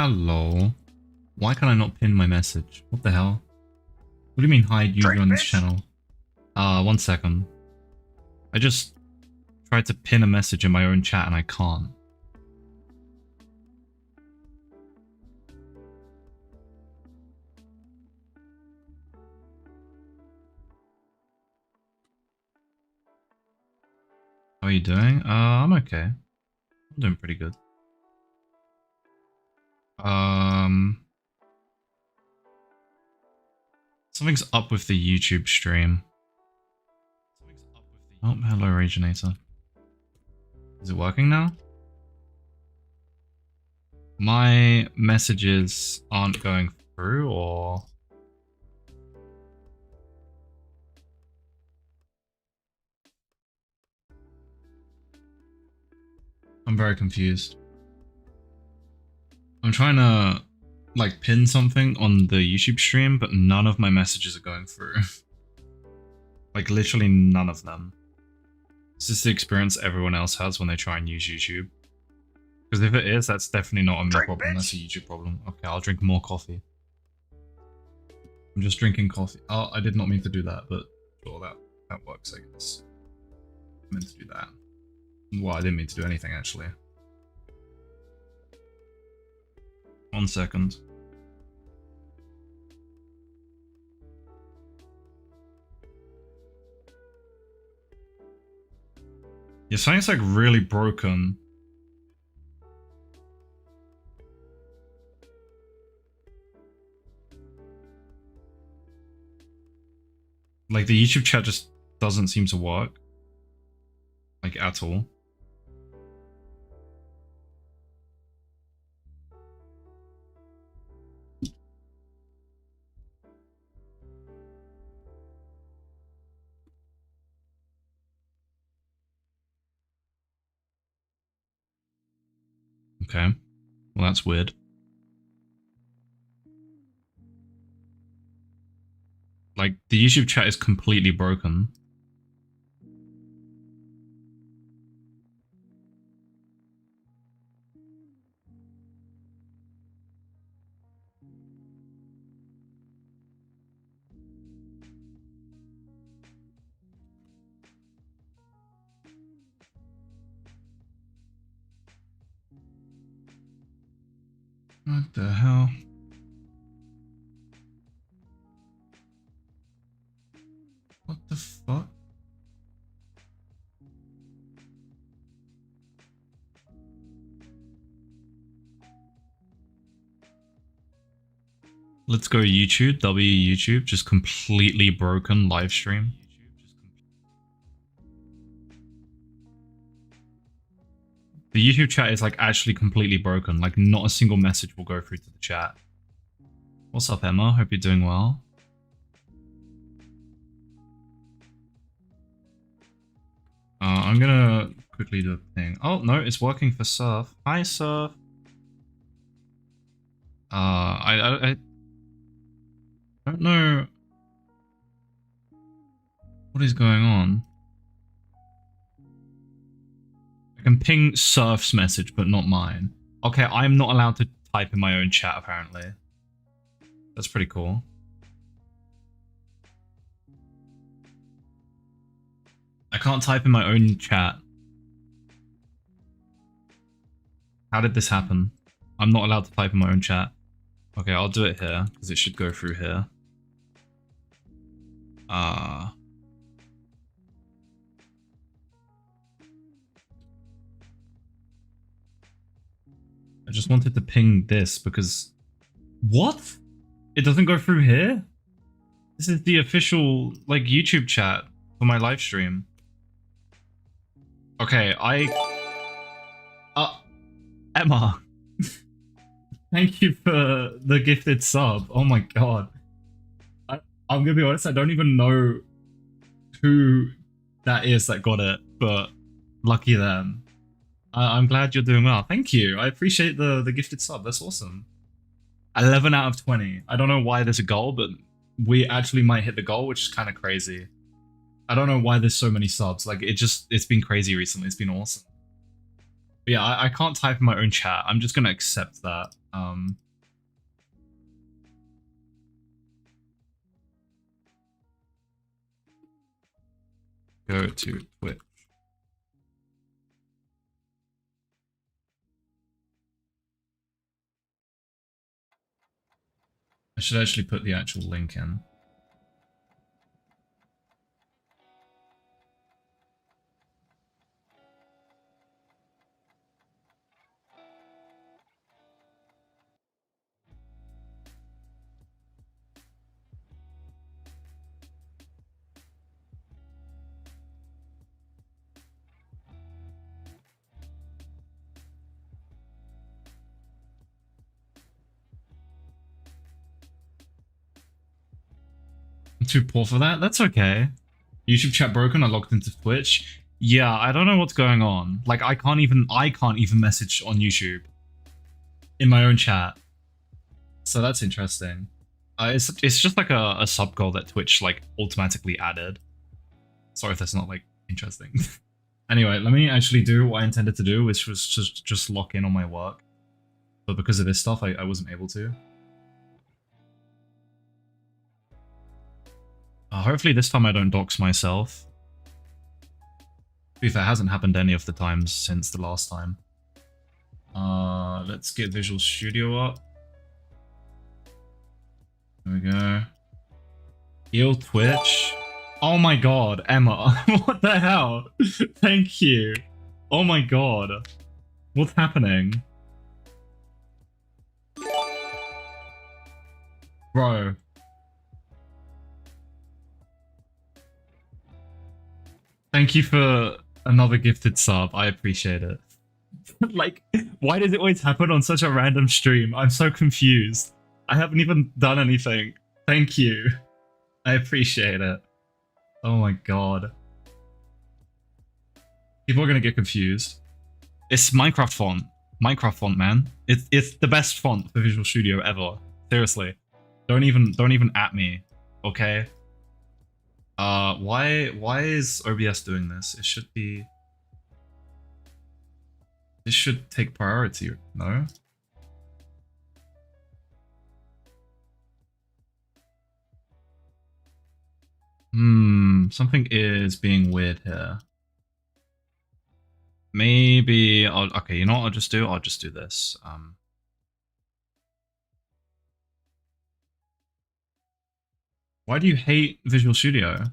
Hello. Why can I not pin my message? What the hell? What do you mean hide user on this channel? 1 second. I just tried to pin a message in my own chat and I can't. How are you doing? I'm okay. I'm doing pretty good. Something's up with the YouTube stream. Oh, hello, Originator. Is it working now? My messages aren't going through, or... I'm very confused. I'm trying to, like, pin something on the YouTube stream, but none of my messages are going through. Like, literally none of them. Is this the experience everyone else has when they try and use YouTube? Because if it is, that's definitely not a me problem, that's a YouTube problem. Okay, I'll drink more coffee. I'm just drinking coffee. Oh, I did not mean to do that, but sure, that works, I guess. I meant to do that. Well, I didn't mean to do anything, actually. 1 second. Yeah, something's like really broken. Like the YouTube chat just doesn't seem to work. Like at all. Okay. Well, that's weird. Like, the YouTube chat is completely broken. What the hell? What the fuck? Let's go YouTube, YouTube, just completely broken live stream. The YouTube chat is like actually completely broken, like not a single message will go through to the chat. What's up, Emma? Hope you're doing well. I'm gonna quickly do a thing. Oh, no, it's working for Surf. Hi, Surf. I don't know what is going on. I can ping Surf's message, but not mine. Okay, I'm not allowed to type in my own chat, apparently. That's pretty cool. I can't type in my own chat. How did this happen? I'm not allowed to type in my own chat. Okay, I'll do it here, because it should go through here. I just wanted to ping this because... What? It doesn't go through here? This is the official, like, YouTube chat for my live stream. Okay, Emma. Thank you for the gifted sub. Oh my god. I'm gonna be honest, I don't even know who that is that got it, but lucky them. I'm glad you're doing well. Thank you. I appreciate the gifted sub. That's awesome. 11 out of 20. I don't know why there's a goal, but we actually might hit the goal, which is kind of crazy. I don't know why there's so many subs. Like, it's been crazy recently. It's been awesome. But yeah, I can't type in my own chat. I'm just gonna accept that. Go to Twitch. I should actually put the actual link in. I'm too poor for that? That's okay. YouTube chat broken, I logged into Twitch. Yeah, I don't know what's going on. Like I can't even message on YouTube in my own chat. So that's interesting. It's just like a sub goal that Twitch like automatically added. Sorry if that's not like interesting. Anyway, let me actually do what I intended to do, which was just lock in on my work. But because of this stuff, I wasn't able to. Hopefully this time I don't dox myself. To be fair, it hasn't happened any of the times since the last time. Let's get Visual Studio up. There we go. Heal Twitch. Oh my god, Emma. What the hell? Thank you. Oh my god. What's happening? Bro. Thank you for another gifted sub. I appreciate it. Like, why does it always happen on such a random stream? I'm so confused. I haven't even done anything. Thank you. I appreciate it. Oh my god. People are gonna get confused. It's Minecraft font. Minecraft font, man. It's the best font for Visual Studio ever. Seriously. Don't even at me. Okay? Why is OBS doing this? It should be... This should take priority, no? Something is being weird here. Maybe okay, you know what I'll just do? I'll just do this. Why do you hate Visual Studio?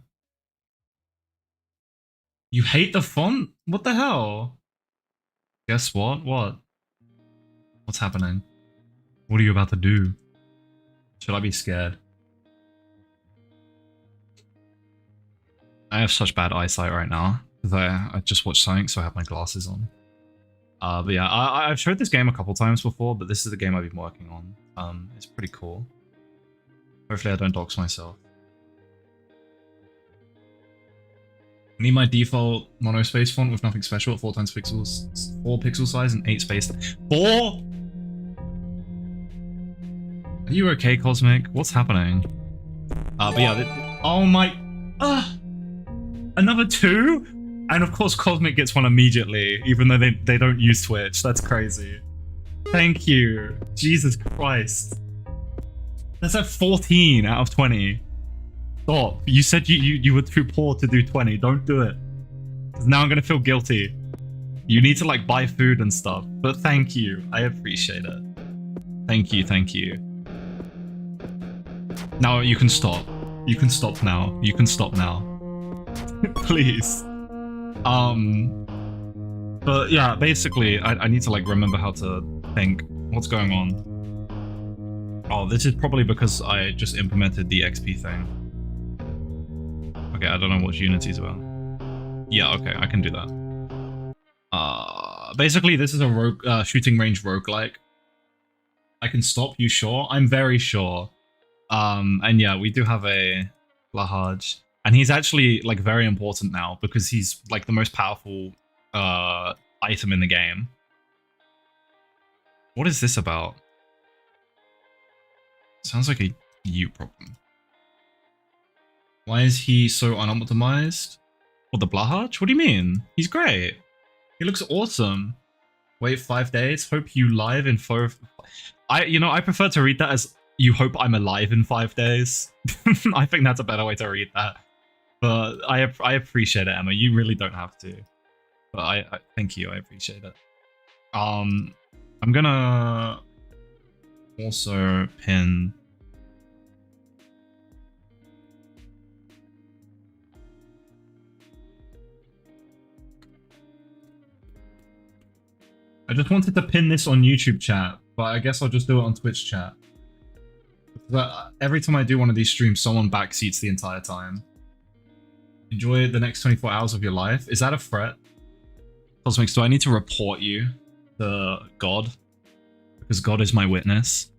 You hate the font? What the hell? Guess what? What? What's happening? What are you about to do? Should I be scared? I have such bad eyesight right now because I just watched something, so I have my glasses on. But yeah, I've showed this game a couple times before, but this is the game I've been working on. It's pretty cool. Hopefully I don't dox myself. I need my default monospace font with nothing special at 4 times pixels, 4 pixel size and 8 space. 4? Are you okay, Cosmic? What's happening? But yeah, oh my, another 2? And of course Cosmic gets one immediately, even though they don't use Twitch. That's crazy. Thank you. Jesus Christ. That's at 14 out of 20. Stop. You said you were too poor to do 20. Don't do it. Because now I'm going to feel guilty. You need to like buy food and stuff. But thank you. I appreciate it. Thank you. Thank you. Now you can stop. You can stop now. You can stop now. Please. But yeah, basically I need to like remember how to think. What's going on? Oh, this is probably because I just implemented the XP thing. Okay, I don't know what Unity's about. Yeah, okay, I can do that. Basically, this is a rogue, shooting range roguelike. I can stop, you sure? I'm very sure. And yeah, we do have a Lahaj. And he's actually, like, very important now, because he's, like, the most powerful, item in the game. What is this about? Sounds like a you problem. Why is he so unoptimized? What, the Blahaj? What do you mean? He's great. He looks awesome. Wait 5 days. Hope you live in 4. I prefer to read that as you hope I'm alive in 5 days. I think that's a better way to read that. But I appreciate it, Emma. You really don't have to. But I thank you. I appreciate it. I'm gonna also pin. I just wanted to pin this on YouTube chat, but I guess I'll just do it on Twitch chat. But every time I do one of these streams, someone backseats the entire time. Enjoy the next 24 hours of your life. Is that a threat? Cosmix, do I need to report you to God? Because God is my witness.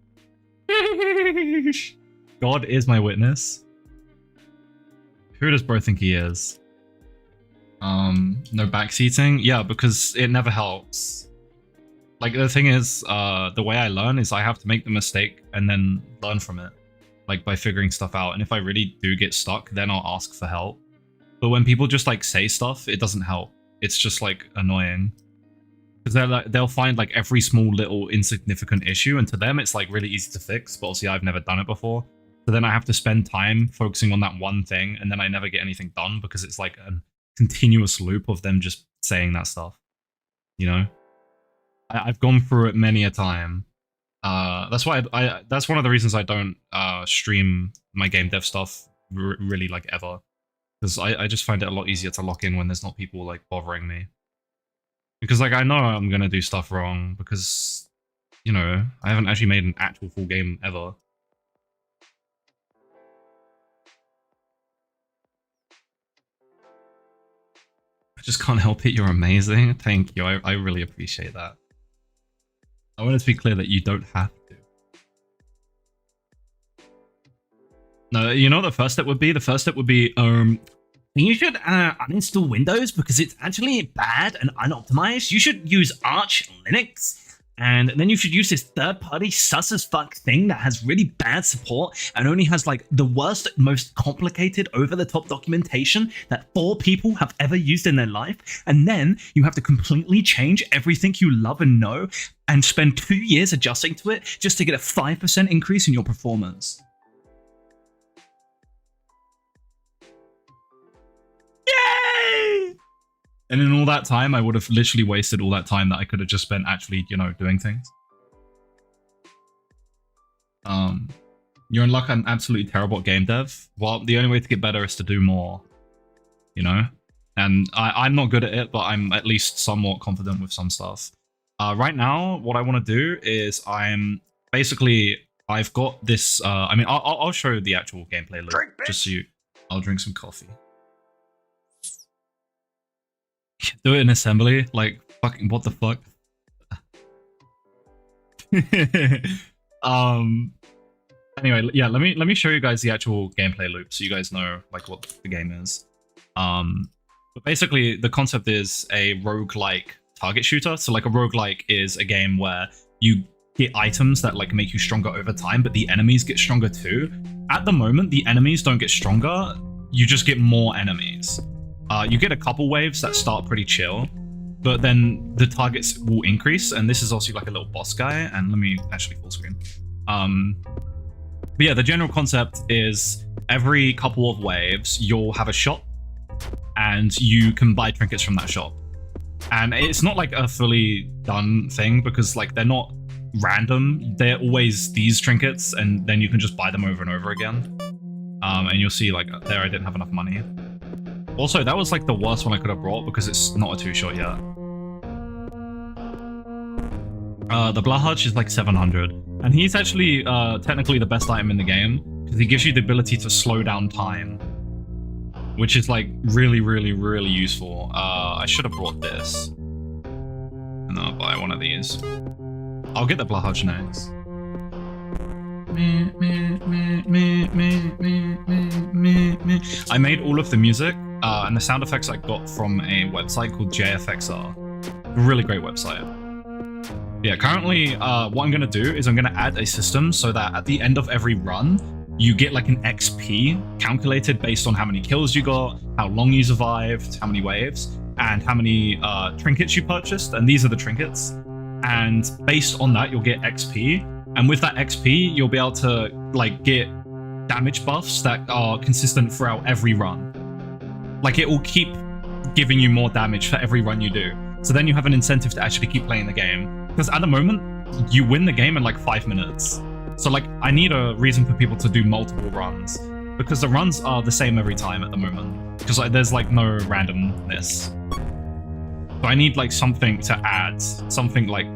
God is my witness. Who does bro think he is? No backseating? Yeah, because it never helps. Like, the thing is, the way I learn is I have to make the mistake and then learn from it. Like, by figuring stuff out. And if I really do get stuck, then I'll ask for help. But when people just, like, say stuff, it doesn't help. It's just, like, annoying. Because they'll find, like, every small little insignificant issue, and to them, it's, like, really easy to fix. But obviously, I've never done it before. So then I have to spend time focusing on that one thing, and then I never get anything done because it's, like, a continuous loop of them just saying that stuff. You know? I've gone through it many a time. That's why that's one of the reasons I don't stream my game dev stuff really, like, ever. Because I just find it a lot easier to lock in when there's not people, like, bothering me. Because, like, I know I'm gonna do stuff wrong because, you know, I haven't actually made an actual full game ever. I just can't help it. You're amazing. Thank you. I really appreciate that. I want it to be clear that you don't have to. No, you know what the first step would be? The first step would be, you should uninstall Windows because it's actually bad and unoptimized. You should use Arch Linux. And then you should use this third-party sus as fuck thing that has really bad support and only has, like, the worst, most complicated, over-the-top documentation that 4 people have ever used in their life. And then you have to completely change everything you love and know and spend 2 years adjusting to it just to get a 5% increase in your performance. Yay! And in all that time, I would have literally wasted all that time that I could have just spent actually, you know, doing things. You're in luck. I'm absolutely terrible at game dev. Well, the only way to get better is to do more, you know? And I'm not good at it, but I'm at least somewhat confident with some stuff. Right now, what I want to do is I've got this, I mean, I'll show the actual gameplay loop. Just so you, I'll drink some coffee. Do it in assembly, like, fucking what the fuck. Anyway, yeah, let me show you guys the actual gameplay loop so you guys know, like, what the game is. But basically the concept is a roguelike target shooter. So, like, a roguelike is a game where you get items that, like, make you stronger over time, but the enemies get stronger too. At the moment, the enemies don't get stronger, you just get more enemies. You get a couple waves that start pretty chill, but then the targets will increase, and this is also like a little boss guy, and let me actually full screen. But yeah, the general concept is every couple of waves, you'll have a shop, and you can buy trinkets from that shop. And it's not like a fully done thing, because, like, they're not random, they're always these trinkets, and then you can just buy them over and over again. And you'll see, like, there I didn't have enough money. Also, that was, like, the worst one I could have brought because it's not a 2-shot yet. The Blahaj is like 700, and he's actually technically the best item in the game because he gives you the ability to slow down time, which is, like, really, really, really useful. I should have brought this, and then I'll buy one of these. I'll get the Blahaj next. I made all of the music and the sound effects I got from a website called JFXR. A really great website. Yeah, currently what I'm going to do is I'm going to add a system so that at the end of every run, you get, like, an XP calculated based on how many kills you got, how long you survived, how many waves, and how many trinkets you purchased. And these are the trinkets. and based on that, you'll get XP. And with that XP, you'll be able to like get damage buffs that are consistent throughout every run. Like it will keep giving you more damage for every run you do. So then you have an incentive to actually keep playing the game. Because at the moment, you win the game in like 5 minutes. So like I need a reason for people to do multiple runs. Because the runs are the same every time at the moment. Because like there's like no randomness. So I need like something to add. Something like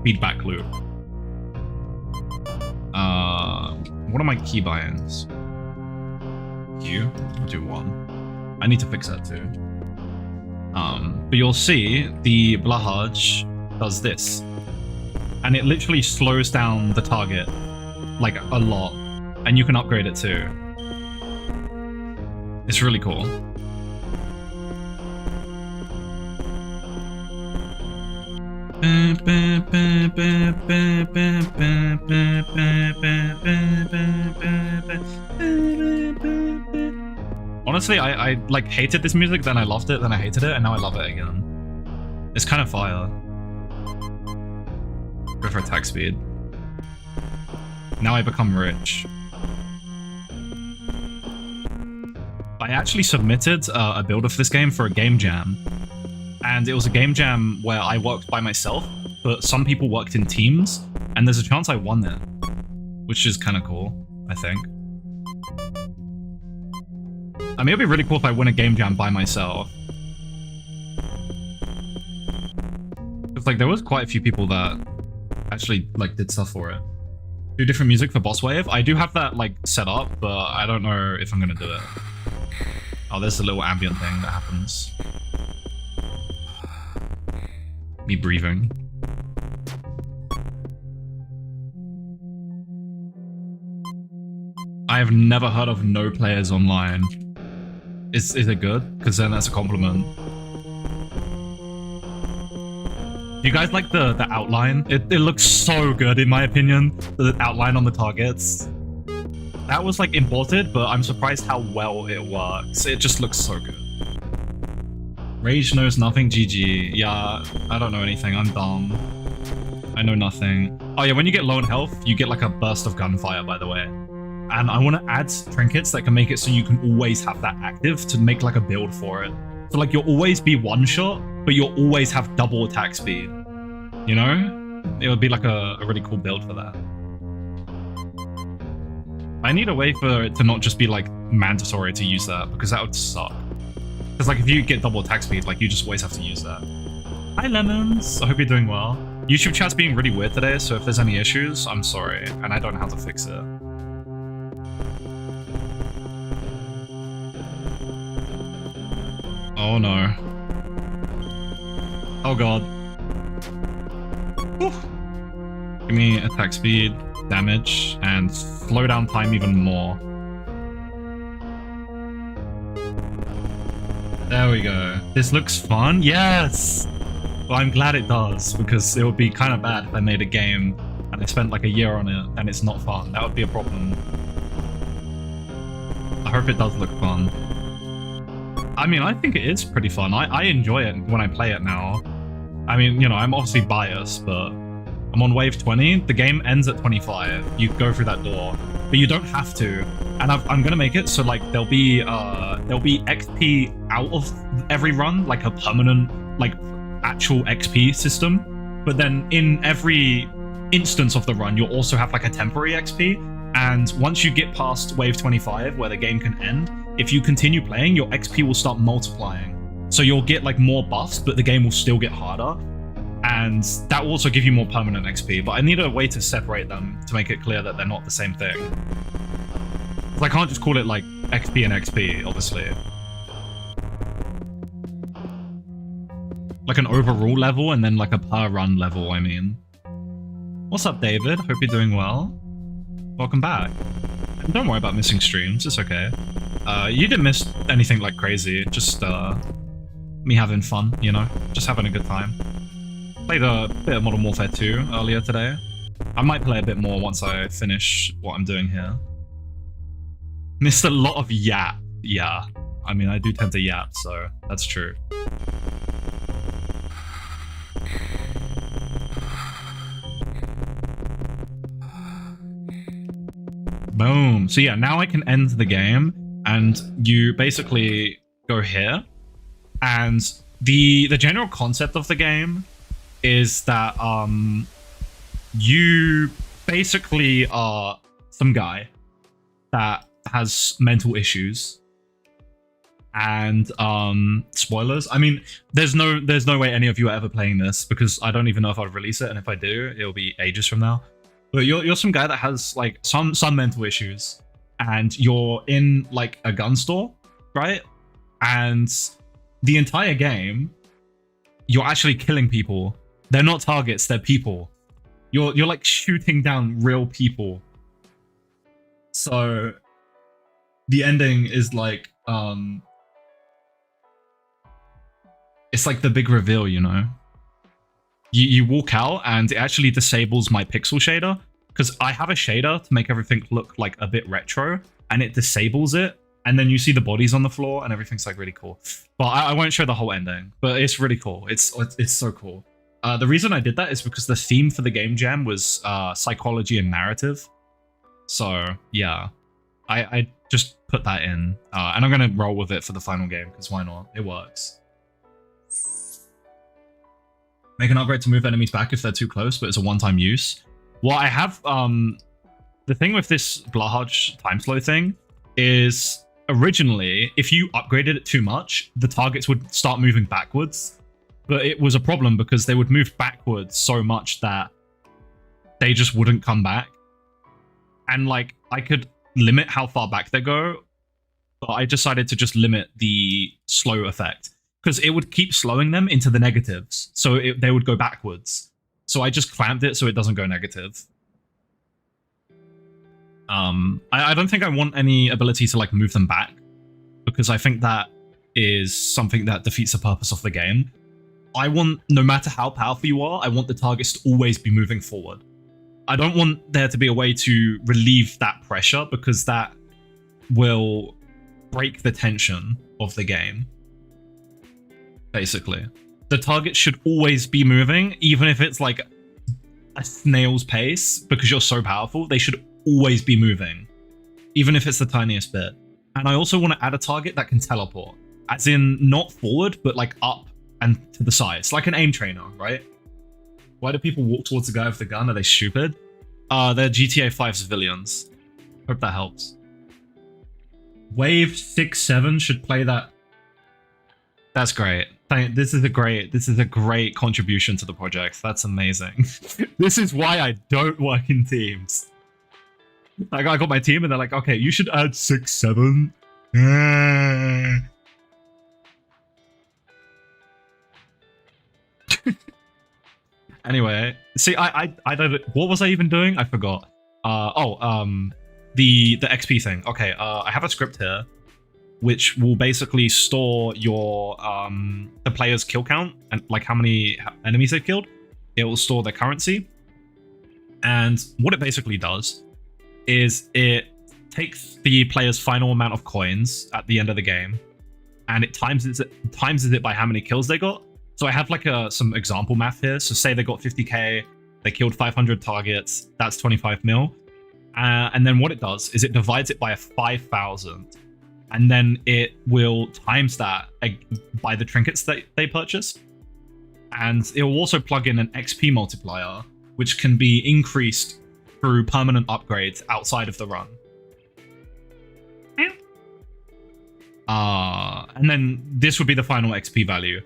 feedback loop. What are my key buy-ins? Q, I'll do 1. I need to fix that too. But you'll see the Blahaj does this. And it literally slows down the target like a lot. And you can upgrade it too. It's really cool. Honestly, I like hated this music, then I loved it, then I hated it, and now I love it again. It's kind of fire. Go for attack speed. Now I become rich. I actually submitted a build of this game for a game jam. And it was a game jam where I worked by myself, but some people worked in teams, and there's a chance I won it. Which is kind of cool, I think. I mean, it'd be really cool if I win a game jam by myself. It's like, there was quite a few people that actually, like, did stuff for it. Do different music for Boss Wave. I do have that, like, set up, but I don't know if I'm gonna do it. Oh, there's a little ambient thing that happens. Me breathing. I have never heard of No Players Online. Is it good? Because then that's a compliment. Do you guys like the outline? It looks so good in my opinion. The outline on the targets. That was like imported, but I'm surprised how well it works. It just looks so good. Rage knows nothing, GG. Yeah, I don't know anything, I'm dumb. I know nothing. Oh yeah, when you get low on health, you get like a burst of gunfire, by the way. And I want to add trinkets that can make it so you can always have that active to make like a build for it. So like you'll always be one shot, but you'll always have double attack speed. You know? It would be like a really cool build for that. I need a way for it to not just be like mandatory to use that, because that would suck. Because like if you get double attack speed, like you just always have to use that. Hi Lemons, I hope you're doing well. YouTube chat's being really weird today, so if there's any issues, I'm sorry, and I don't know how to fix it. Oh no. Oh god. Whew. Give me attack speed, damage, and slow down time even more. There we go. This looks fun. Yes! Well, I'm glad it does, because it would be kind of bad if I made a game and I spent like a year on it and it's not fun. That would be a problem. I hope it does look fun. I mean, I think it is pretty fun. I enjoy it when I play it now. I mean, you know, I'm obviously biased, but I'm on wave 20. The game ends at 25. You go through that door, but you don't have to. And I'm gonna make it so like there'll be XP out of every run, like a permanent, like actual XP system. But then in every instance of the run, you'll also have like a temporary XP. And once you get past wave 25, where the game can end, if you continue playing, your XP will start multiplying. So you'll get like more buffs, but the game will still get harder. And that will also give you more permanent XP. But I need a way to separate them to make it clear that they're not the same thing. I can't just call it like XP and XP, obviously. Like an overall level and then like a per run level, I mean. What's up, David? Hope you're doing well. Welcome back. And don't worry about missing streams, it's okay. You didn't miss anything like crazy, just me having fun, you know? Just having a good time. Played a bit of Modern Warfare 2 earlier today. I might play a bit more once I finish what I'm doing here. Missed a lot of yap. Yeah. I mean, I do tend to yap, so that's true. Boom. So yeah, now I can end the game, and you basically go here, and the general concept of the game is that you basically are some guy that has mental issues, and spoilers, I mean, there's no way any of you are ever playing this, because I don't even know if I'd release it, and if I do, it'll be ages from now. But you're some guy that has like some mental issues, and you're in like a gun store, right? And the entire game, you're actually killing people. They're not targets, they're people. You're like shooting down real people. So the ending is like it's like the big reveal, you know? You walk out and it actually disables my pixel shader, because I have a shader to make everything look like a bit retro, and it disables it, and then you see the bodies on the floor and everything's like really cool. But I won't show the whole ending, but it's really cool. It's so cool. The reason I did that is because the theme for the game jam was psychology and narrative. So yeah, I just put that in, and I'm gonna roll with it for the final game, because why not? It works. Make an upgrade to move enemies back if they're too close, but it's a one-time use. Well, I have the thing with this Blahaj time slow thing is originally, if you upgraded it too much, the targets would start moving backwards. But it was a problem because they would move backwards so much that they just wouldn't come back. And like, I could limit how far back they go, but I decided to just limit the slow effect, because it would keep slowing them into the negatives. So they would go backwards. So I just clamped it so it doesn't go negative. I don't think I want any ability to like move them back, because I think that is something that defeats the purpose of the game. I want, no matter how powerful you are, I want the targets to always be moving forward. I don't want there to be a way to relieve that pressure, because that will break the tension of the game. Basically, the target should always be moving, even if it's like a snail's pace, because you're so powerful. They should always be moving, even if it's the tiniest bit. And I also want to add a target that can teleport, as in not forward, but like up and to the side. It's like an aim trainer, right? Why do people walk towards the guy with the gun? Are they stupid? They're GTA 5 civilians. Hope that helps. Wave 6-7 should play that. That's great. This is a great contribution to the project. That's amazing. This is why I don't work in teams. Like, I got my team and they're like, okay, you should add 6-7. Anyway, see, I don't. What was I even doing? I forgot. The XP thing. Okay, I have a script here, which will basically store your the player's kill count and like how many enemies they've killed. It will store their currency, and what it basically does is it takes the player's final amount of coins at the end of the game, and it times it by how many kills they got. So I have like some example math here. So say they got 50k, they killed 500 targets, that's 25 mil. And then what it does is it divides it by 5,000. And then it will times that by the trinkets that they purchase. And it will also plug in an XP multiplier, which can be increased through permanent upgrades outside of the run. And then this would be the final XP value.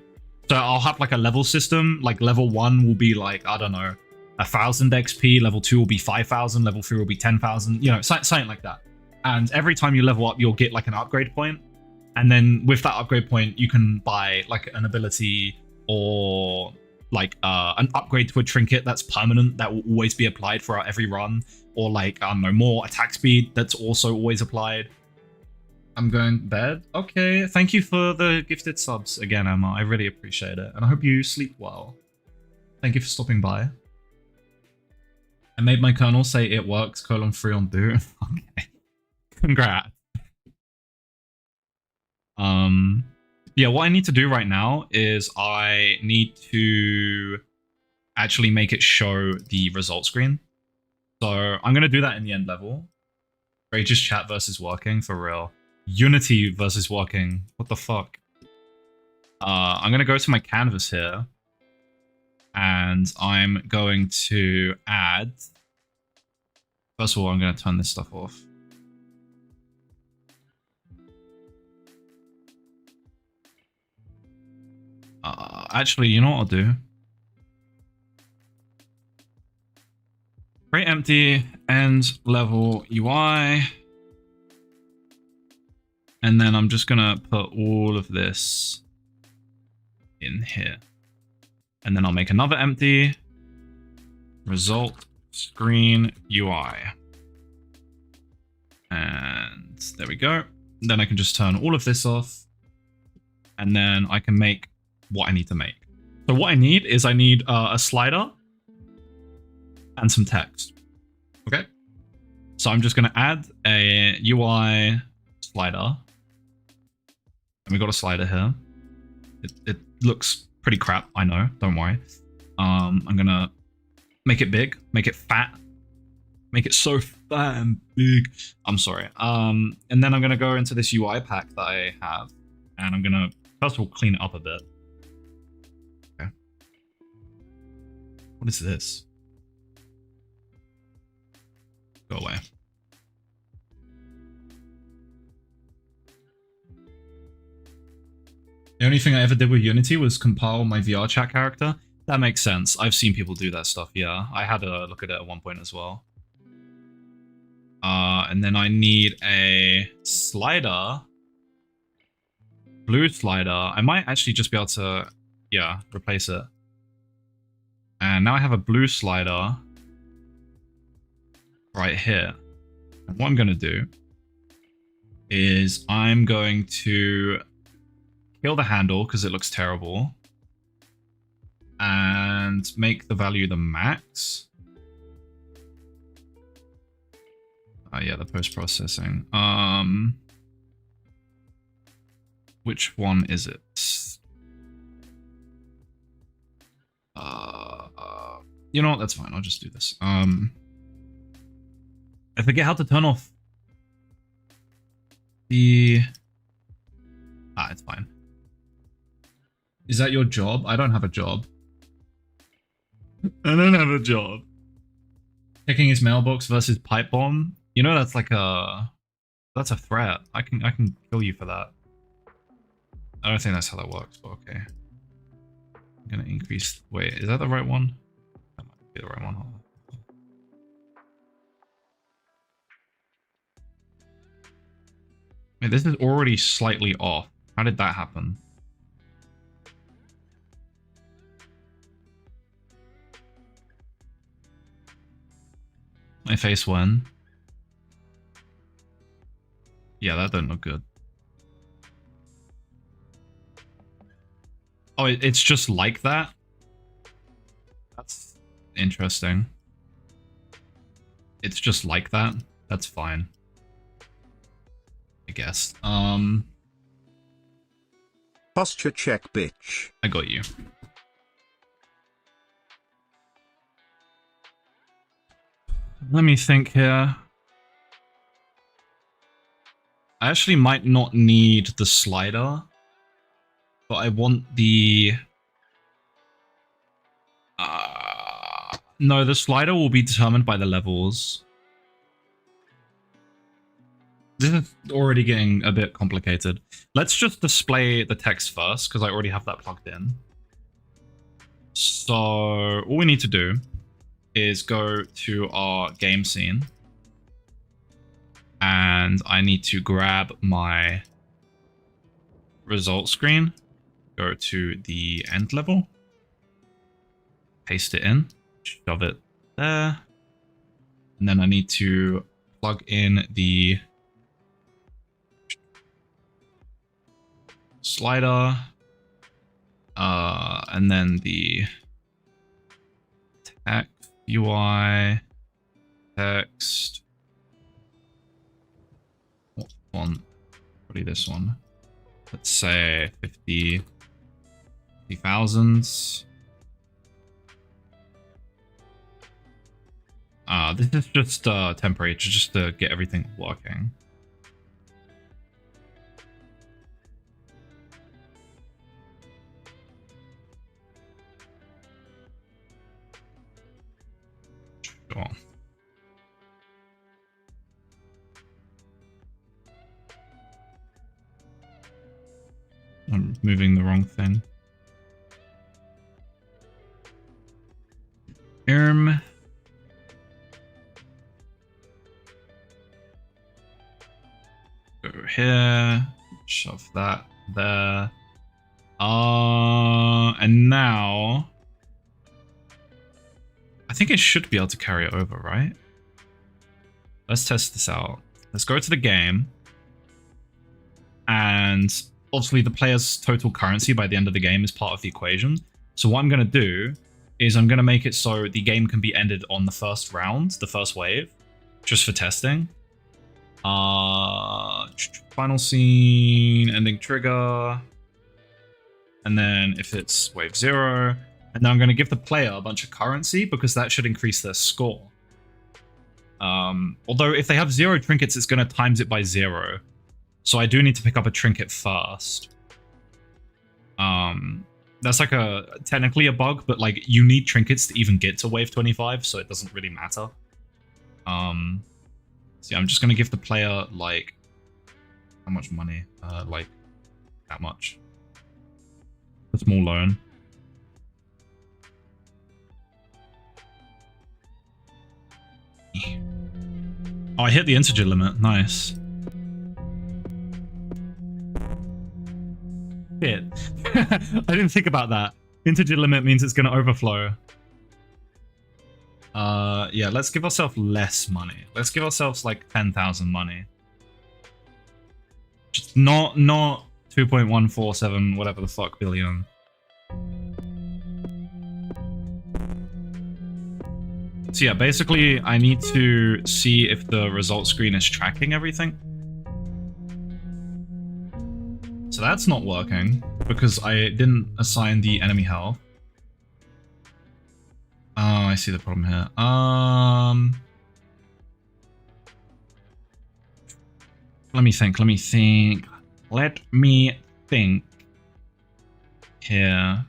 So I'll have like a level system, like level 1 will be like, I don't know, 1,000 XP, level 2 will be 5,000, level 3 will be 10,000, you know, something like that. And every time you level up, you'll get like an upgrade point. And then with that upgrade point, you can buy like an ability or like an upgrade to a trinket that's permanent, that will always be applied throughout every run. Or like, I don't know, more attack speed that's also always applied. I'm going to bed. Okay, thank you for the gifted subs again, Emma. I really appreciate it. And I hope you sleep well. Thank you for stopping by. I made my kernel say it works, :3 on do. Okay. Congrats. Yeah, what I need to do right now is I need to actually make it show the result screen. So I'm going to do that in the end level. Rage's chat versus working, for real. Unity versus working. What the fuck? I'm going to go to my canvas here. And I'm going to add... First of all, I'm going to turn this stuff off. Actually, you know what I'll do? Create empty end level UI. And then I'm just going to put all of this in here. And then I'll make another empty result screen UI. And there we go. Then I can just turn all of this off. And then I can make what I need to make. So what I need is I need a slider and some text. Okay. So I'm just going to add a UI slider. And we got a slider here. It looks pretty crap, I know. Don't worry. I'm going to make it big, make it fat, make it so fat and big. I'm sorry. And then I'm going to go into this UI pack that I have. And I'm going to, first of all, clean it up a bit. Okay. What is this? Go away. The only thing I ever did with Unity was compile my VR chat character. That makes sense. I've seen people do that stuff, yeah. I had a look at it at one point as well. And then I need a slider. Blue slider. I might actually just be able to, yeah, replace it. And now I have a blue slider right here. And what I'm going to do is I'm going to kill the handle because it looks terrible. And make the value the max. Yeah, the post-processing. Which one is it? You know what? That's fine. I'll just do this. I forget how to turn off the... it's fine. Is that your job? I don't have a job. I don't have a job. Checking his mailbox versus pipe bomb. You know that's like a... That's a threat. I can kill you for that. I don't think that's how that works, but okay. I'm gonna increase... Wait, is that the right one? That might be the right one. Hold on. Wait, this is already slightly off. How did that happen? My face when? Yeah, that doesn't look good. Oh, it's just like that? That's interesting. It's just like that? That's fine. I guess. Posture check, bitch. I got you. Let me think here. I actually might not need the slider, but I want the... no, the slider will be determined by the levels. This is already getting a bit complicated. Let's just display the text first, because I already have that plugged in. So all we need to do is go to our game scene. And I need to grab my result screen, go to the end level, paste it in, shove it there. And then I need to plug in the slider, and then the text UI, text, what font? Probably this one. Let's say 50,000. This is just temporary, just to get everything working. Sure. I'm moving the wrong thing. Go here, shove that there. And now I think it should be able to carry it over, right? Let's test this out. Let's go to the game. And obviously the player's total currency by the end of the game is part of the equation. So what I'm going to do is I'm going to make it so the game can be ended on the first round, the first wave, just for testing. Final scene, ending trigger. And then if it's wave 0, and then I'm going to give the player a bunch of currency because that should increase their score. Although if they have 0 trinkets, it's going to times it by 0. So I do need to pick up a trinket first. That's like technically a bug, but like you need trinkets to even get to wave 25, so it doesn't really matter. So yeah, I'm just gonna give the player like how much money? Like that much. A small loan. Oh, I hit the integer limit. Nice. Shit. I didn't think about that. Integer limit means it's going to overflow. Yeah, let's give ourselves less money. Let's give ourselves like 10,000 money. Just not 2.147 whatever the fuck billion. So yeah, basically I need to see if the result screen is tracking everything. So that's not working because I didn't assign the enemy health. Oh, I see the problem here. Let me think here.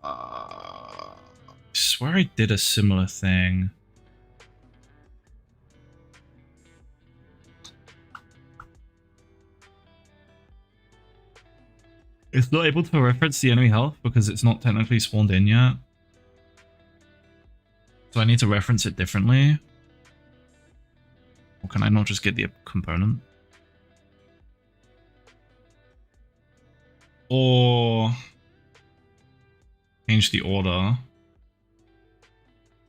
I swear I did a similar thing. It's not able to reference the enemy health because it's not technically spawned in yet. So I need to reference it differently. Or can I not just get the component? Or change the order.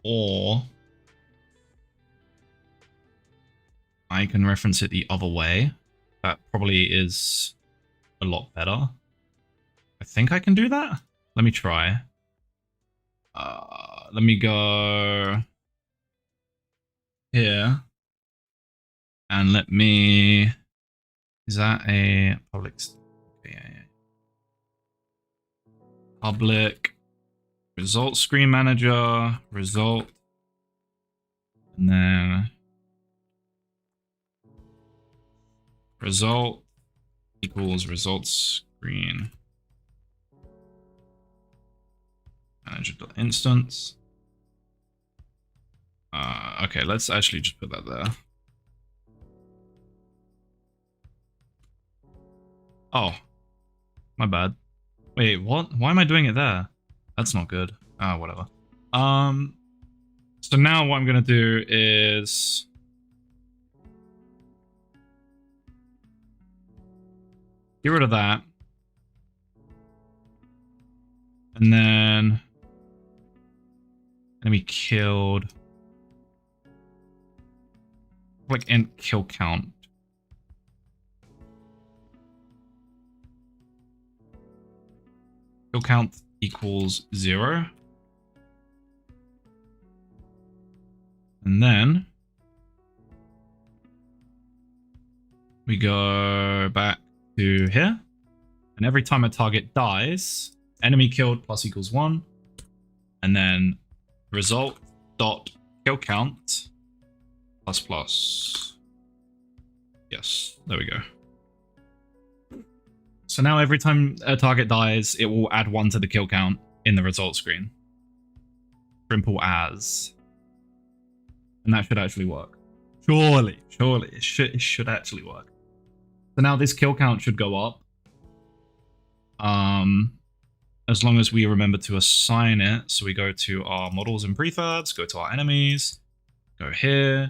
Or I can reference it the other way. That probably is a lot better. I think I can do that. Let me try. Let me go here. And let me... Is that a public... Okay, yeah. Public result screen manager, result, and then result equals results screen manager.instance. Okay, let's actually just put that there. Oh, my bad. Wait, what? Why am I doing it there? That's not good. Ah, whatever. So now what I'm gonna do is get rid of that. And then enemy killed. Like int kill count. Kill count equals 0. And then we go back to here. And every time a target dies, enemy killed plus equals 1. And then result dot kill count plus plus. Yes, there we go. So now every time a target dies, it will add 1 to the kill count in the result screen. Simple as. And that should actually work. Surely, it should actually work. So now this kill count should go up. As long as we remember to assign it. So we go to our models and prefabs, go to our enemies, go here,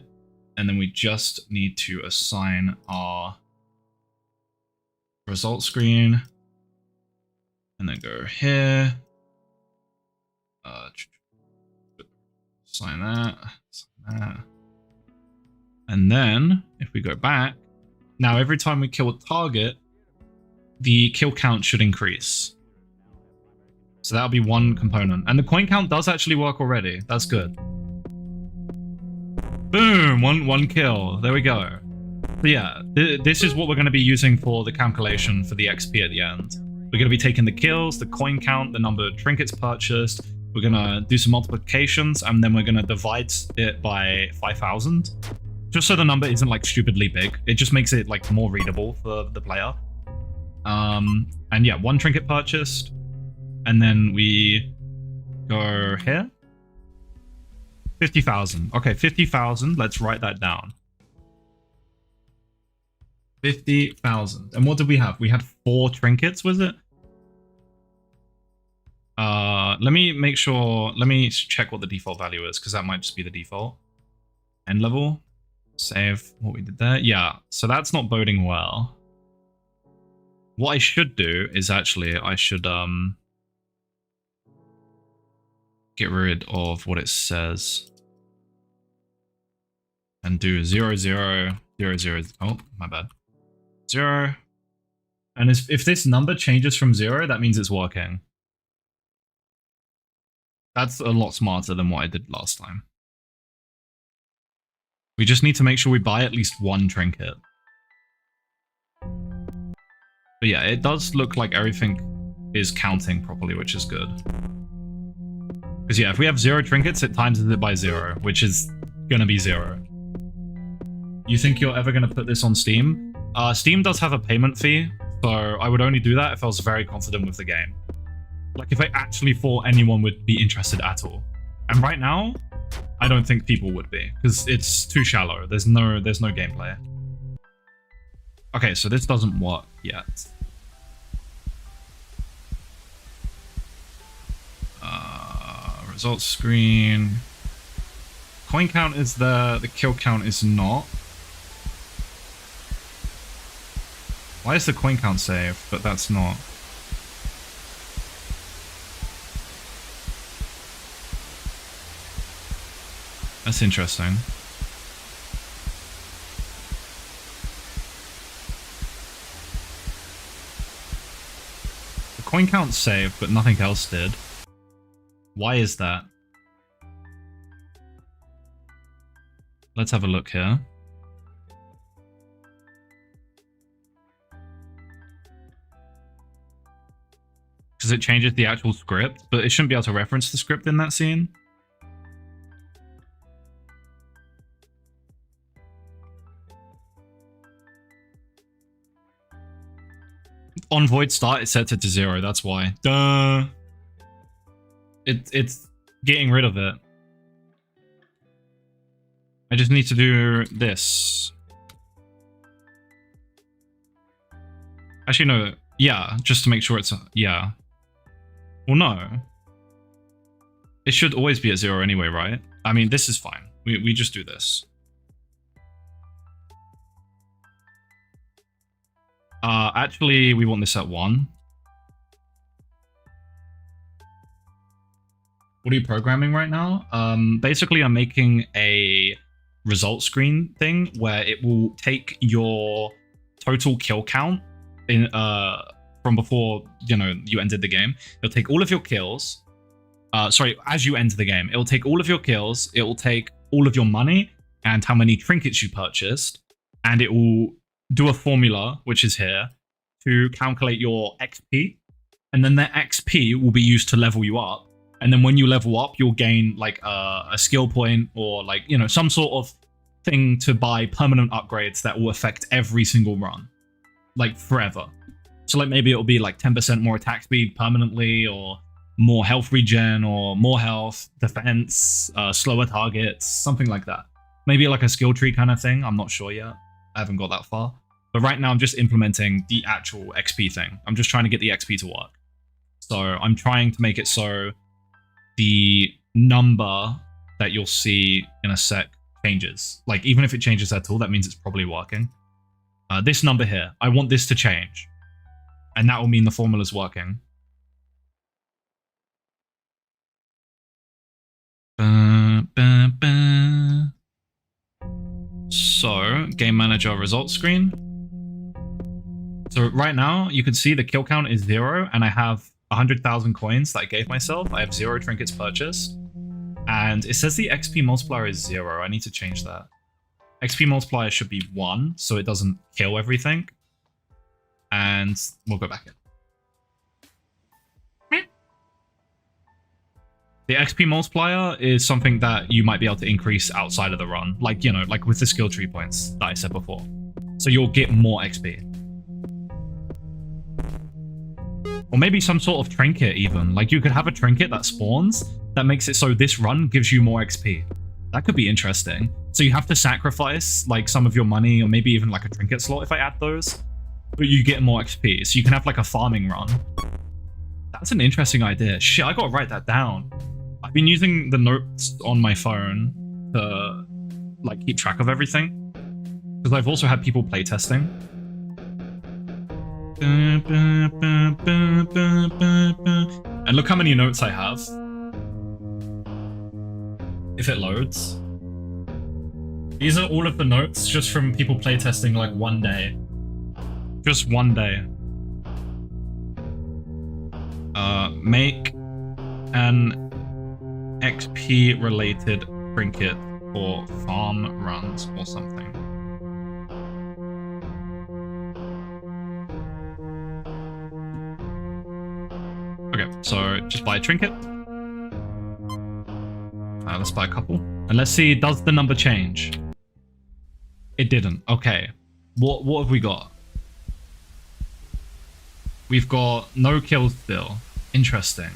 and then we just need to assign our result screen, and then go here. Assign that. And then if we go back, now every time we kill a target, the kill count should increase. So that'll be one component. And the coin count does actually work already. That's good. Boom! One kill. There we go. So yeah, this is what we're going to be using for the calculation for the XP at the end. We're going to be taking the kills, the coin count, the number of trinkets purchased. We're going to do some multiplications, and then we're going to divide it by 5,000. Just so the number isn't like stupidly big. It just makes it like more readable for the player. And yeah, 1 trinket purchased. And then we go here. 50,000. Okay, 50,000. Let's write that down. 50,000. And what did we have? We had 4 trinkets, was it? Let me make sure. Let me check what the default value is, because that might just be the default. End level. Save what we did there. Yeah, so that's not boding well. What I should do is actually, I should get rid of what it says and do 0, 0, 0, 0. Oh, my bad. 0. And if this number changes from 0, that means it's working. That's a lot smarter than what I did last time. We just need to make sure we buy at least 1 trinket. But yeah, it does look like everything is counting properly, which is good. Because yeah, if we have 0 trinkets, it times it by 0, which is going to be 0. You think you're ever going to put this on Steam? Steam does have a payment fee, so I would only do that if I was very confident with the game. Like if I actually thought anyone would be interested at all. And right now, I don't think people would be, because it's too shallow. There's no gameplay. Okay, so this doesn't work yet. Results screen. Coin count is there, the kill count is not. Why is the coin count saved, but that's not? That's interesting. The coin count saved, but nothing else did. Why is that? Let's have a look here. Because it changes the actual script, but it shouldn't be able to reference the script in that scene. On void start, it sets it to 0. That's why. Duh. It's getting rid of it. I just need to do this. Actually, no. Yeah, just to make sure it's... yeah. Well, no. It should always be at 0 anyway, right? I mean, this is fine. We just do this. Actually, we want this at 1. What are you programming right now? Basically, I'm making a result screen thing where it will take your total kill count in from before you ended the game. It'll take all of your kills. Sorry, as you enter the game, it'll take all of your kills. It will take all of your money and how many trinkets you purchased, and it will do a formula, which is here, to calculate your XP, and then that XP will be used to level you up. And then when you level up, you'll gain like a skill point or like, you know, some sort of thing to buy permanent upgrades that will affect every single run, like forever. So like maybe it'll be like 10% more attack speed permanently, or more health regen, or more health, defense, slower targets, something like that. Maybe like a skill tree kind of thing. I'm not sure yet. I haven't got that far. But right now I'm just implementing the actual XP thing. I'm just trying to get the XP to work. So I'm trying to make it so the number that you'll see in a sec changes. Like even if it changes at all, that means it's probably working. This number here, I want this to change. And that will mean the formula's working. So, game manager results screen. So right now, you can see the kill count is 0, and I have 100,000 coins that I gave myself. I have 0 trinkets purchased. And it says the XP multiplier is 0. I need to change that. XP multiplier should be 1, so it doesn't kill everything. And we'll go back in. The XP multiplier is something that you might be able to increase outside of the run. Like, you know, like with the skill tree points that I said before. So you'll get more XP. Or maybe some sort of trinket even. Like you could have a trinket that spawns that makes it so this run gives you more XP. That could be interesting. So you have to sacrifice like some of your money, or maybe even like a trinket slot if I add those. But you get more XP. So you can have like a farming run. That's an interesting idea. Shit, I gotta write that down. I've been using the notes on my phone to like keep track of everything, because I've also had people playtesting. And look how many notes I have. If it loads. These are all of the notes just from people playtesting like one day. Just one day. Make an XP related trinket for farm runs or something. Okay, so just buy a trinket. Let's buy a couple. And let's see, does the number change? It didn't. Okay. What have we got? We've got no kills still. Interesting.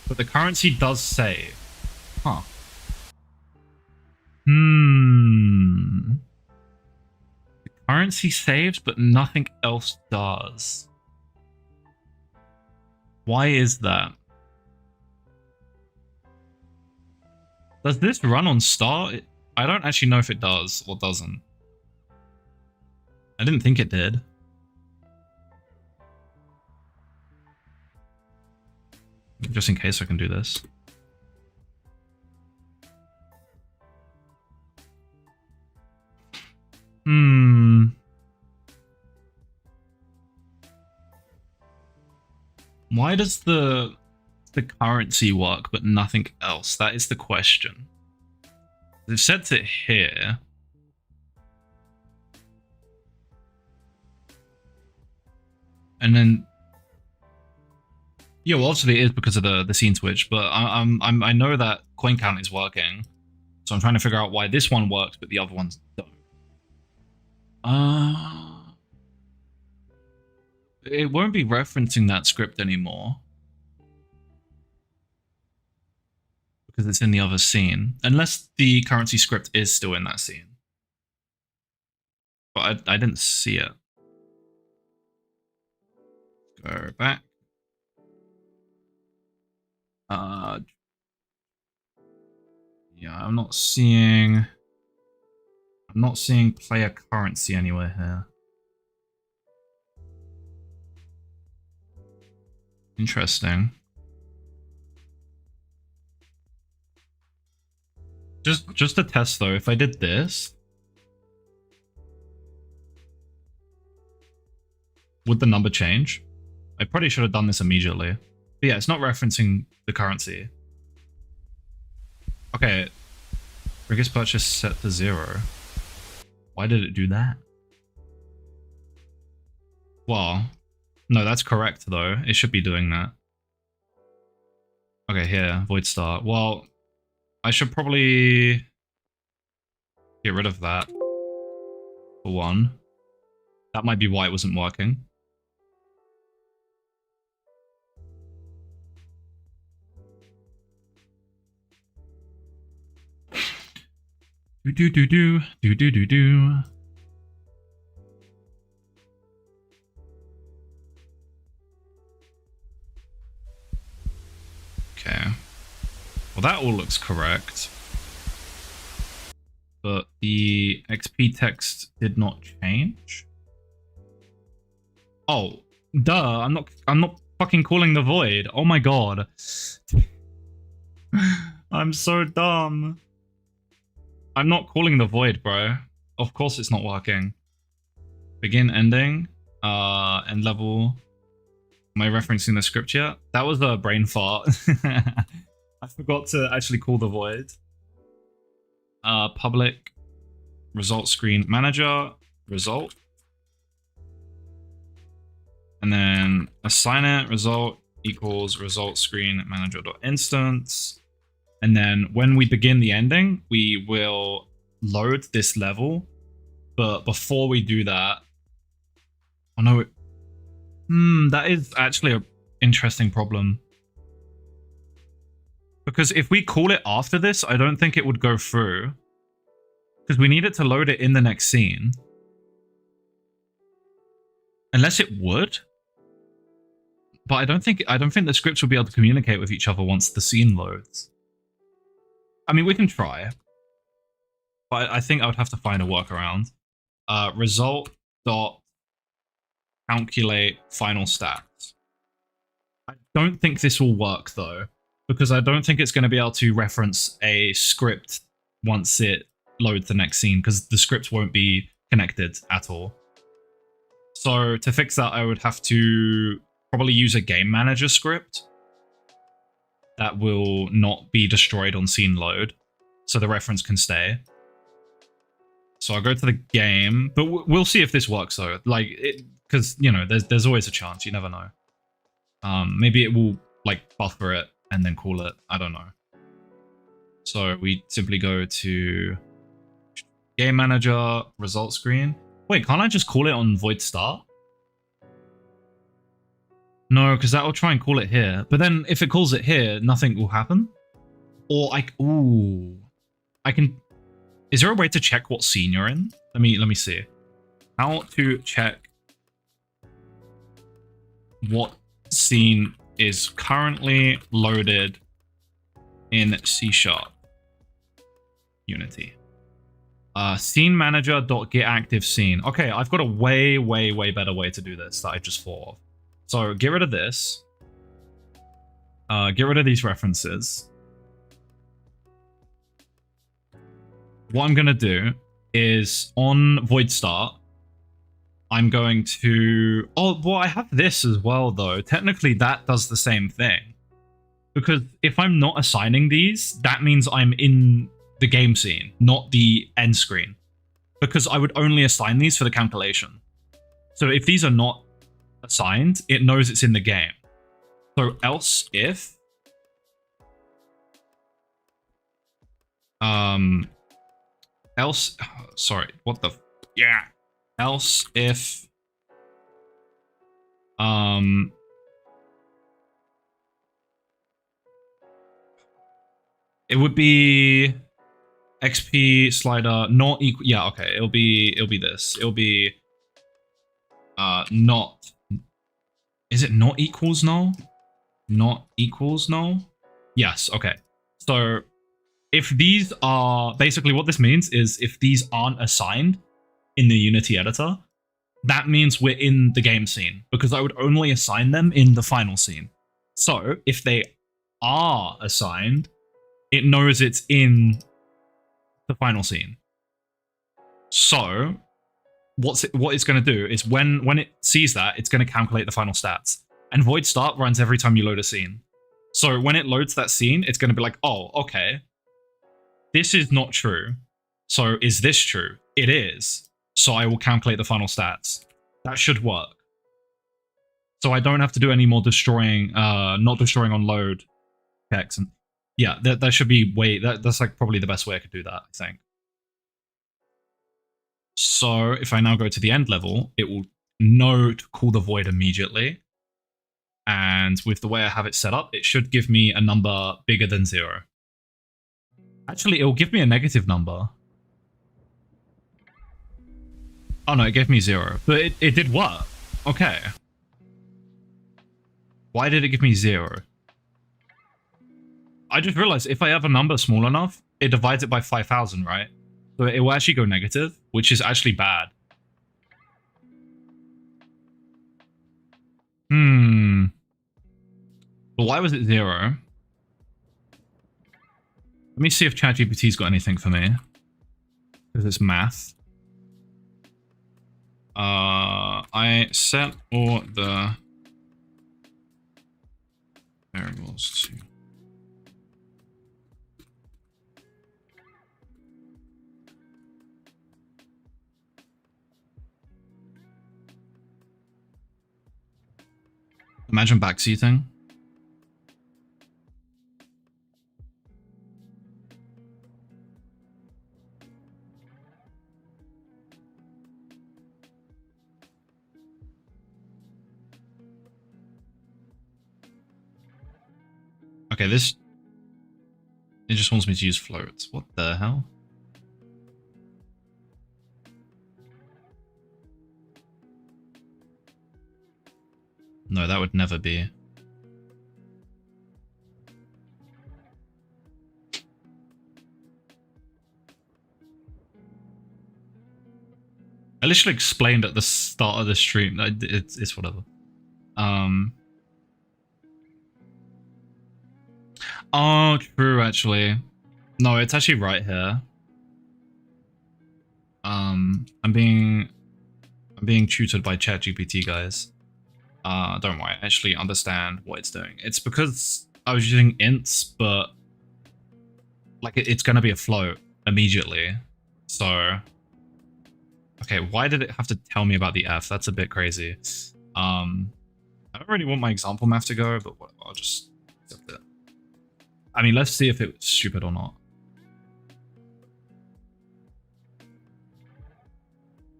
But the currency does save. Huh. The currency saves, but nothing else does. Why is that? Does this run on start? I don't actually know if it does or doesn't. I didn't think it did. Just in case I can do this. Why does the currency work but nothing else? That is the question. They've set it here. And then yeah, well, obviously it is because of the scene switch, but I know that coin count is working, so I'm trying to figure out why this one works but the other ones don't. It won't be referencing that script anymore because it's in the other scene, unless the currency script is still in that scene. But I didn't see it. Go back. Yeah, I'm not seeing player currency anywhere here. Interesting. Just to test though, if I did this, would the number change? I probably should have done this immediately. But yeah, it's not referencing the currency. Okay. Biggest purchase set to 0. Why did it do that? Well, no, that's correct though. It should be doing that. Okay, Okay, here, void start. Well, I should probably get rid of that for one. That might be why it wasn't working. Do. Okay. Well, that all looks correct. But the XP text did not change. Oh, duh! I'm not fucking calling the void. Oh my god. I'm so dumb. I'm not calling the void, bro. Of course it's not working. Begin, ending, end level. Am I referencing the script yet? That was a brain fart. I forgot to actually call the void. Public result screen manager result. And then assign it result equals result screen manager dot instance. And then when we begin the ending, we will load this level. But before we do that, oh no, that is actually an interesting problem. Because if we call it after this, I don't think it would go through. Because we need it to load it in the next scene. Unless it would. But I don't think the scripts will be able to communicate with each other once the scene loads. I mean, we can try. But I think I would have to find a workaround. Result dot calculate final stats. I don't think this will work though, because I don't think it's going to be able to reference a script once it loads the next scene, because the script won't be connected at all. So to fix that, I would have to probably use a game manager script that will not be destroyed on scene load, so the reference can stay. So I'll go to the game, but we'll see if this works though. Like, because you know, there's always a chance. You never know. Maybe it will like buffer it and then call it. I don't know. So we simply go to game manager result screen. Wait, can't I just call it on void start? No, because that will try and call it here. But then if it calls it here, nothing will happen. Or I can. Is there a way to check what scene you're in? Let me see. How to check what scene is currently loaded in C# Unity. Scene manager.getActiveScene. Okay, I've got a way better way to do this that I just thought of. So get rid of this. Get rid of these references. What I'm going to do is on void start, I'm going to... Oh, well, I have this as well, though. Technically, that does the same thing. Because if I'm not assigning these, that means I'm in the game scene, not the end screen. Because I would only assign these for the calculation. So if these are not assigned, it knows it's in the game. So else if... sorry, what the... Yeah. Else if... it would be... XP slider not equal... Yeah, okay. It'll be this. It'll be... not... Is it not equals null? Not equals null? Yes, okay. So... if these are... Basically, what this means is if these aren't assigned in the Unity editor, that means we're in the game scene, because I would only assign them in the final scene. So, if they are assigned, it knows it's in the final scene. So, what it's going to do is when it sees that, it's going to calculate the final stats. And void start runs every time you load a scene. So, when it loads that scene, it's going to be like, oh, okay. This is not true. So is this true? It is. So I will calculate the final stats. That should work. So I don't have to do any more destroying, not destroying on load checks, and yeah, that should be that's like probably the best way I could do that, I think. So if I now go to the end level, it will know to call the void immediately. And with the way I have it set up, it should give me a number bigger than 0. Actually, it will give me a negative number. Oh no, it gave me 0. But it did what? Okay. Why did it give me 0? I just realized if I have a number small enough, it divides it by 5,000, right? So it will actually go negative, which is actually bad. But why was it 0? Let me see if ChatGPT's got anything for me. Because it's math. I set all the variables to... Imagine backseating. Okay, this... It just wants me to use floats. What the hell? No, that would never be. I literally explained at the start of the stream. It's whatever. Oh, true, actually. No, it's actually right here. I'm being tutored by ChatGPT, guys. Don't worry, I actually understand what it's doing. It's because I was using ints, but like it's gonna be a float immediately. So, okay, why did it have to tell me about the F? That's a bit crazy. I don't really want my example math to go, but I'll just accept it. I mean, let's see if it's stupid or not.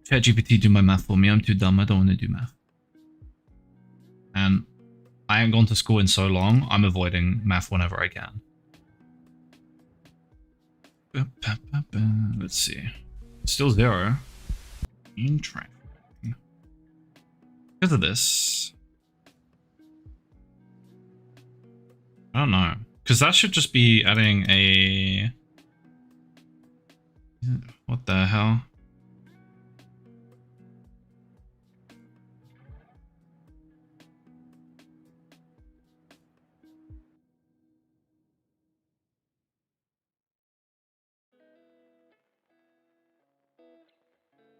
ChatGPT do my math for me. I'm too dumb. I don't want to do math. And I ain't gone to school in so long, I'm avoiding math whenever I can. Let's see. Still 0. Interesting. Because of this. I don't know. Because that should just be adding a... What the hell?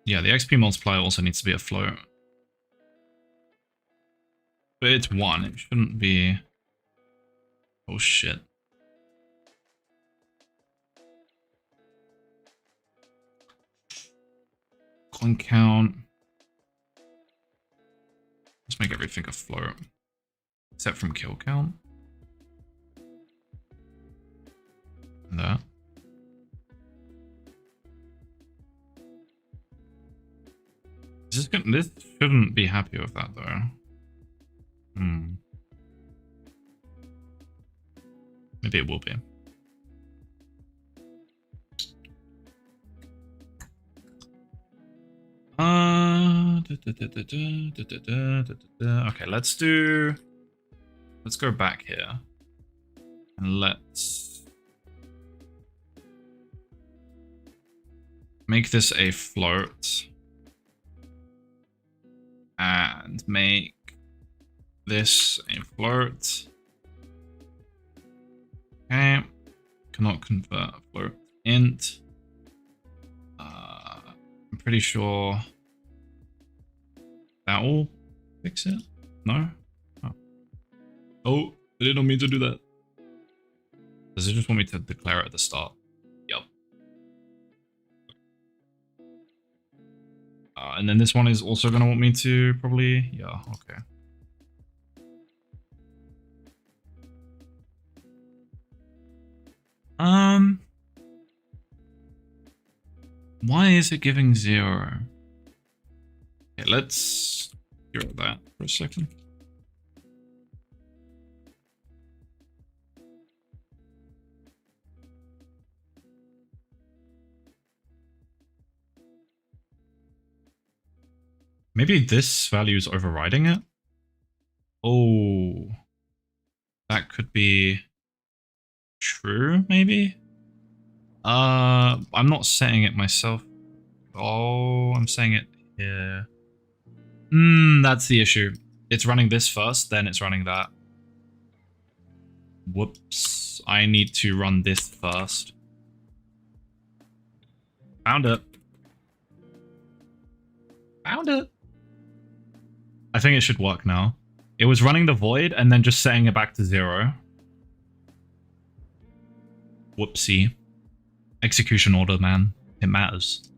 Yeah, the XP multiplier also needs to be a float. But it's 1, it shouldn't be... Oh shit. Coin count. Let's make everything a float. Except from kill count. And that. This shouldn't be happy with that though. Maybe it will be. Okay, let's go back here. And let's make this a float. And make this a float. Okay. Cannot convert a float int. I'm pretty sure that will fix it. No? Oh, I did not mean to do that. Does it just want me to declare it at the start? Yep. And then this one is also going to want me to probably... Yeah, okay. Why is it giving 0? Okay, let's hear that for a second. Maybe this value is overriding it? Oh, that could be true, maybe? I'm not setting it myself. Oh, I'm saying it here. That's the issue. It's running this first, then it's running that. Whoops. I need to run this first. Found it. Found it. I think it should work now. It was running the void and then just setting it back to 0. Whoopsie. Execution order, man. It matters.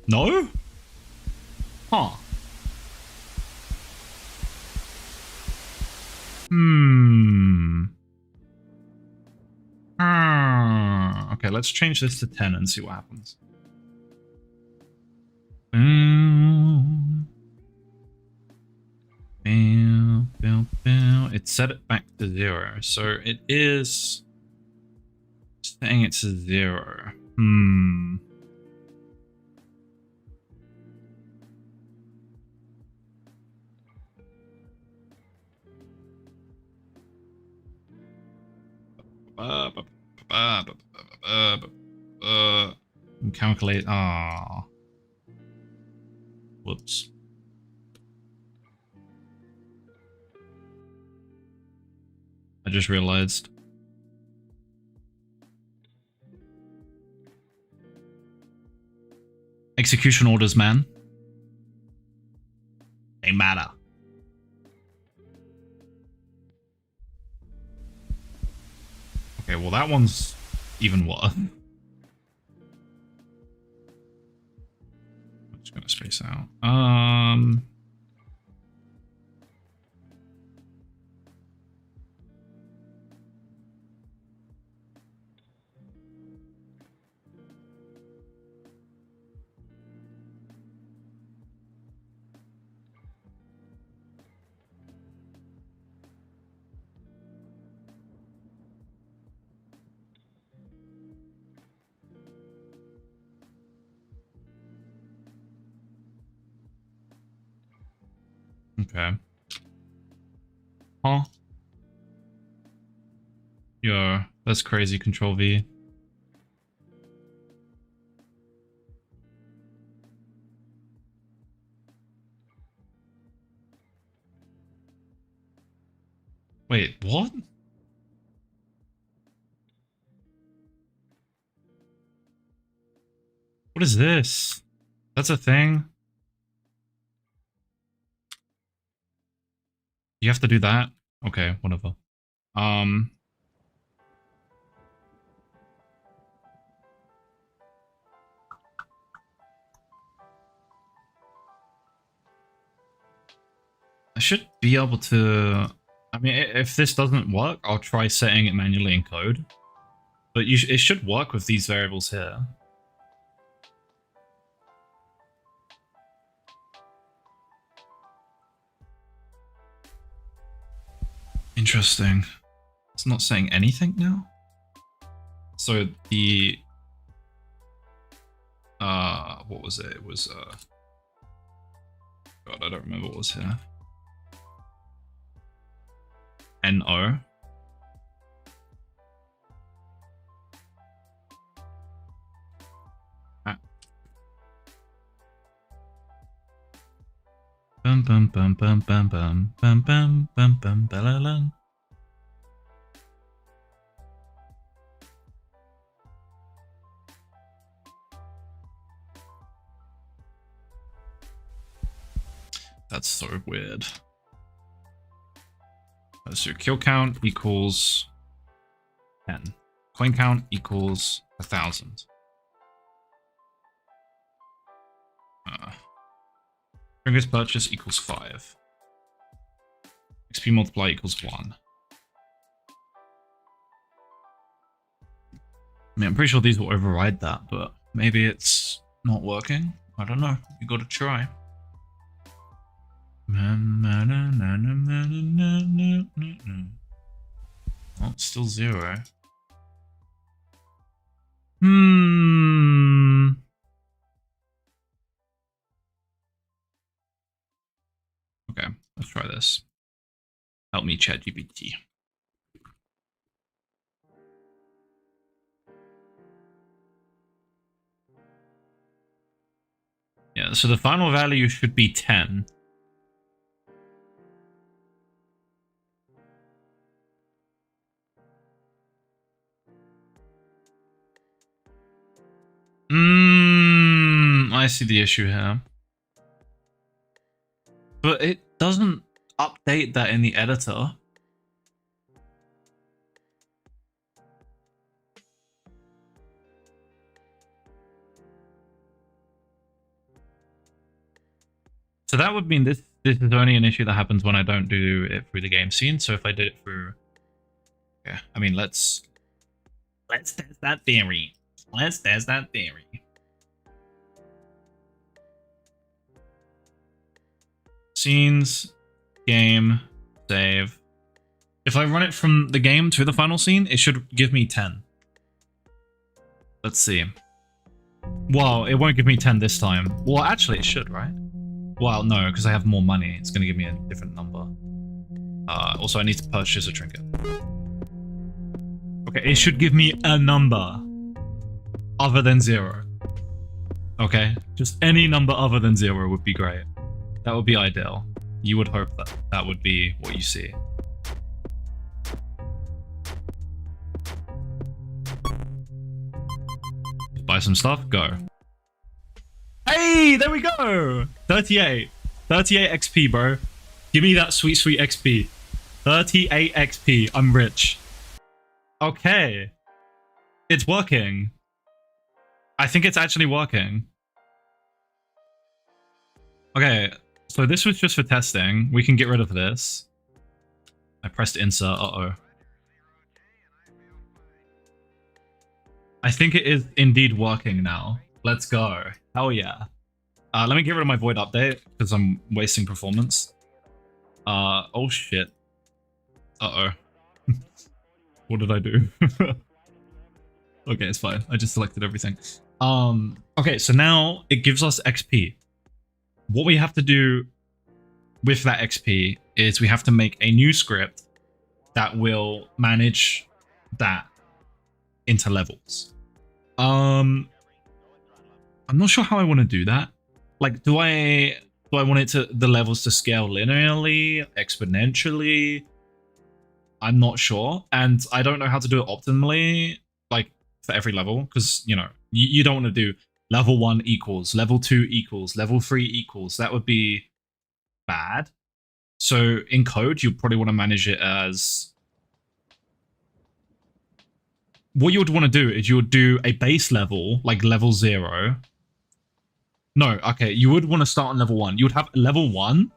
No? Huh. Okay, let's change this to 10 and see what happens. It set it back to 0, so it is setting it to 0. Calculate. Whoops. I just realized. Execution orders, man. They matter. Okay, well that one's even worse. I'm just gonna space out. Okay. Huh? Yo, that's crazy, Control V. Wait, what? What is this? That's a thing? You have to do that? Okay, whatever. I should be able to... I mean, if this doesn't work, I'll try setting it manually in code. But it should work with these variables here. Interesting. It's not saying anything now? So the... what was it? It was, God, I don't remember what was here. NO. Bum bum bum bum bum bum bum bum bum bum balalang. That's so weird. So kill count equals 10. Coin count equals 1,000. Strongest purchase equals 5. XP multiply equals 1. I mean, I'm pretty sure these will override that, but maybe it's not working. I don't know. You gotta try. Oh, it's still 0. Okay, let's try this. Help me, ChatGPT. Yeah, so the final value should be 10. I see the issue here. But it doesn't update that in the editor. So that would mean this is only an issue that happens when I don't do it through the game scene. So if I did it through... Okay, I mean, let's test that theory. Let's test that theory. Scenes, game, save. If I run it from the game to the final scene, it should give me 10. Let's see. Well, it won't give me 10 this time. Well, actually, it should, right? Well, no, because I have more money. It's going to give me a different number. Also, I need to purchase a trinket. Okay, it should give me a number other than 0. Okay, just any number other than 0 would be great. That would be ideal. You would hope that that would be what you see. Buy some stuff, go. Hey, there we go! 38. 38 XP, bro. Give me that sweet, sweet XP. 38 XP. I'm rich. Okay. It's working. I think it's actually working. Okay, so this was just for testing. We can get rid of this. I pressed insert. Uh-oh. I think it is indeed working now. Let's go. Hell yeah. Let me get rid of my void update because I'm wasting performance. Oh shit. Uh-oh. What did I do? Okay, it's fine. I just selected everything. Okay, so now it gives us XP. What we have to do with that XP is we have to make a new script that will manage that into levels. I'm not sure how I want to do that. Like, do I want the levels to scale linearly, exponentially? I'm not sure, and I don't know how to do it optimally, like for every level, because you know you don't want to do level 1 equals, level 2 equals, level 3 equals. That would be bad. So in code, you probably want to manage it as... What you would want to do is you would do a base level, like level 0. No, okay, you would want to start on level 1. You would have level 1,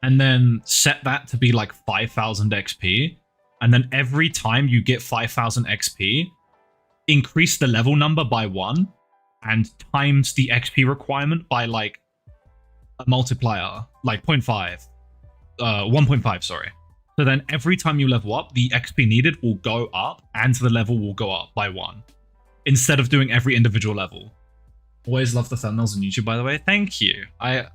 and then set that to be like 5,000 XP. And then every time you get 5,000 XP, increase the level number by 1 and times the XP requirement by like a multiplier, like 0.5, 1.5, sorry. So then every time you level up, the XP needed will go up and the level will go up by 1 instead of doing every individual level. Always love the thumbnails on YouTube, by the way. Thank you. I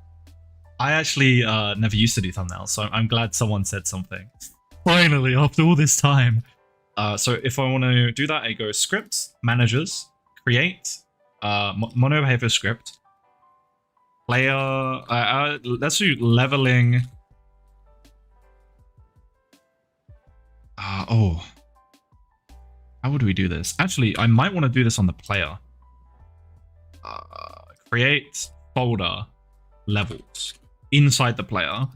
actually never used to do thumbnails, so I'm glad someone said something. Finally, after all this time. So if I want to do that, I go script, managers, create, mono behavior script, player, let's do leveling. Oh, how would we do this? Actually, I might want to do this on the player. Create folder levels inside the player,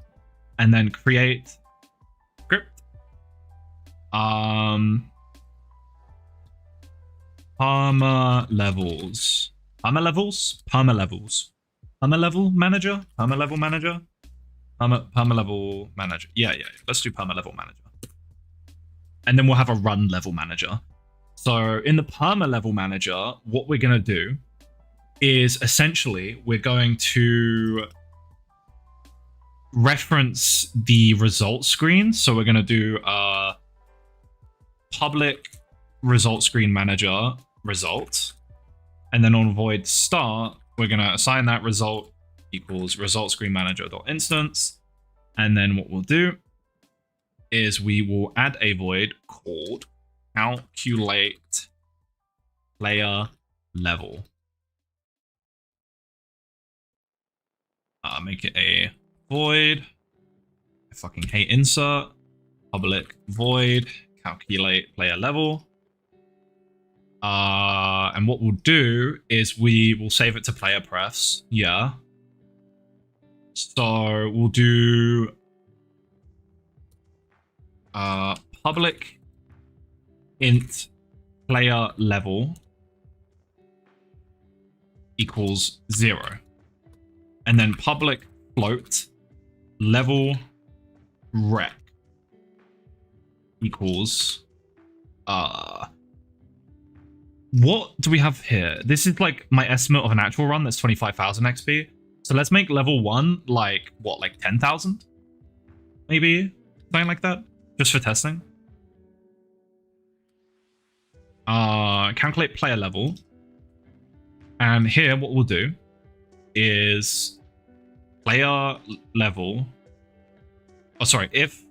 and then create script. Perma levels. Perma levels? Perma levels. Perma level manager? Perma level manager? Perma level manager. Yeah. Let's do perma level manager. And then we'll have a run level manager. So in the perma level manager, what we're going to do is essentially we're going to reference the result screen. So we're going to do a public result screen manager result. And then on void start, we're going to assign that result equals result screen manager.instance. And then what we'll do is we will add a void called calculate player level. Make it a void. I fucking hate insert. Public void calculate player level. And what we'll do is we will save it to player prefs. Yeah. So we'll do public int player level equals 0. And then public float level rec equals what do we have here? This is like my estimate of an actual run that's 25,000 XP. So let's make level 1 like what, like 10,000? Maybe something like that, just for testing. Calculate player level. And here what we'll do is player level. Oh, sorry, if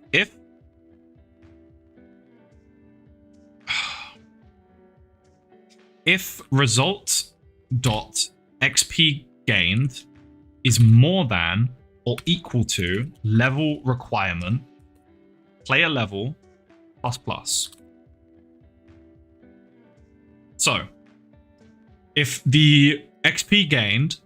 result dot XP gained is more than or equal to level requirement player level plus plus. So if the XP gained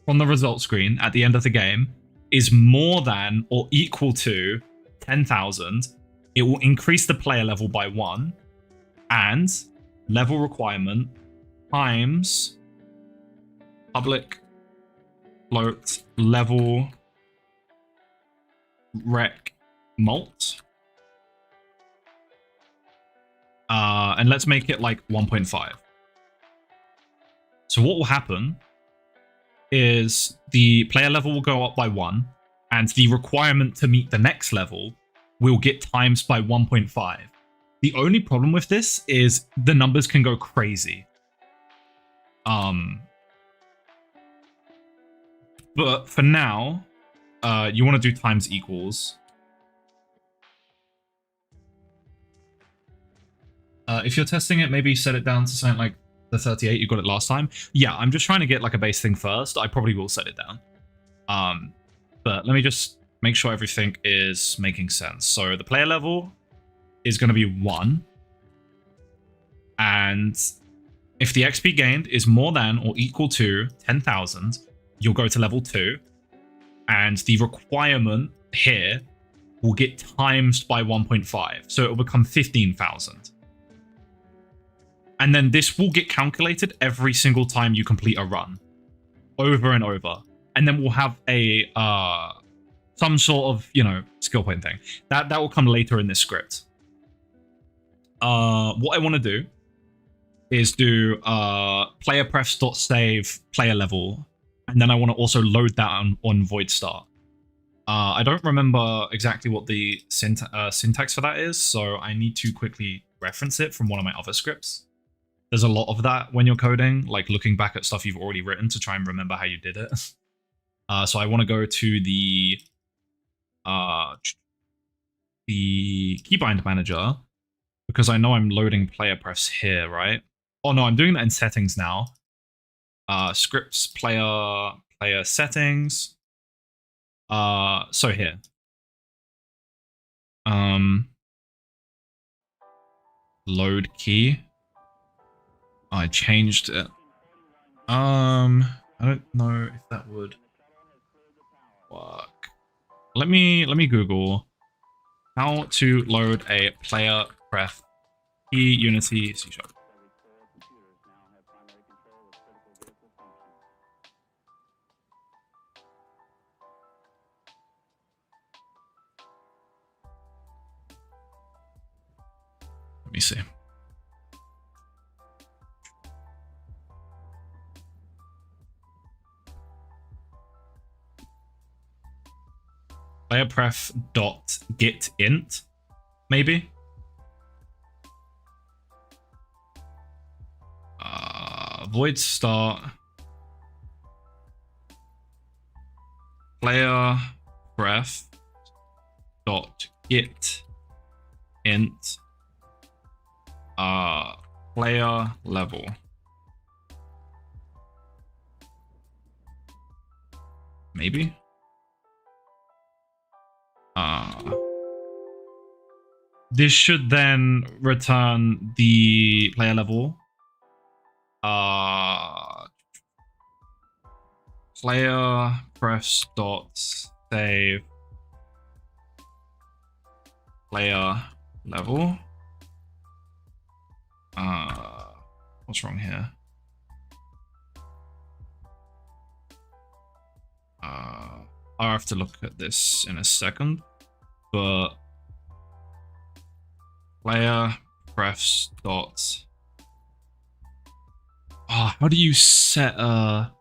from the result screen at the end of the game is more than or equal to 10,000, it will increase the player level by 1 and level requirement times public float level rec mult. And let's make it like 1.5. So what will happen is the player level will go up by 1 and the requirement to meet the next level will get times by 1.5. The only problem with this is the numbers can go crazy. But for now, you want to do times equals. If you're testing it, maybe set it down to something like the 38 you got it last time. Yeah, I'm just trying to get like a base thing first. I probably will set it down. But let me just make sure everything is making sense. So the player level is going to be 1. And if the XP gained is more than or equal to 10,000, you'll go to level 2. And the requirement here will get times by 1.5. So it will become 15,000. And then this will get calculated every single time you complete a run, over and over. And then we'll have a some sort of, you know, skill point thing. That will come later in this script. What I want to do is do player prefs.save player level. And then I want to also load that on void start. I don't remember exactly what the syntax for that is, so I need to quickly reference it from one of my other scripts. There's a lot of that when you're coding, like looking back at stuff you've already written to try and remember how you did it. So I want to go to the keybind manager because I know I'm loading player prefs here, right? Oh no, I'm doing that in settings now. Scripts, player settings. So here. Load key. I changed it. I don't know if that would work. Let me Google how to load a player pref key Unity C#. Let me see. playerpref dot get int, maybe. Void start playerpref dot get int player level. Maybe. This should then return the player level. Player prefs dot save player level. What's wrong here? I'll have to look at this in a second, but player prefs dot. How do you set I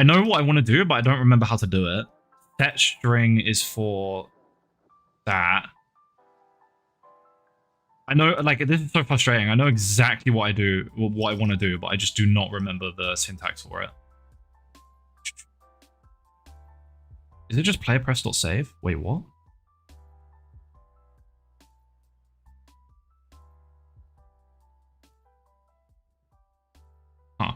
know what I want to do, but I don't remember how to do it. Set string is for that. I know, like, this is so frustrating. I know exactly what I do, what I want to do, but I just do not remember the syntax for it. Is it just playerpref.save? Wait, what? Huh.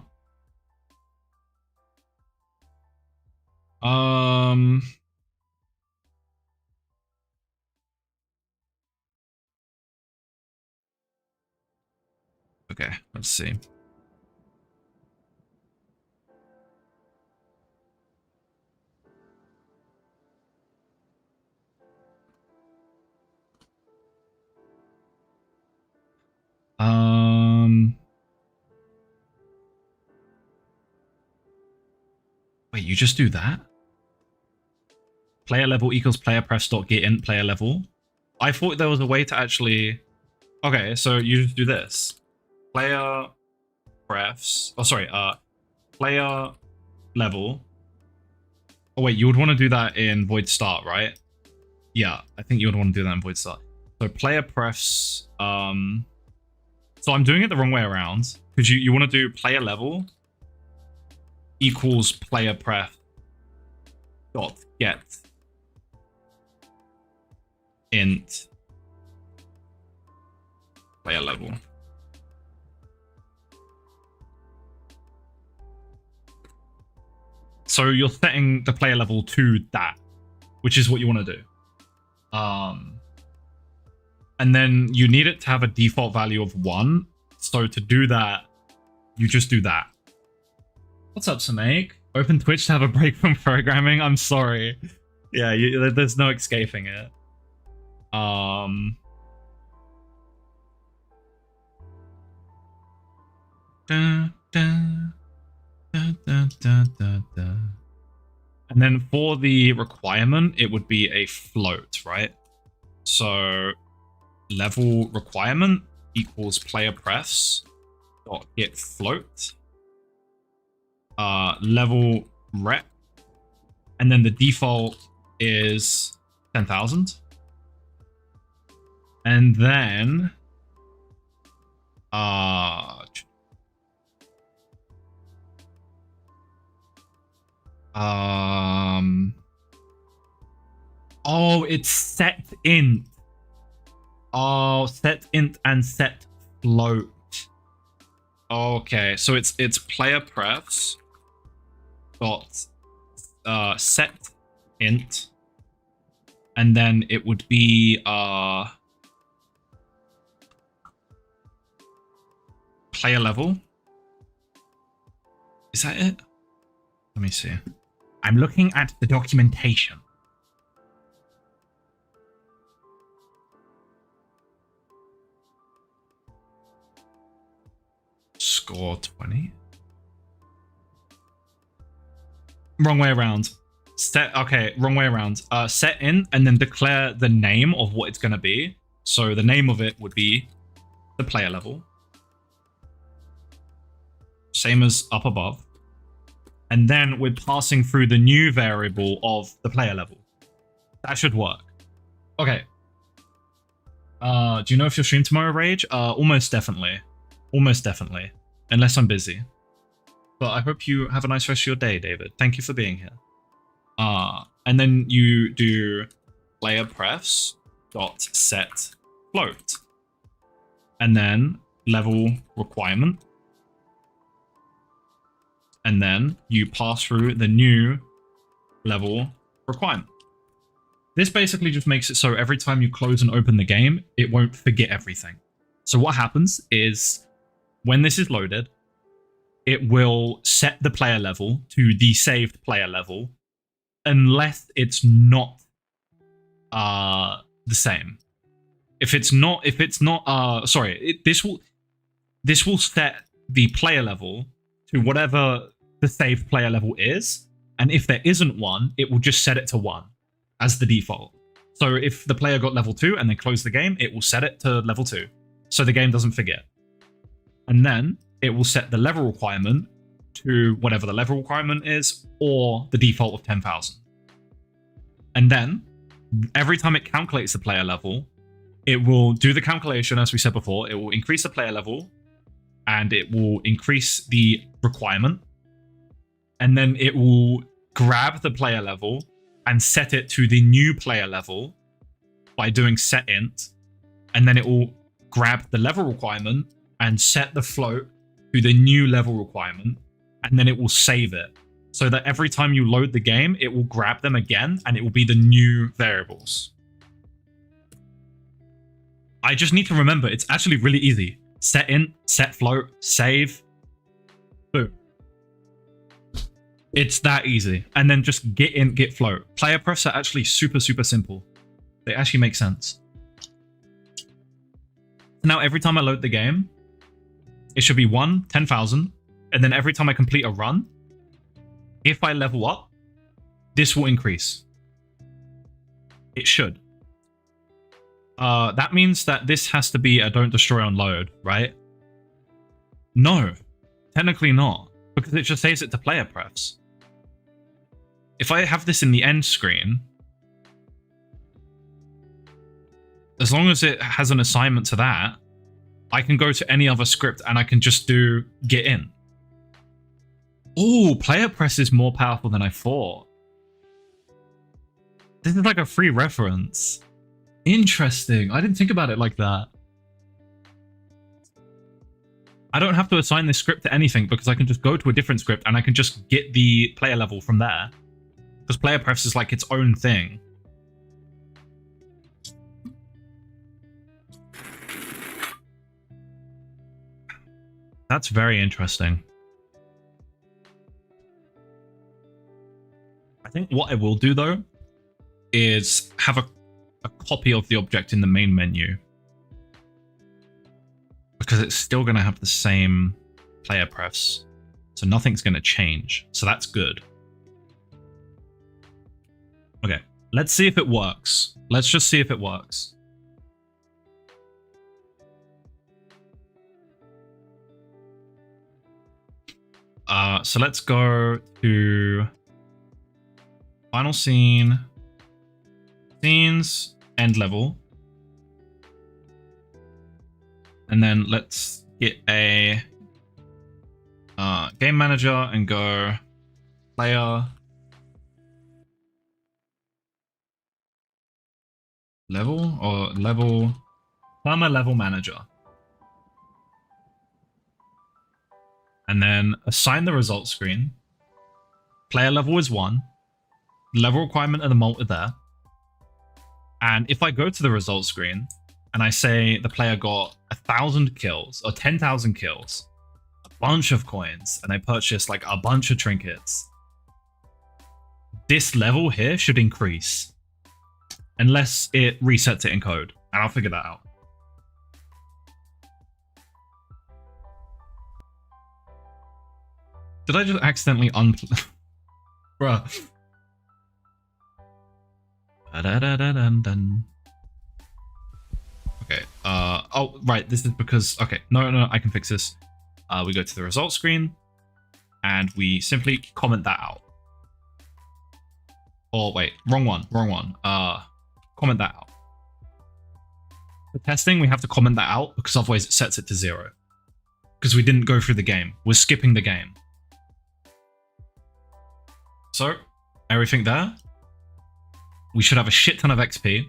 Okay, let's see. Wait, you just do that? Player level equals playerpref.getInt player level. I thought there was a way to actually. Okay, so you just do this. Player prefs. Oh, sorry. Player level. Oh wait, you would want to do that in void start, right? Yeah, I think you would want to do that in void start. So player prefs. So I'm doing it the wrong way around because you want to do player level equals player pref dot get int player level. So you're setting the player level to that, which is what you want to do. And then you need it to have a default value of 1. So to do that, you just do that. What's up, Samake? Open Twitch to have a break from programming. I'm sorry. Yeah, there's no escaping it. And then for the requirement, it would be a float, right? So level requirement equals player prefs dot get float level rep, and then the default is 10,000, and then oh, it's set int. Oh, set int and set float. Okay, so it's player prefs dot set int, and then it would be player level. Is that it? Let me see. I'm looking at the documentation. Score 20. Wrong way around. Okay, wrong way around. Set in and then declare the name of what it's going to be. So the name of it would be the player level. Same as up above. and then we're passing through the new variable of the player level. That should work. Okay. Do you know if you'll stream tomorrow, Rage? Almost definitely. Almost definitely. Unless I'm busy. But I hope you have a nice rest of your day, David. Thank you for being here. And then you do player prefs dot set float. And then level requirement. And then you pass through the new level requirement. This basically just makes it so every time you close and open the game, it won't forget everything. So what happens is when this is loaded, it will set the player level to the saved player level unless it's not the same. This will set the player level to whatever the saved player level is, and if there isn't one, it will just set it to 1 as the default. So if the player got level 2 and they close the game, it will set it to level 2, so the game doesn't forget. And then it will set the level requirement to whatever the level requirement is, or the default of 10,000. And then every time it calculates the player level, it will do the calculation, as we said before. It will increase the player level, and it will increase the requirement, and then it will grab the player level and set it to the new player level by doing set int, and then it will grab the level requirement and set the float to the new level requirement, and then it will save it so that every time you load the game, it will grab them again and it will be the new variables. I just need to remember, it's actually really easy. Set int, set float, save, boom. It's that easy. And then just get int, get float. Player prefs are actually super, super simple. They actually make sense. Now, every time I load the game, it should be 1, 10,000. And then every time I complete a run, if I level up, this will increase. It should. That means that this has to be a don't destroy on load, right? No, technically not, because it just saves it to player prefs. If I have this in the end screen, as long as it has an assignment to that, I can go to any other script and I can just do get in. Oh, player press is more powerful than I thought. This is like a free reference. Interesting. I didn't think about it like that. I don't have to assign this script to anything because I can just go to a different script and I can just get the player level from there. Because player prefs is like its own thing. That's very interesting. I think what I will do though is have a copy of the object in the main menu, because it's still going to have the same player prefs, so nothing's going to change, so that's good. Okay, let's see if it works. Let's just see if it works. So let's go to final scene, scenes, end level. And then let's get a game manager and go player level or level perma level manager. And then assign the result screen. Player level is 1. Level requirement and the mult are there. And if I go to the result screen and I say the player got 1,000 kills or 10,000 kills, a bunch of coins, and they purchased like a bunch of trinkets, this level here should increase. Unless it resets it in code. And I'll figure that out. Did I just accidentally unplug? Bruh. Okay. Oh, right. This is because... Okay. No, I can fix this. We go to the result screen. and we simply comment that out. Or wait, wrong one. Comment that out. For testing, we have to comment that out because otherwise it sets it to 0. Because we didn't go through the game. We're skipping the game. So, everything there. We should have a shit ton of XP.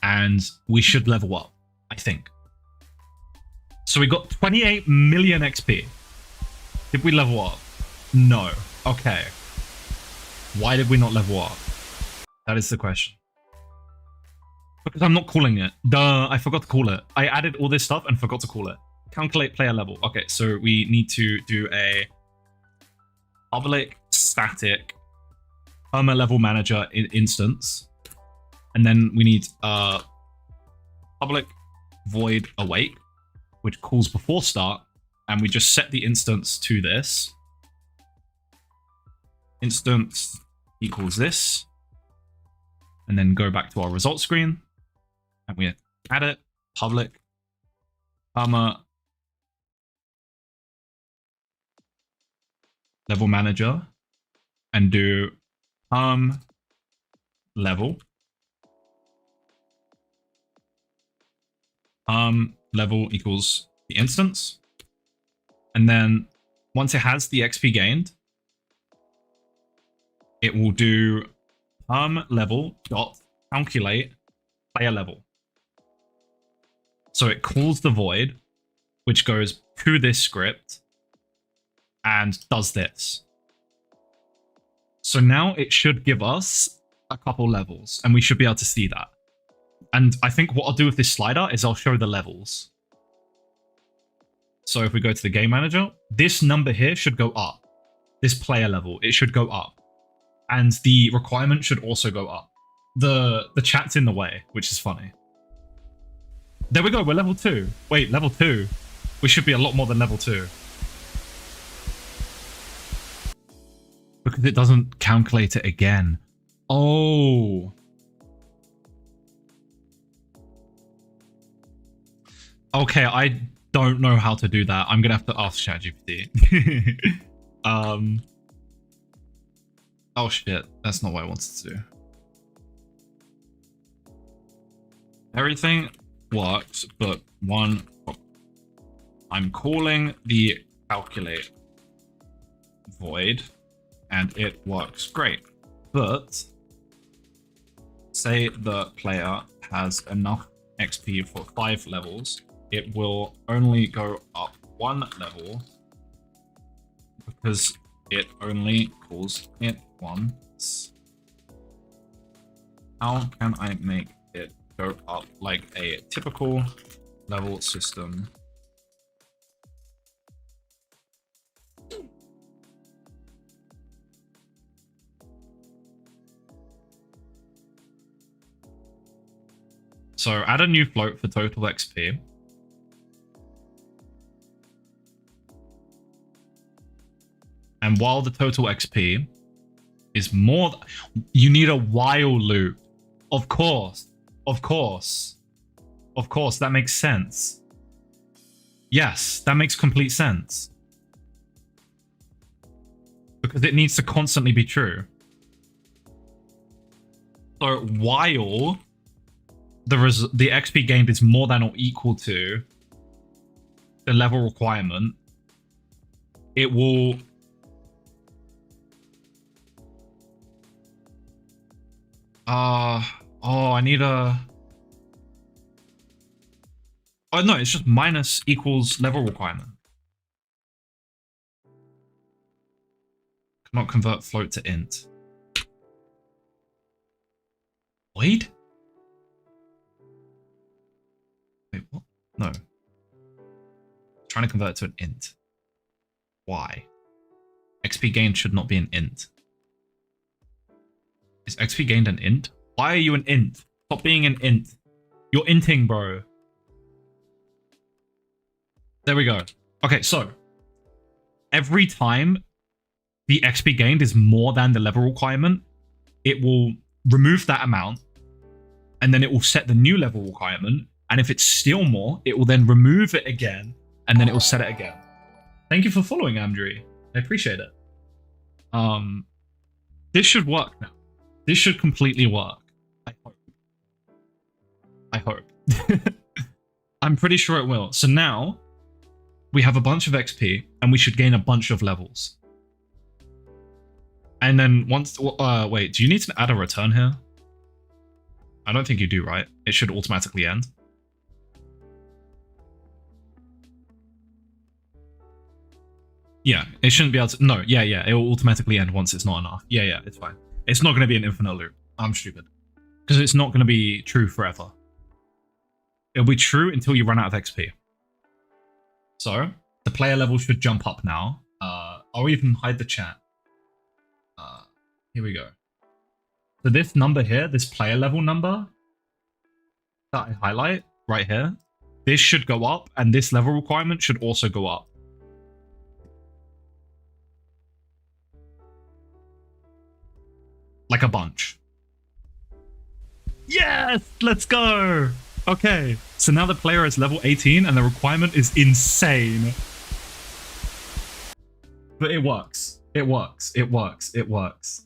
And we should level up, I think. So we got 28 million XP. Did we level up? No. Okay. Why did we not level up? That is the question. Because I'm not calling it. Duh, I forgot to call it. I added all this stuff and forgot to call it. Calculate player level. Okay, so we need to do a public static perma level manager instance. And then we need a public void awake, which calls before start. And we just set the instance to this. Instance equals this. And then go back to our result screen. And we add it, public, perma, level manager, and do level. Level equals the instance. And then once it has the XP gained, it will do level dot calculate player level. So it calls the void, which goes to this script and does this. So now it should give us a couple levels and we should be able to see that. And I think what I'll do with this slider is I'll show the levels. So if we go to the game manager, this number here should go up. This player level, it should go up. And the requirement should also go up. The chat's in the way, which is funny. There we go, we're level 2. Wait, level 2. We should be a lot more than level 2. Because it doesn't calculate it again. Oh. Okay, I don't know how to do that. I'm gonna have to ask ChatGPT. Oh shit, that's not what I wanted to do. Everything works, but one problem. I'm calling the calculate void, and it works great. But say the player has enough XP for 5 levels, it will only go up 1 level because it only calls it once. How can I make it go up like a typical level system? So add a new float for total XP. And while the total XP is more, you need a while loop. Of course, of course, of course, that makes sense. Yes, that makes complete sense. Because it needs to constantly be true. So while the XP gained is more than or equal to the level requirement, it will I need a... Oh, no, it's just minus equals level requirement. Cannot convert float to int. Wait? Wait, what? No. Trying to convert it to an int. Why? XP gained should not be an int. Is XP gained an int? Why are you an int? Stop being an int. You're inting, bro. There we go. Okay, so every time the XP gained is more than the level requirement, it will remove that amount and then it will set the new level requirement. And if it's still more, it will then remove it again and then it will set it again. Thank you for following, Andrew. I I appreciate it. This should work now. This should completely work. I hope. I hope. I'm pretty sure it will. So now we have a bunch of XP and we should gain a bunch of levels. And then once, wait, do you need to add a return here? I don't think you do, right? It should automatically end. Yeah, it shouldn't be able to, no, yeah, it will automatically end once it's not enough. Yeah, it's fine. It's not going to be an infinite loop. I'm stupid. Because it's not going to be true forever. It'll be true until you run out of XP. So, the player level should jump up now. I'll even hide the chat. Here we go. So this number here, this player level number that I highlight right here, this should go up, and this level requirement should also go up. Like a bunch. Yes! Let's go! Okay, so now the player is level 18 and the requirement is insane. But it works. It works. It works. It works.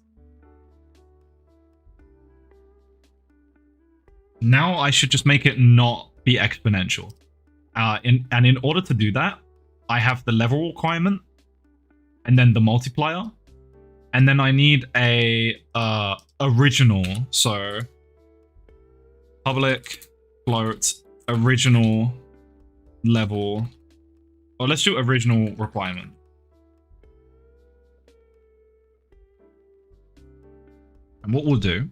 Now I should just make it not be exponential. And in order to do that, I have the level requirement and then the multiplier. And then I need a original. So public float original level. Or let's do original requirement. And what we'll do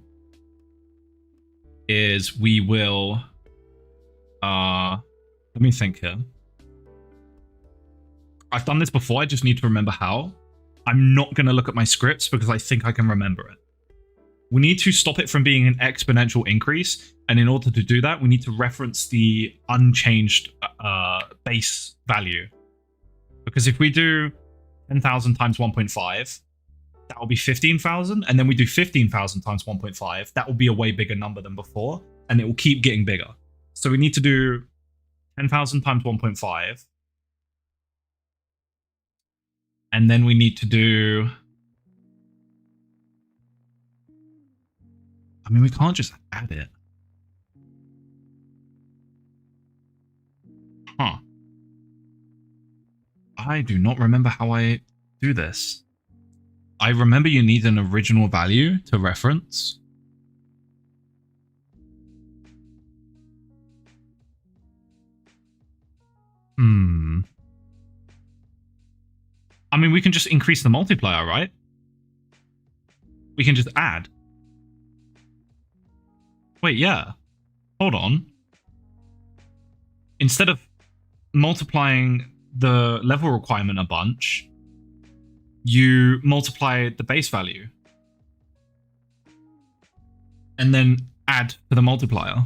is we will let me think here. I've done this before, I just need to remember how. I'm not going to look at my scripts because I think I can remember it. We need to stop it from being an exponential increase, and in order to do that, we need to reference the unchanged base value. Because if we do 10,000 times 1.5, that will be 15,000, and then we do 15,000 times 1.5, that will be a way bigger number than before, and it will keep getting bigger. So we need to do 10,000 times 1.5, and then we need to do... I mean, we can't just add it. Huh. I do not remember how I do this. I remember you need an original value to reference. I mean, we can just increase the multiplier, right? We can just add. Wait, yeah. Hold on. Instead of multiplying the level requirement a bunch, you multiply the base value. And then add to the multiplier.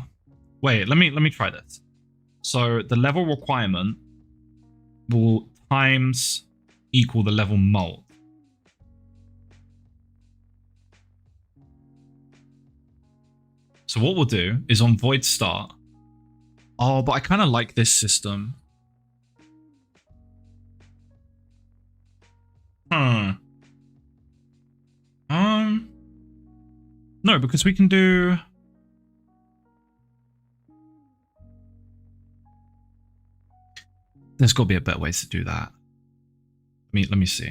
Wait, let me try this. So the level requirement will times equal the level mult. So what we'll do is on void start. Oh, but I kind of like this system. No, because we can do... There's got to be a better way to do that. Let me see.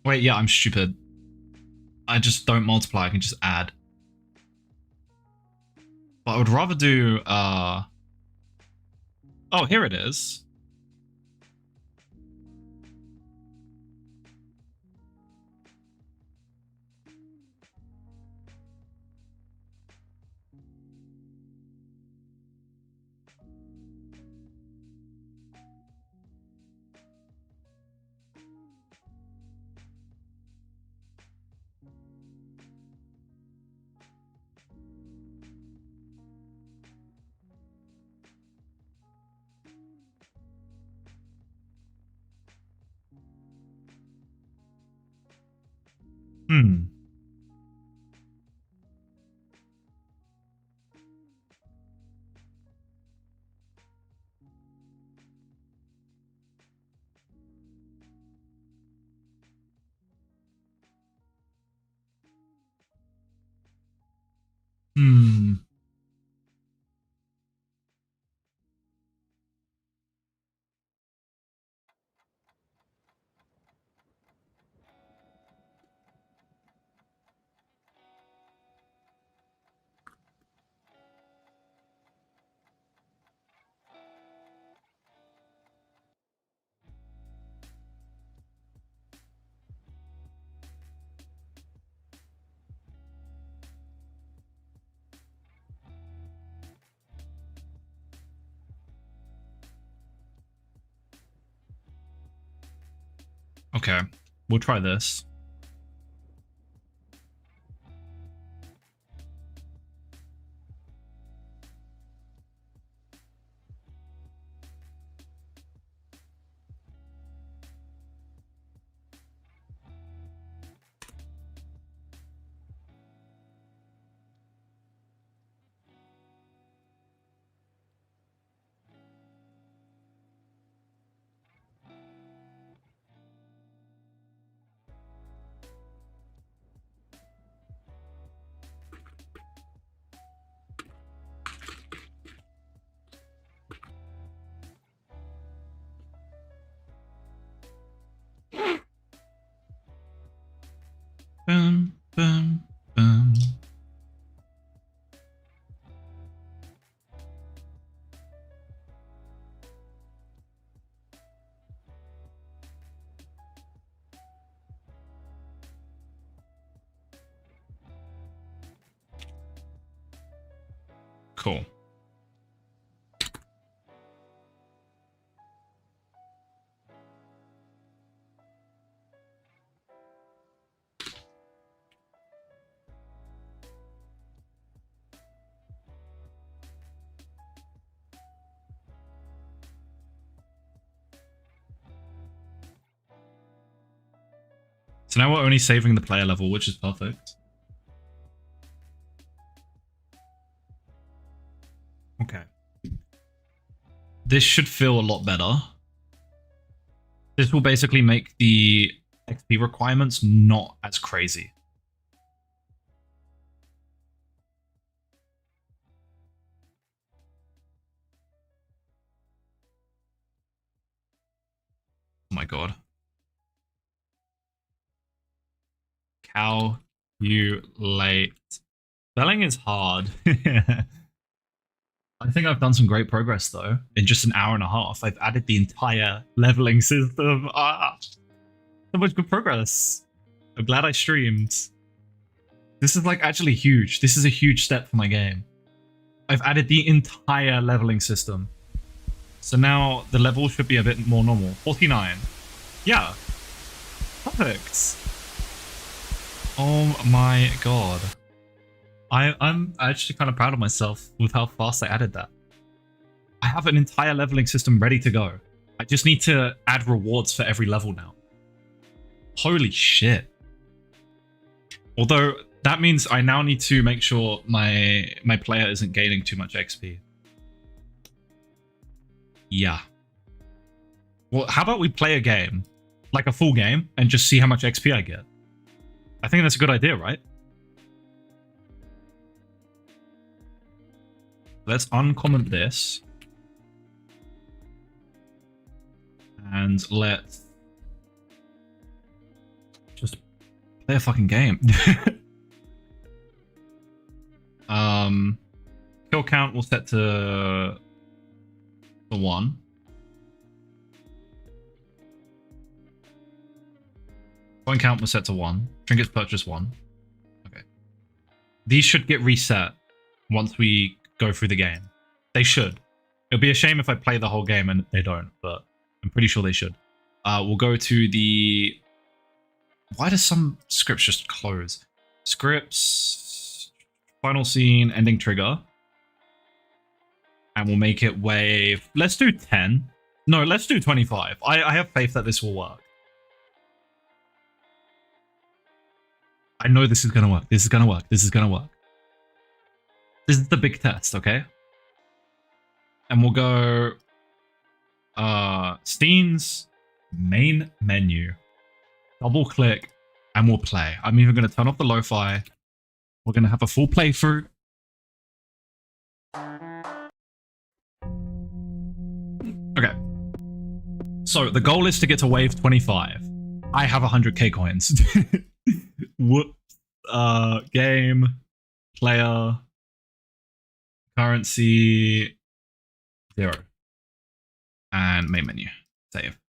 Wait, yeah, I'm stupid. I just don't multiply, I can just add. But I would rather do, oh, here it is. Hmm. Hmm. Okay, we'll try this. Boom, boom, boom. Cool. So now we're only saving the player level, which is perfect. Okay. This should feel a lot better. This will basically make the XP requirements not as crazy. Oh my god. Calculate. Spelling is hard. I think I've done some great progress though. In just an hour and a half, I've added the entire leveling system. So much good progress. I'm glad I streamed. This is like actually huge. This is a huge step for my game. I've added the entire leveling system. So now the level should be a bit more normal. 49. Yeah. Perfect. Oh my god. I'm actually kind of proud of myself with how fast I added that. I have an entire leveling system ready to go. I just need to add rewards for every level now. Holy shit. Although that means I now need to make sure my player isn't gaining too much XP. Yeah. Well, how about we play a game, like a full game, and just see how much XP I get? I think that's a good idea, right? Let's uncomment this. And let's just play a fucking game. Kill count will set to 1. Coin count was set to 1. Trinkets purchase 1. Okay. These should get reset once we go through the game. They should. It'll be a shame if I play the whole game and they don't, but I'm pretty sure they should. We'll go to the... Why does some scripts just close? Scripts, final scene, ending trigger. And we'll make it wave... Let's do 10. No, let's do 25. I have faith that this will work. I know this is gonna work. This is gonna work. This is gonna work. This is the big test, okay? And we'll go Steen's main menu. Double click and we'll play. I'm even gonna turn off the lo-fi. We're gonna have a full playthrough. Okay. So the goal is to get to wave 25. I have 100k coins. Whoops. Game, player, currency, 0. And main menu. Save.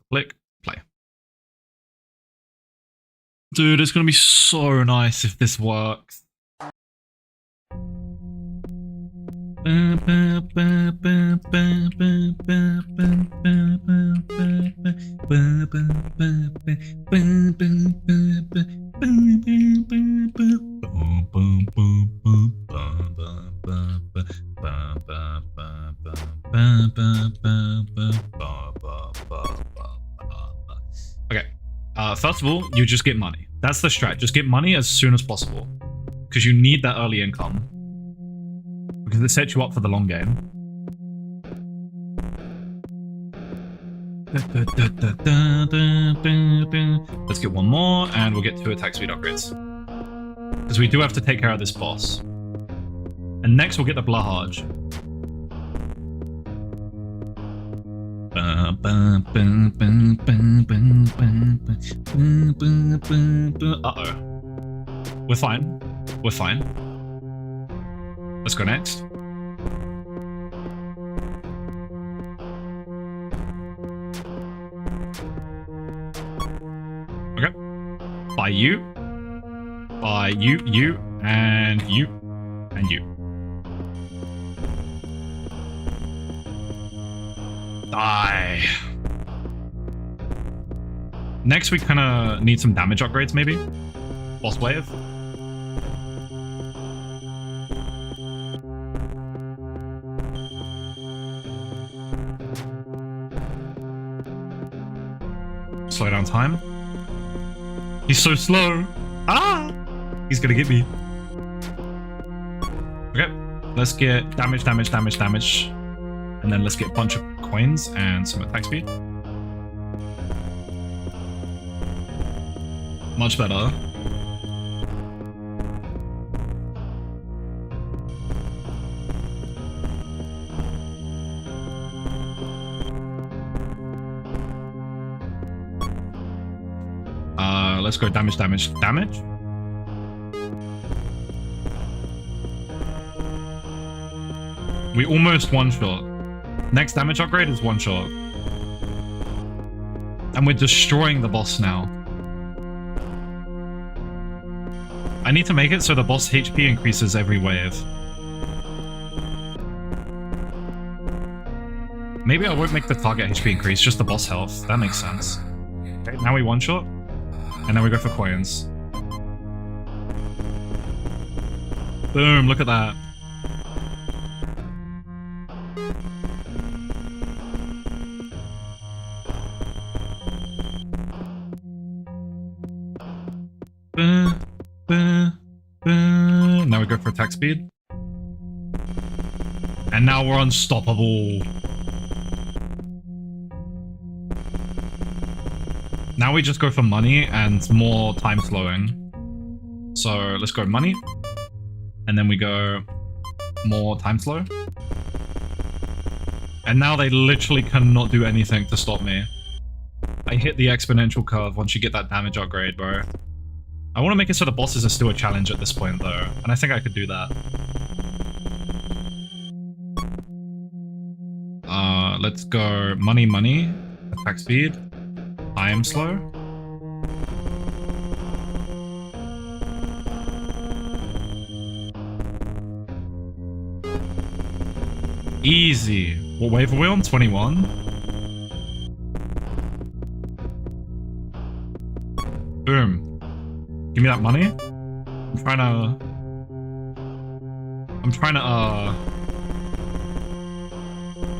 Click, play. Dude, it's gonna be so nice if this works. Okay, first of all, you just get money. That's the strat. Just get money as soon as possible. Because you need that early income. Because it sets you up for the long game. Let's get one more, and we'll get 2 attack speed upgrades. Because we do have to take care of this boss. And next we'll get the Blahaj. Uh-oh. We're fine. We're fine. Let's go next. Okay. By you. By you, you, and you, and you. Die. Next, we kind of need some damage upgrades, maybe? Boss wave. Slow down time. He's so slow. Ah! He's gonna get me. Okay. Let's get damage, damage, damage, damage. And then let's get a bunch of coins and some attack speed. Much better. Let's go damage, damage, damage. We almost one-shot. Next damage upgrade is one-shot. And we're destroying the boss now. I need to make it so the boss HP increases every wave. Maybe I won't make the target HP increase, just the boss health. That makes sense. Okay, now we one-shot. And then we go for coins. Boom, look at that. Now we go for attack speed. And now we're unstoppable. Now we just go for money and more time slowing. So let's go money. And then we go more time slow. And now they literally cannot do anything to stop me. I hit the exponential curve once you get that damage upgrade, bro. I want to make it so the bosses are still a challenge at this point, though. And I think I could do that. Let's go money, money. Attack speed. Time slow. Easy. What wave are we on? 21? Boom. Give me that money. I'm trying to,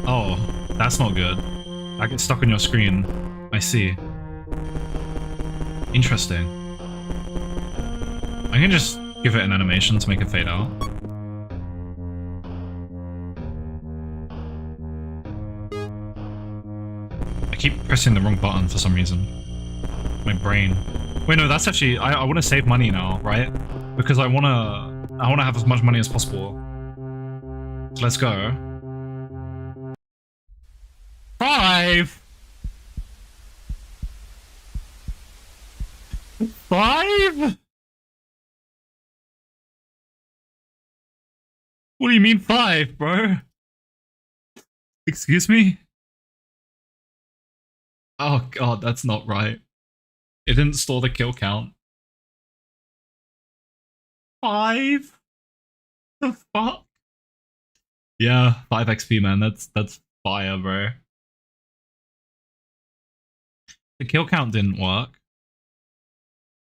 Oh, that's not good. I get stuck on your screen. I see. Interesting. I can just give it an animation to make it fade out. I keep pressing the wrong button for some reason. My brain. Wait, no, that's actually... I want to save money now, right? Because I want to have as much money as possible. So let's go. 5! 5? What do you mean 5, bro? Excuse me? Oh god, that's not right. It didn't store the kill count. 5? The fuck? Yeah, 5 XP, man. That's fire, bro. The kill count didn't work.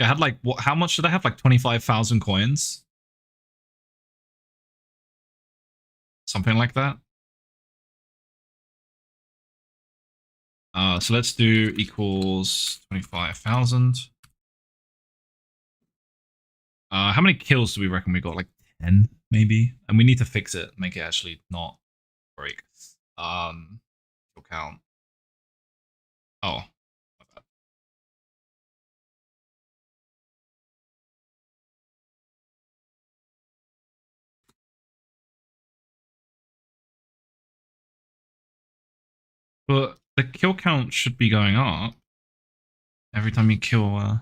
I had like, what? How much did I have? Like 25,000 coins? Something like that. So let's do equals 25,000. How many kills do we reckon we got? Like 10, maybe? And we need to fix it, make it actually not break. Kill count. Oh. My bad. But the kill count should be going up every time you kill.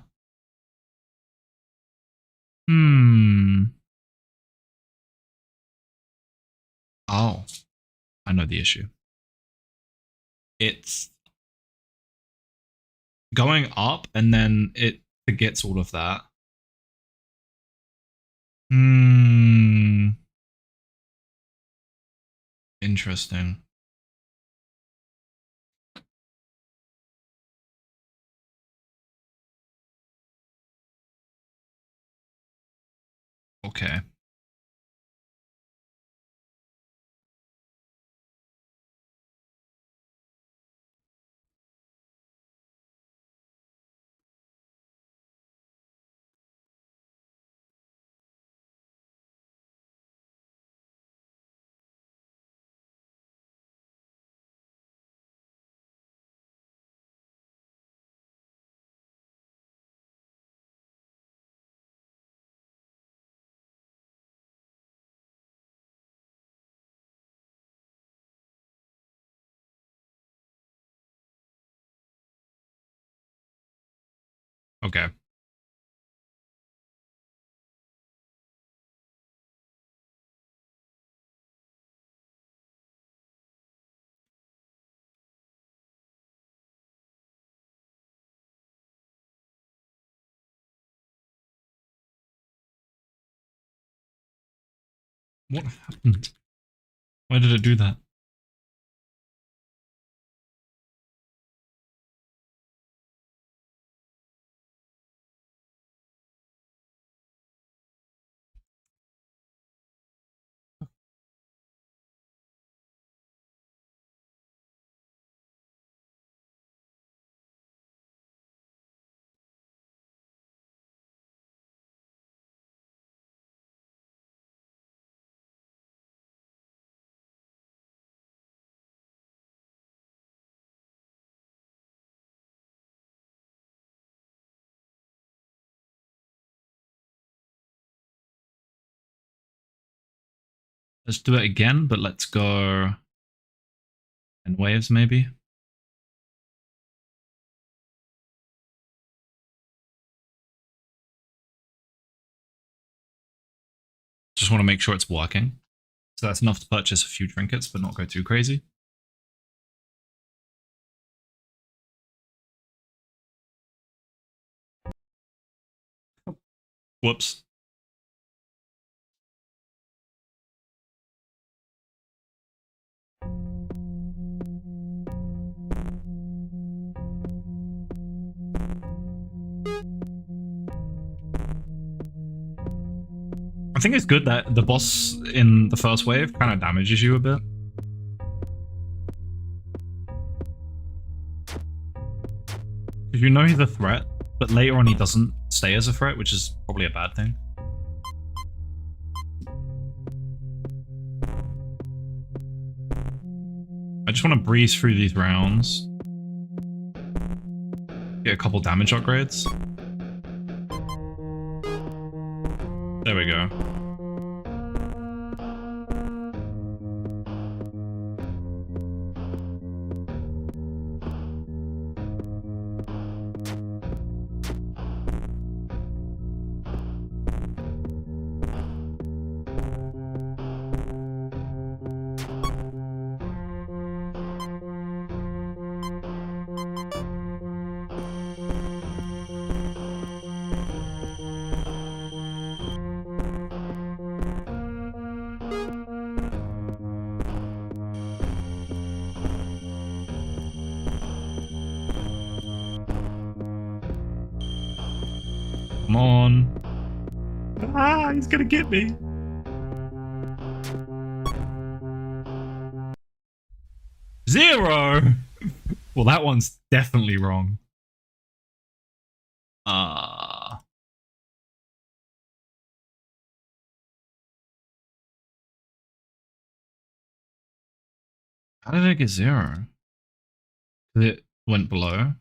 Oh, I know the issue. It's going up and then it forgets all of that. Interesting. Okay. Okay. What happened? Why did it do that? Let's do it again, but let's go in waves maybe. Just want to make sure it's working. So that's enough to purchase a few trinkets, but not go too crazy. Whoops. I think it's good that the boss in the first wave kind of damages you a bit. Because you know he's a threat, but later on he doesn't stay as a threat, which is probably a bad thing. just want to breeze through these rounds. Get a couple damage upgrades. There we go. Come on. Ah, he's gonna get me. Zero! Well, that one's definitely wrong. How did it get zero? It went below.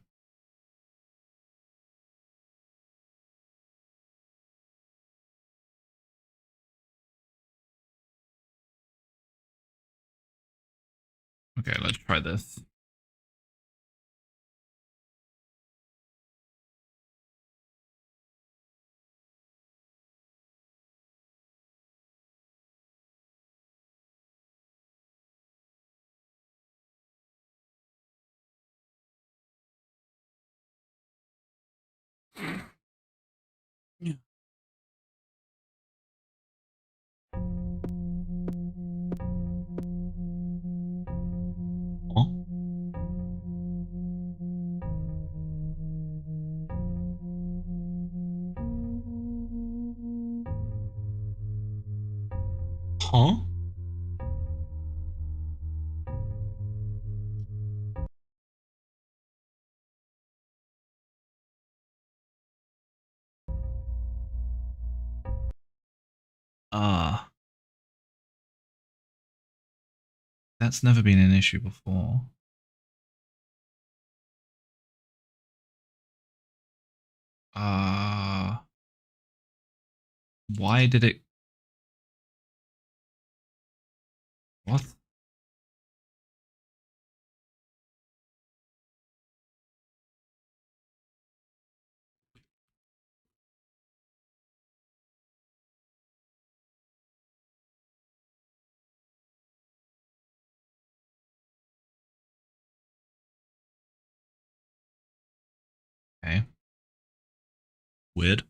Okay, let's try this. Yeah. Huh? Huh? That's never been an issue before. Why did it... What? Okay. Weird.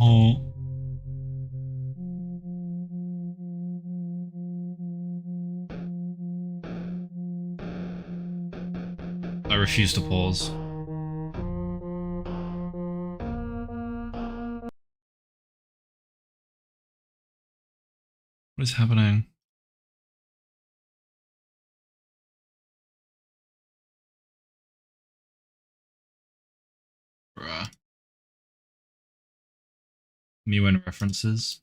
Oh. I refuse to pause. What is happening? Bruh. Miwen references.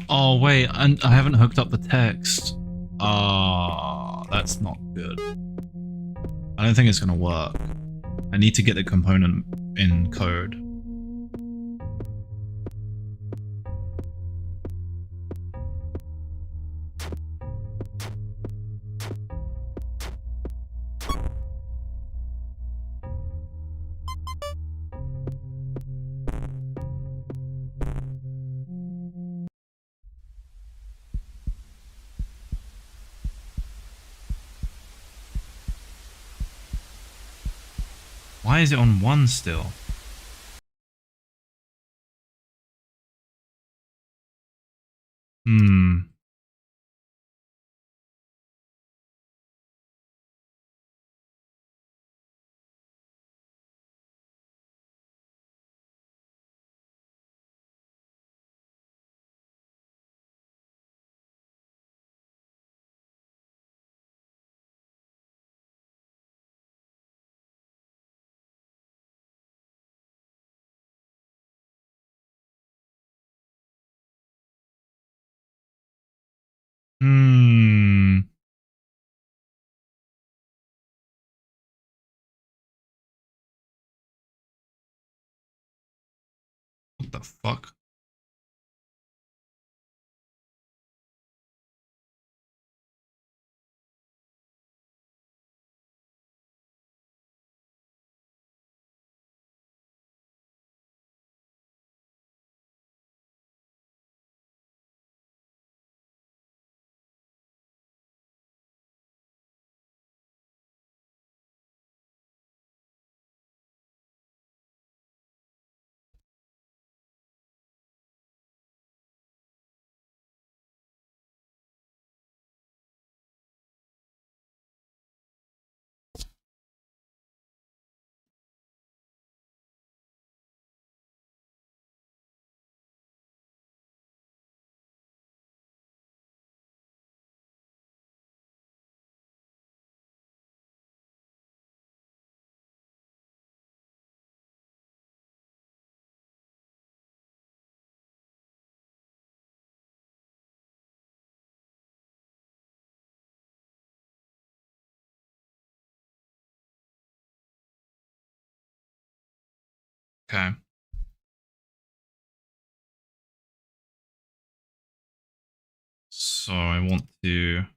Oh wait, and I haven't hooked up the text. That's not good. I don't think it's gonna work. I need to get the component in code. Why is it on 1 still? Hmm. Hmm. What the fuck? Okay. So I want to get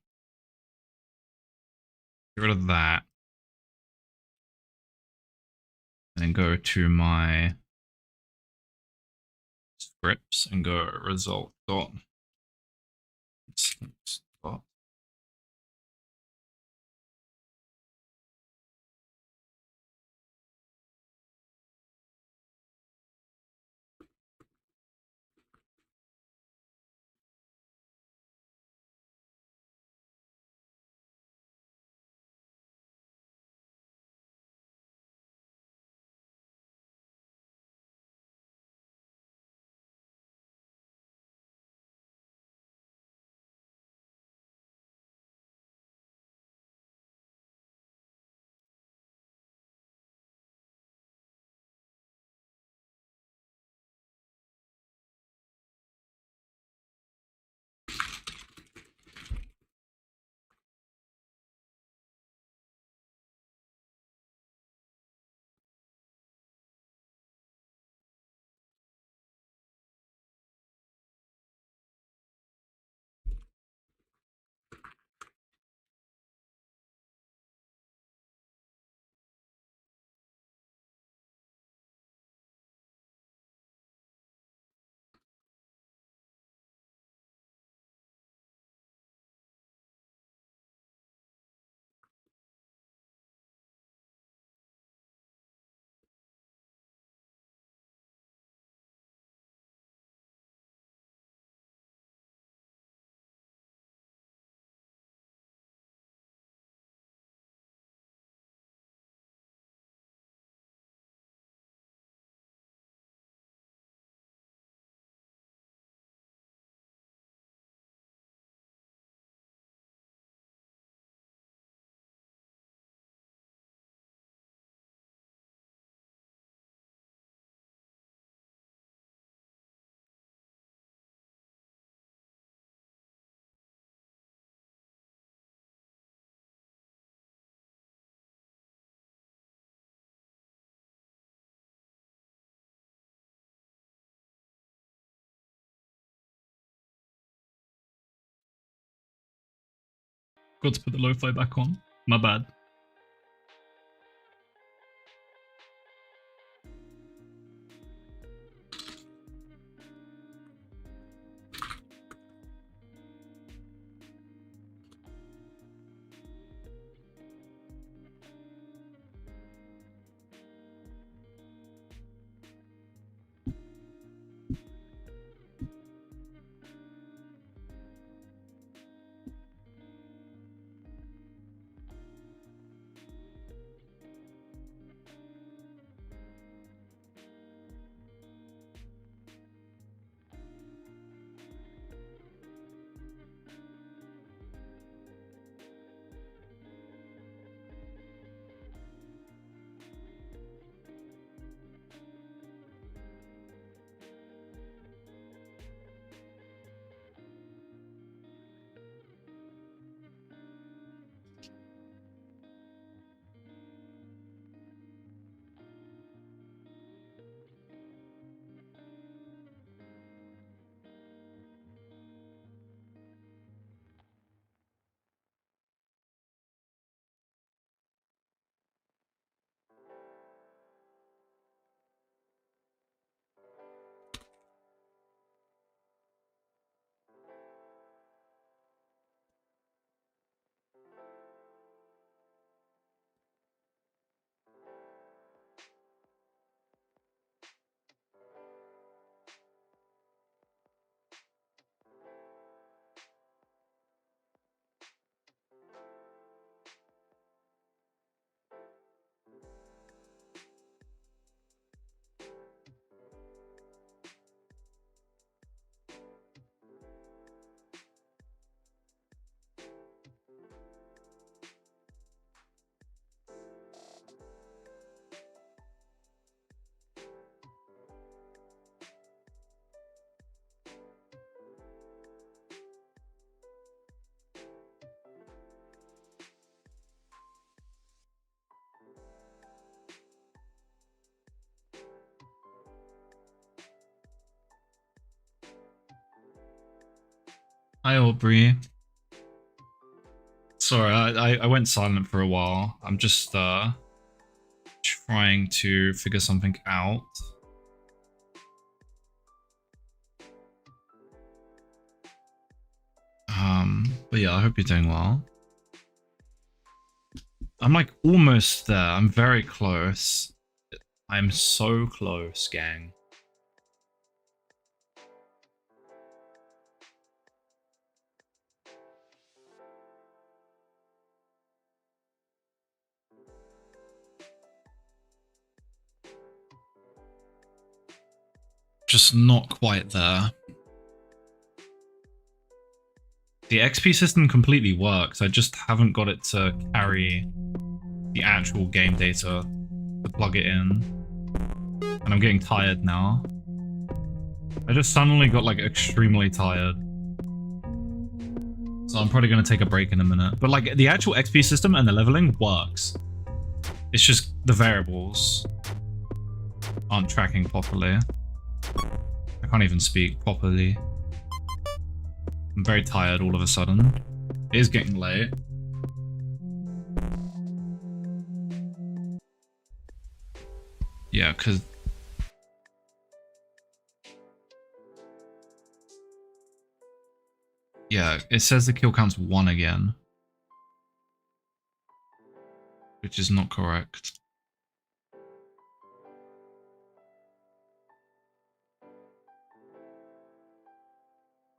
rid of that. And then go to my scripts and go result dot. Dot. Got to put the lo-fi back on. My bad. Hi, Aubrey. Sorry, I went silent for a while. I'm just trying to figure something out. But yeah, I hope you're doing well. I'm like almost there. I'm very close. I'm so close, gang. Just not quite there. The XP system completely works. I just haven't got it to carry the actual game data to plug it in. And I'm getting tired now. I just suddenly got like extremely tired. So I'm probably going to take a break in a minute. But like the actual XP system and the leveling works. It's just the variables aren't tracking properly. I can't even speak properly. I'm very tired all of a sudden. It is getting late. Yeah, because... Yeah, it says the kill count's 1 again. Which is not correct.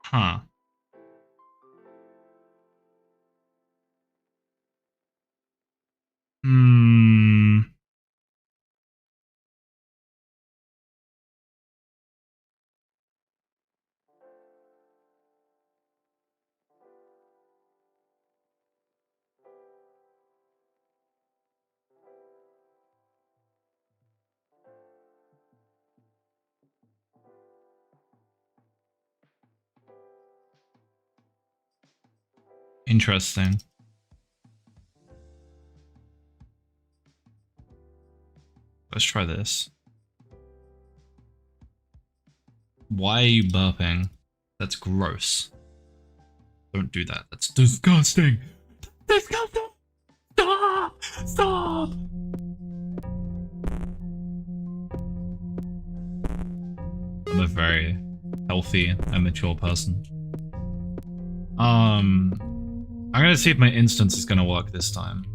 Huh. Interesting. Let's try this. Why are you burping? That's gross. Don't do that. That's disgusting. Disgusting. Stop. Stop. I'm a very healthy and mature person. I'm gonna see if my instance is gonna work this time.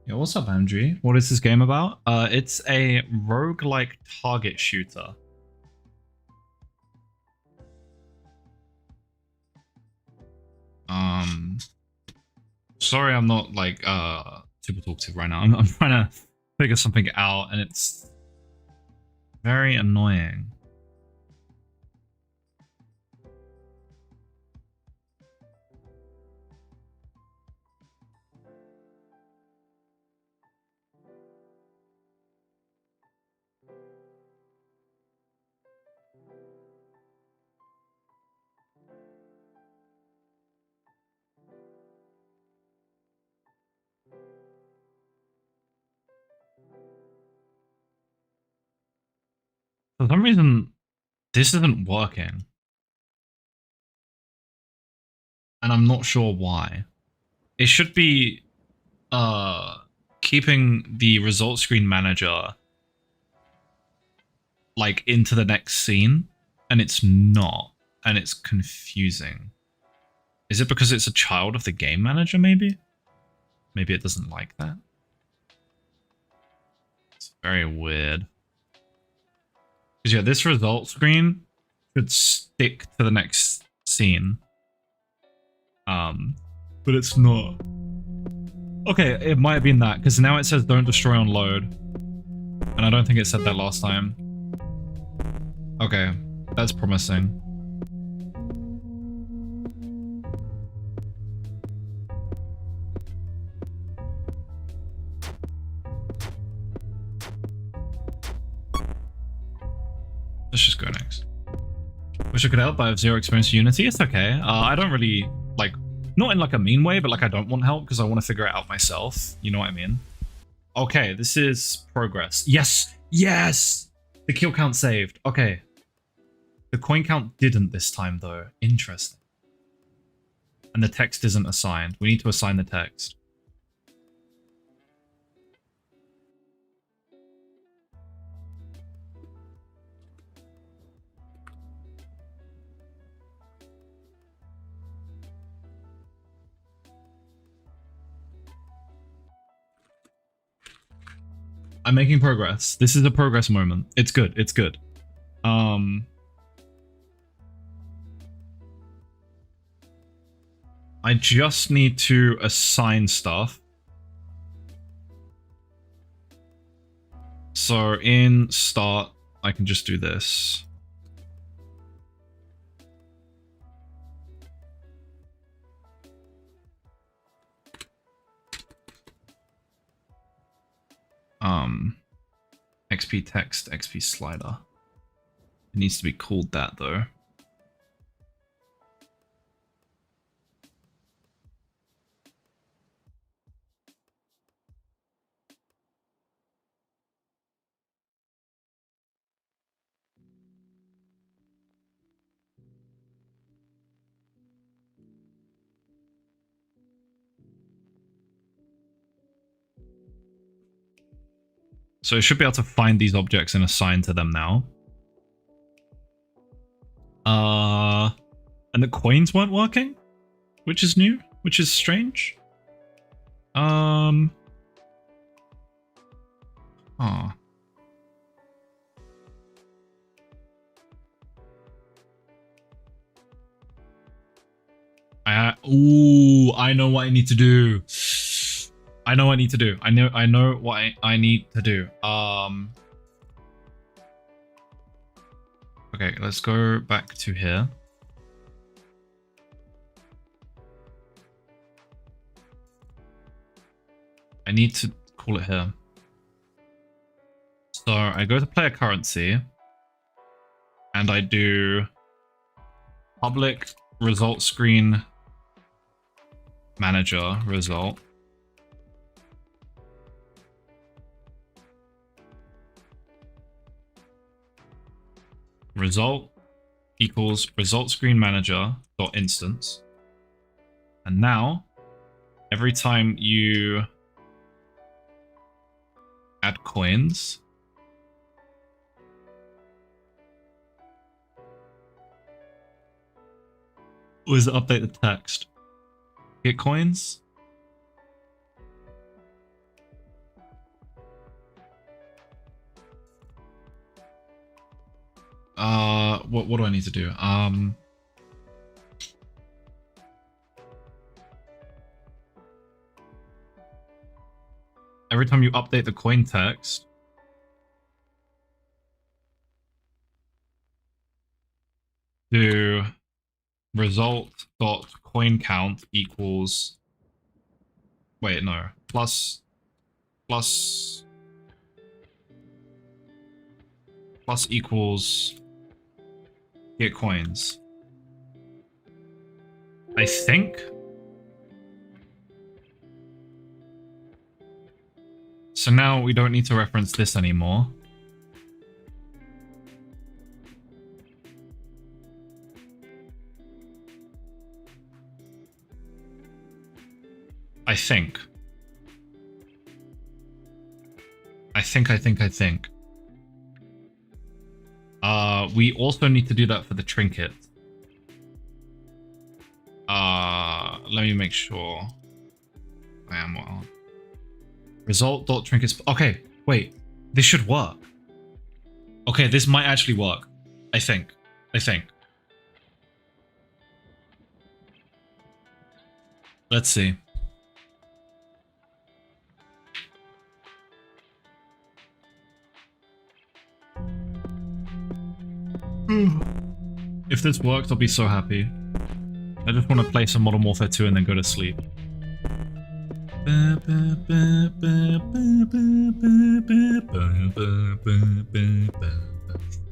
Yeah, what's up, Andrew? What is this game about? It's a roguelike target shooter. Sorry I'm not like super talkative right now. I'm trying to figure something out and it's very annoying. For some reason, this isn't working. And I'm not sure why. It should be keeping the result screen manager like into the next scene, and it's not, and it's confusing. Is it because it's a child of the game manager, maybe? Maybe it doesn't like that. It's very weird. Because yeah, this result screen should stick to the next scene. But it's not. Okay, it might have been that, because now it says don't destroy on load. And I don't think it said that last time. Okay, that's promising. Let's just go next. Wish I could help, but I have zero experience with Unity. It's okay. I don't really, like, not in like a mean way, but like I don't want help because I want to figure it out myself. You know what I mean? Okay, this is progress. Yes! Yes! The kill count saved. Okay. The coin count didn't this time though. Interesting. And the text isn't assigned. We need to assign the text. I'm making progress. This is a progress moment. It's good. It's good. I just need to assign stuff. So in start, I can just do this. XP text, XP slider. It needs to be called that though. So it should be able to find these objects and assign to them now. And the coins weren't working, which is new, which is strange. Oh. Ooh, I know what I need to do. I know what I need to do. I know what I need to do. Okay, let's go back to here. I need to call it here. So I go to player currency and I do public result screen manager result. Result equals result screen manager dot instance. And now every time you add coins, or is it update the text? Get coins? What do I need to do? Every time you update the coin text, do result dot coin count equals, wait, no, plus equals get coins. I think. So now we don't need to reference this anymore. I think. We also need to do that for the trinket. Let me make sure I am well. Result.trinkets. Okay, wait. This should work. Okay, this might actually work. I think. Let's see. If this works, I'll be so happy. I just want to play some Modern Warfare 2 and then go to sleep.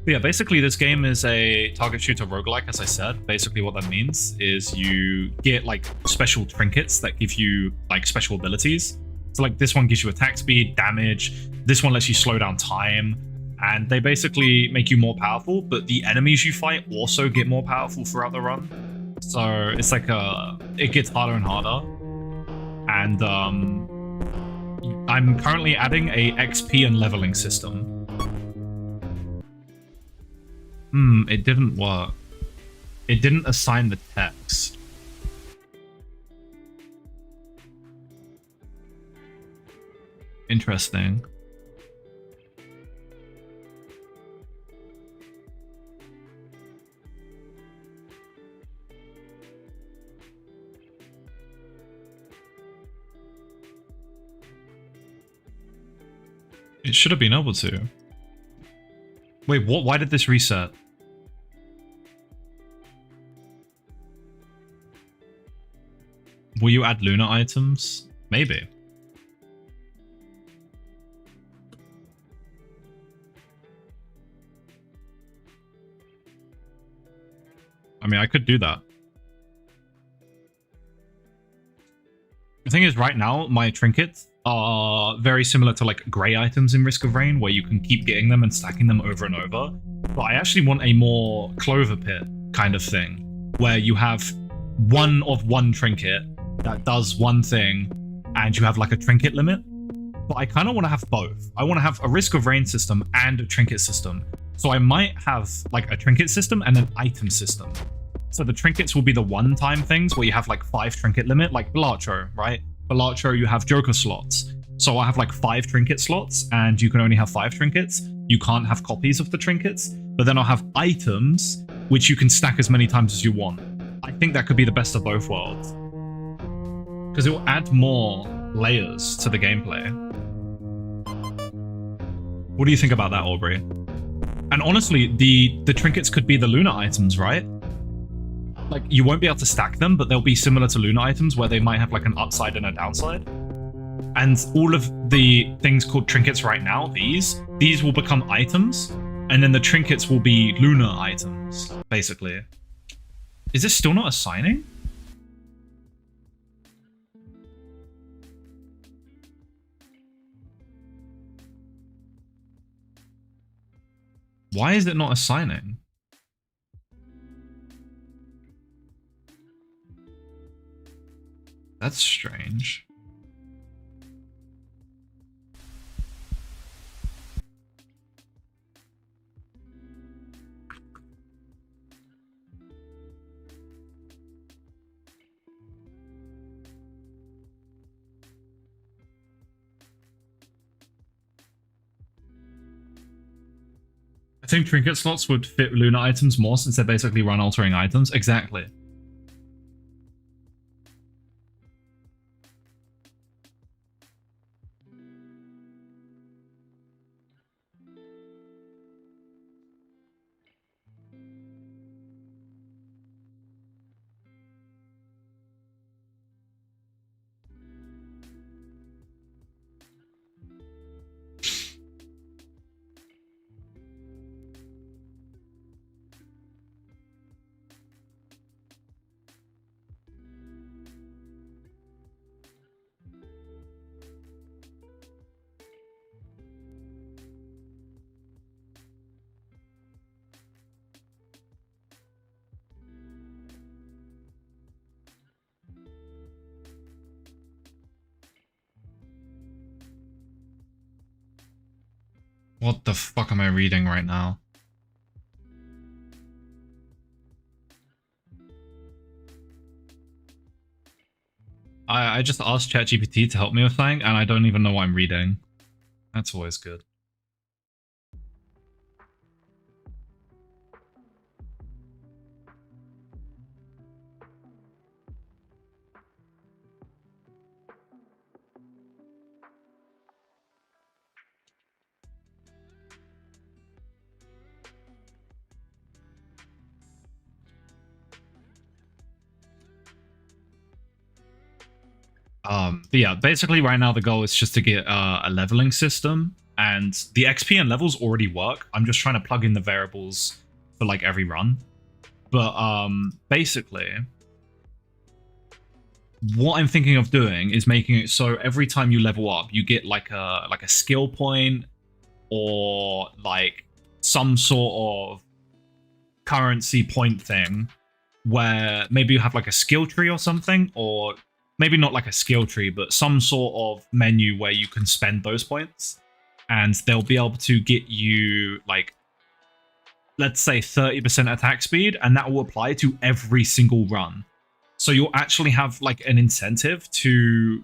But yeah, basically this game is a target shooter roguelike, as I said. Basically what that means is you get like special trinkets that give you like special abilities. So like this one gives you attack speed, damage. This one lets you slow down time. And they basically make you more powerful, but the enemies you fight also get more powerful throughout the run. So it's like it gets harder and harder. And I'm currently adding a XP and leveling system. It didn't work. It didn't assign the text. Interesting. It should have been able to. Wait, what? Why did this reset? Will you add Luna items? Maybe. I mean, I could do that. The thing is, right now, my trinkets are very similar to like grey items in Risk of Rain, where you can keep getting them and stacking them over and over. But I actually want a more Clover Pit kind of thing, where you have one of one trinket that does one thing, and you have like a trinket limit. But I kind of want to have both. I want to have a Risk of Rain system and a trinket system. So I might have like a trinket system and an item system. So the trinkets will be the one-time things where you have like 5 trinket limit, like Balatro, right? Balatro, you have Joker slots. So I have like 5 trinket slots, and you can only have 5 trinkets. You can't have copies of the trinkets. But then I'll have items, which you can stack as many times as you want. I think that could be the best of both worlds. Because it will add more layers to the gameplay. What do you think about that, Aubrey? And honestly, the trinkets could be the Luna items, right? Like, you won't be able to stack them, but they'll be similar to Luna items where they might have like an upside and a downside. And all of the things called trinkets right now, these will become items, and then the trinkets will be Luna items, basically. Is this still not assigning? Why is it not assigning? That's strange. I think trinket slots would fit Luna items more since they're basically run-altering items. Exactly. What the fuck am I reading right now? I just asked ChatGPT to help me with something, and I don't even know what I'm reading. That's always good. But yeah, basically right now the goal is just to get a leveling system, and the XP and levels already work. I'm just trying to plug in the variables for like every run. But basically, what I'm thinking of doing is making it so every time you level up, you get like a skill point or like some sort of currency point thing where maybe you have like a skill tree or something, or maybe not like a skill tree, but some sort of menu where you can spend those points, and they'll be able to get you like, let's say 30% attack speed, and that will apply to every single run. So you'll actually have like an incentive to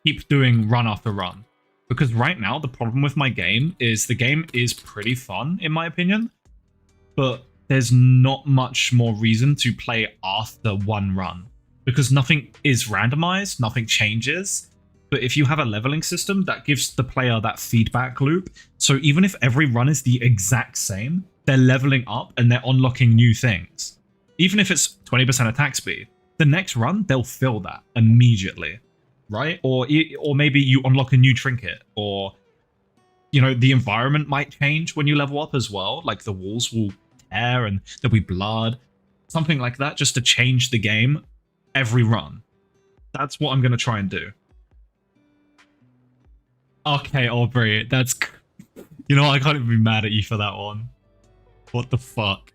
keep doing run after run. Because right now the problem with my game is the game is pretty fun in my opinion, but there's not much more reason to play after one run. Because nothing is randomized, nothing changes. But if you have a leveling system, that gives the player that feedback loop. So even if every run is the exact same, they're leveling up and they're unlocking new things. Even if it's 20% attack speed, the next run, they'll fill that immediately, right? Or maybe you unlock a new trinket, or, you know, the environment might change when you level up as well. Like the walls will tear and there'll be blood, something like that, just to change the game every run. That's what I'm going to try and do. Okay, Aubrey, that's... You know, I can't even be mad at you for that one. What the fuck?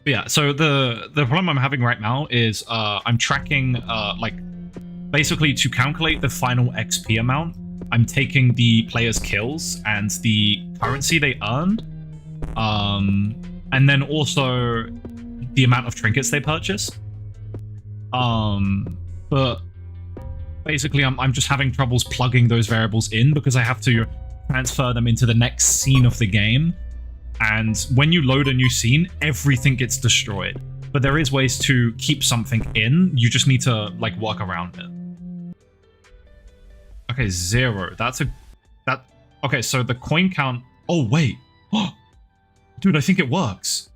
But yeah, so the problem I'm having right now is I'm tracking, like, basically to calculate the final XP amount, I'm taking the player's kills and the currency they earned, and then also the amount of trinkets they purchase. But basically I'm just having troubles plugging those variables in because I have to transfer them into the next scene of the game. And when you load a new scene, everything gets destroyed. But there is ways to keep something in. You just need to like work around it. Okay, 0. Okay, so the coin count. Oh wait. Dude, I think it works.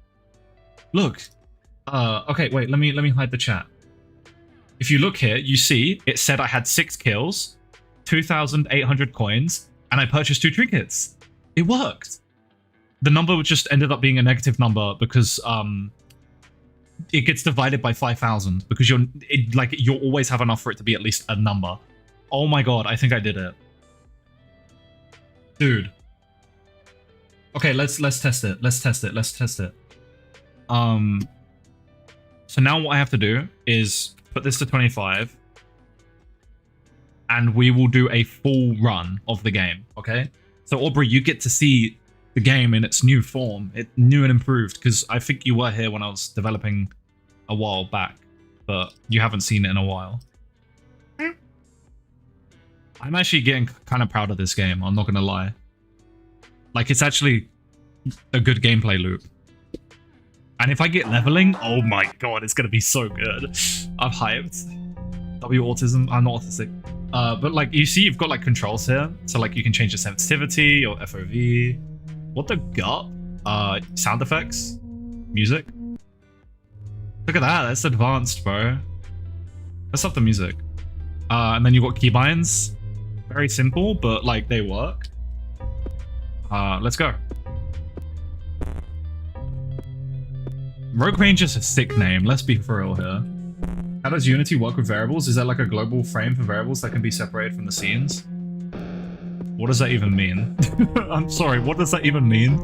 Look. Okay, wait, let me hide the chat. If you look here, you see it said I had 6 kills, 2,800 coins, and I purchased 2 trinkets. It worked. The number just ended up being a negative number because it gets divided by 5,000 because you'll always have enough for it to be at least a number. Oh my god, I think I did it. Dude. Okay, let's test it. Let's test it. So now what I have to do is put this to 25, and we will do a full run of the game, okay? So Aubrey, you get to see the game in its new form, new and improved, because I think you were here when I was developing a while back, but you haven't seen it in a while. I'm actually getting kind of proud of this game, I'm not gonna lie. Like, it's actually a good gameplay loop. And if I get leveling, oh my god, it's gonna be so good. I'm hyped. W autism, I'm not autistic. But like, you see you've got like controls here. So like you can change the sensitivity or FOV. What the gut? Sound effects? Music? Look at that, that's advanced, bro. Let's up the music. And then you've got keybinds. Very simple, but like they work. Let's go. Rogue Ranger's a sick name, let's be for real here. How does Unity work with variables? Is that like a global frame for variables that can be separated from the scenes? What does that even mean? I'm sorry, what does that even mean?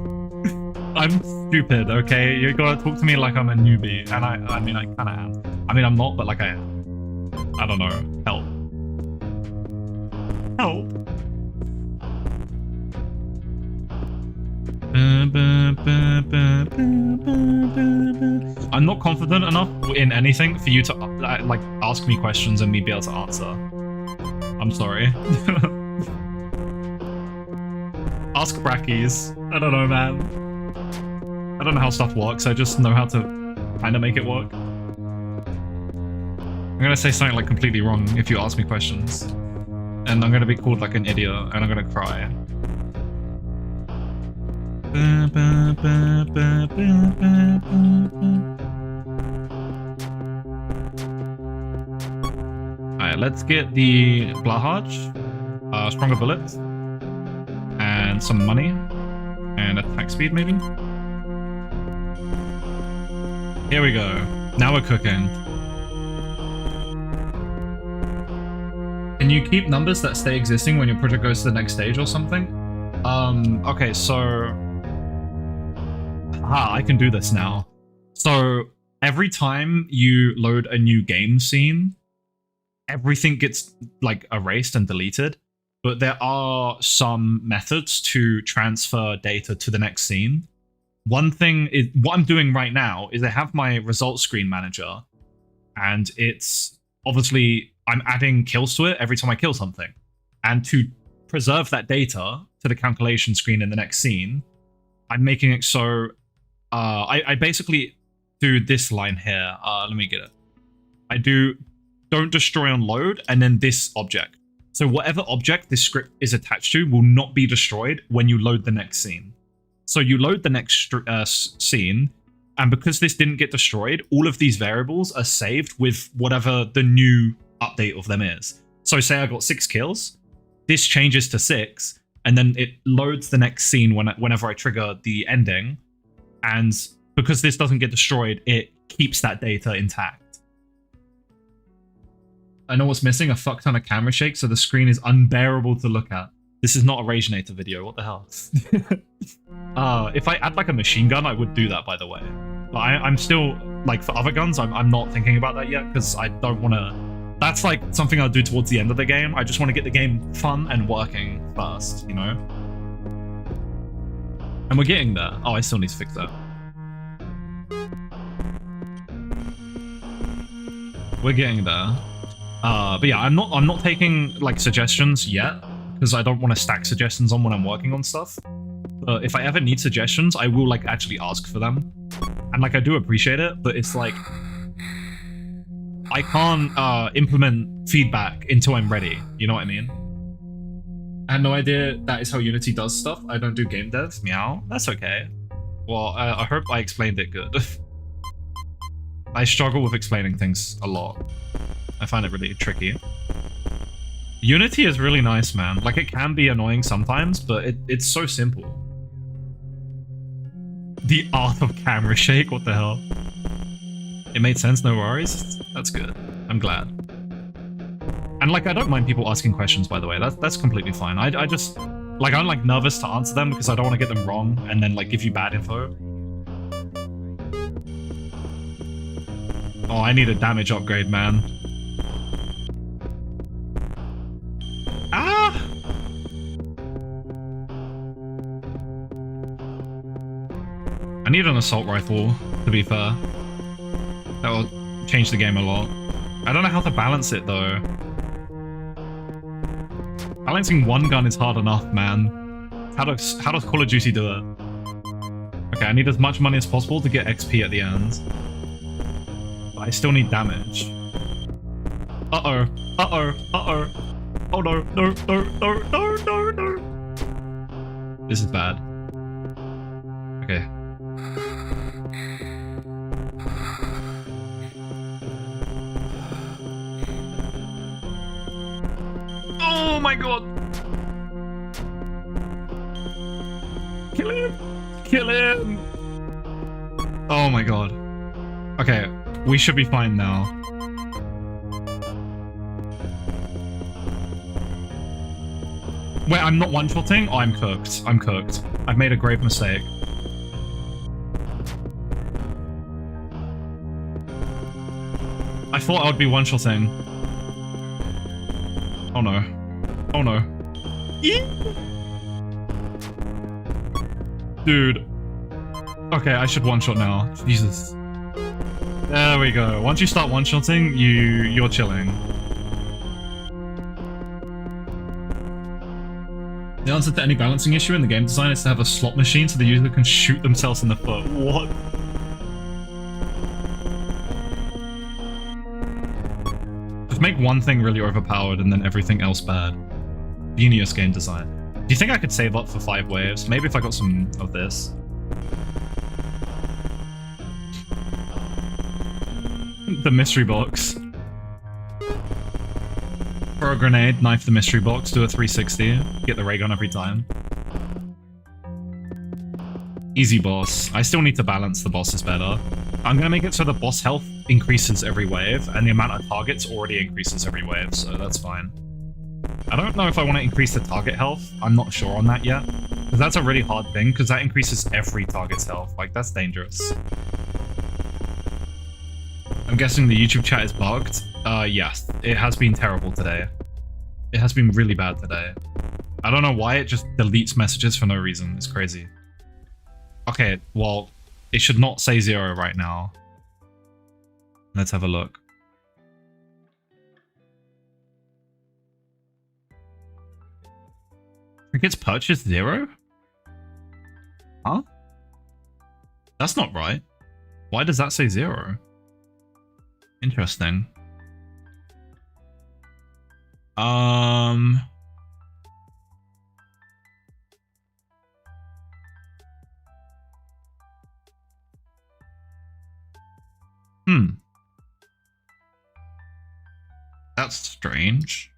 I'm stupid, okay? You gotta talk to me like I'm a newbie, and I mean, I kinda am. I mean, I'm not, but like I am. I don't know. Help. Help. I'm not confident enough in anything for you to like ask me questions and me be able to answer. I'm sorry. Ask Brackies. I don't know, man. I don't know how stuff works. I just know how to kind of make it work. I'm gonna say something like completely wrong if you ask me questions. And I'm gonna be called like an idiot and I'm gonna cry. Alright, let's get the Blahaj, stronger bullets, and some money, and attack speed maybe? Here we go. Now we're cooking. Can you keep numbers that stay existing when your project goes to the next stage or something? Okay, so... I can do this now. So, every time you load a new game scene, everything gets, like, erased and deleted. But there are some methods to transfer data to the next scene. One thing is, what I'm doing right now is I have my results screen manager, and it's obviously... I'm adding kills to it every time I kill something. And to preserve that data to the calculation screen in the next scene, I'm making it so... I basically do this line here. Let me get it. I do don't destroy on load, and then this object. So whatever object this script is attached to will not be destroyed when you load the next scene. So you load the next scene, and because this didn't get destroyed, all of these variables are saved with whatever the new update of them is. So say I got 6 kills, this changes to 6, and then it loads the next scene whenever I trigger the ending, and because this doesn't get destroyed, it keeps that data intact. I know what's missing, a fuck ton of camera shake, so the screen is unbearable to look at. This is not a Raginator video, what the hell? If I add like a machine gun, I would do that, by the way. But I'm still, like for other guns, I'm not thinking about that yet, because I don't want to... That's like something I'll do towards the end of the game. I just want to get the game fun and working first, you know? And we're getting there. Oh, I still need to fix that. We're getting there. But yeah, I'm not taking like suggestions yet, because I don't want to stack suggestions on when I'm working on stuff. But if I ever need suggestions, I will like actually ask for them. And like I do appreciate it, but it's like I can't implement feedback until I'm ready. You know what I mean? I had no idea that is how Unity does stuff. I don't do game dev. Meow. That's okay. Well, I hope I explained it good. I struggle with explaining things a lot. I find it really tricky. Unity is really nice, man. Like, it can be annoying sometimes, but it's so simple. The art of camera shake? What the hell? It made sense, no worries. That's good. I'm glad. And like, I don't mind people asking questions, by the way. That's completely fine. I just like, I'm like nervous to answer them because I don't want to get them wrong and then like give you bad info. Oh, I need a damage upgrade, man. Ah! I need an assault rifle, to be fair. That will change the game a lot. I don't know how to balance it, though. Balancing one gun is hard enough, man. How does Call of Duty do it? Okay, I need as much money as possible to get XP at the end. But I still need damage. Uh-oh. Uh-oh. Uh-oh. Oh no, no, no, no, no, no, no. This is bad. Okay. Oh my god! Kill him! Kill him! Oh my god. Okay, we should be fine now. Wait, I'm not one-shotting? Oh, I'm cooked. I'm cooked. I've made a grave mistake. I thought I would be one-shotting. Oh no. Oh no. Dude. Okay, I should one-shot now. Jesus. There we go. Once you start one-shotting, you're chilling. The answer to any balancing issue in the game design is to have a slot machine so the user can shoot themselves in the foot. What? Just make one thing really overpowered and then everything else bad. Genius game design. Do you think I could save up for 5 waves? Maybe if I got some of this. The mystery box. Throw a grenade, knife the mystery box, do a 360, get the ray gun every time. Easy boss. I still need to balance the bosses better. I'm gonna make it so the boss health increases every wave, and the amount of targets already increases every wave, so that's fine. I don't know if I want to increase the target health. I'm not sure on that yet. Because that's a really hard thing, because that increases every target's health. Like, that's dangerous. I'm guessing the YouTube chat is bugged. Yes, it has been terrible today. It has been really bad today. I don't know why it just deletes messages for no reason. It's crazy. Okay, well, it should not say 0 right now. Let's have a look. Trinkets purchased 0? Huh? That's not right. Why does that say 0? Interesting. That's strange.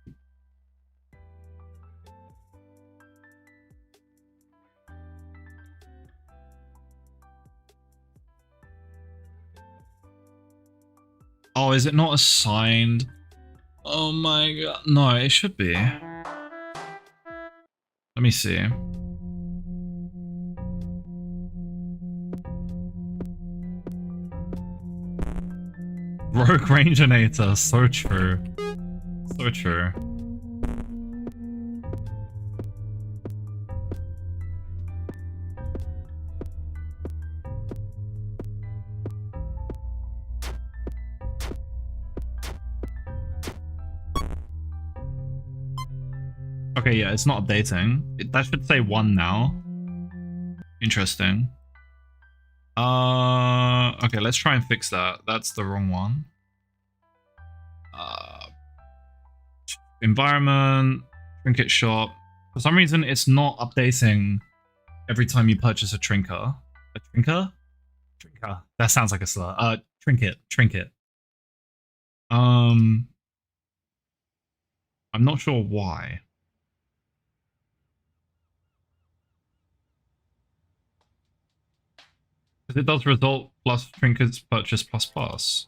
Oh, is it not assigned? Oh my god. No, it should be. Let me see. Rogue Rangernator, so true. So true. Okay, yeah, it's not updating. That should say 1 now. Interesting. Okay, let's try and fix that. That's the wrong one. Environment, trinket shop. For some reason, it's not updating every time you purchase a trinker. A trinker? Trinker. That sounds like a slur. Trinket. Trinket. I'm not sure why. Because it does result plus trinkets purchase plus plus.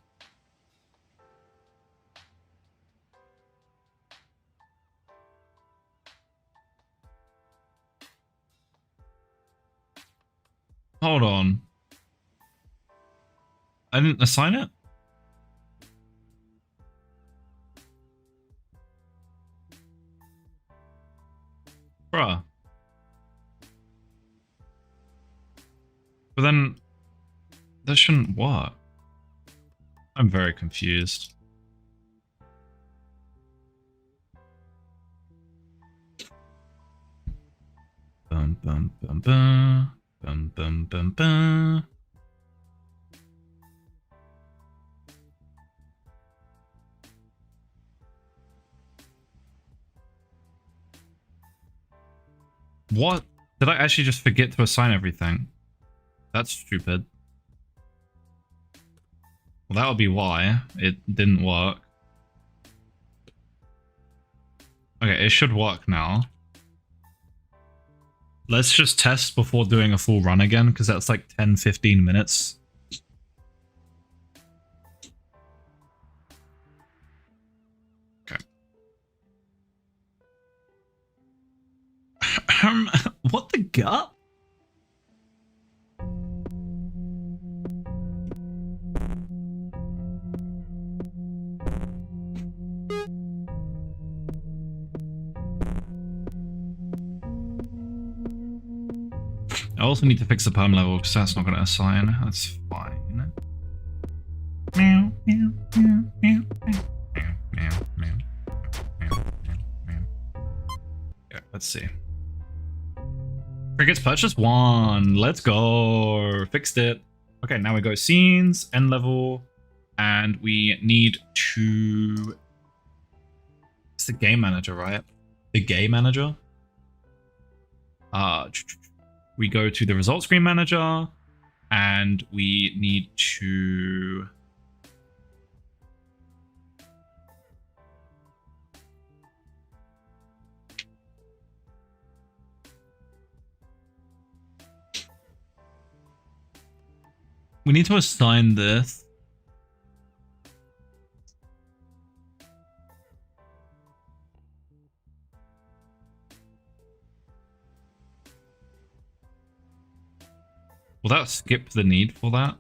Hold on. I didn't assign it? Bruh. But then that shouldn't work. I'm very confused. Bum bum bum bum bum bum bum bum. What? Did I actually just forget to assign everything? That's stupid. Well, that would be why it didn't work. Okay, it should work now. Let's just test before doing a full run again, because that's like 10-15 minutes. Okay. What the gut? I also need to fix the perm level because that's not going to assign. That's fine. Let's see. Cricket's purchase 1. Let's go. Fixed it. Okay, now we go scenes, end level, and we need to... It's the game manager, right? The game manager. We go to the result screen manager, and we need to... We need to assign this. Will that skip the need for that?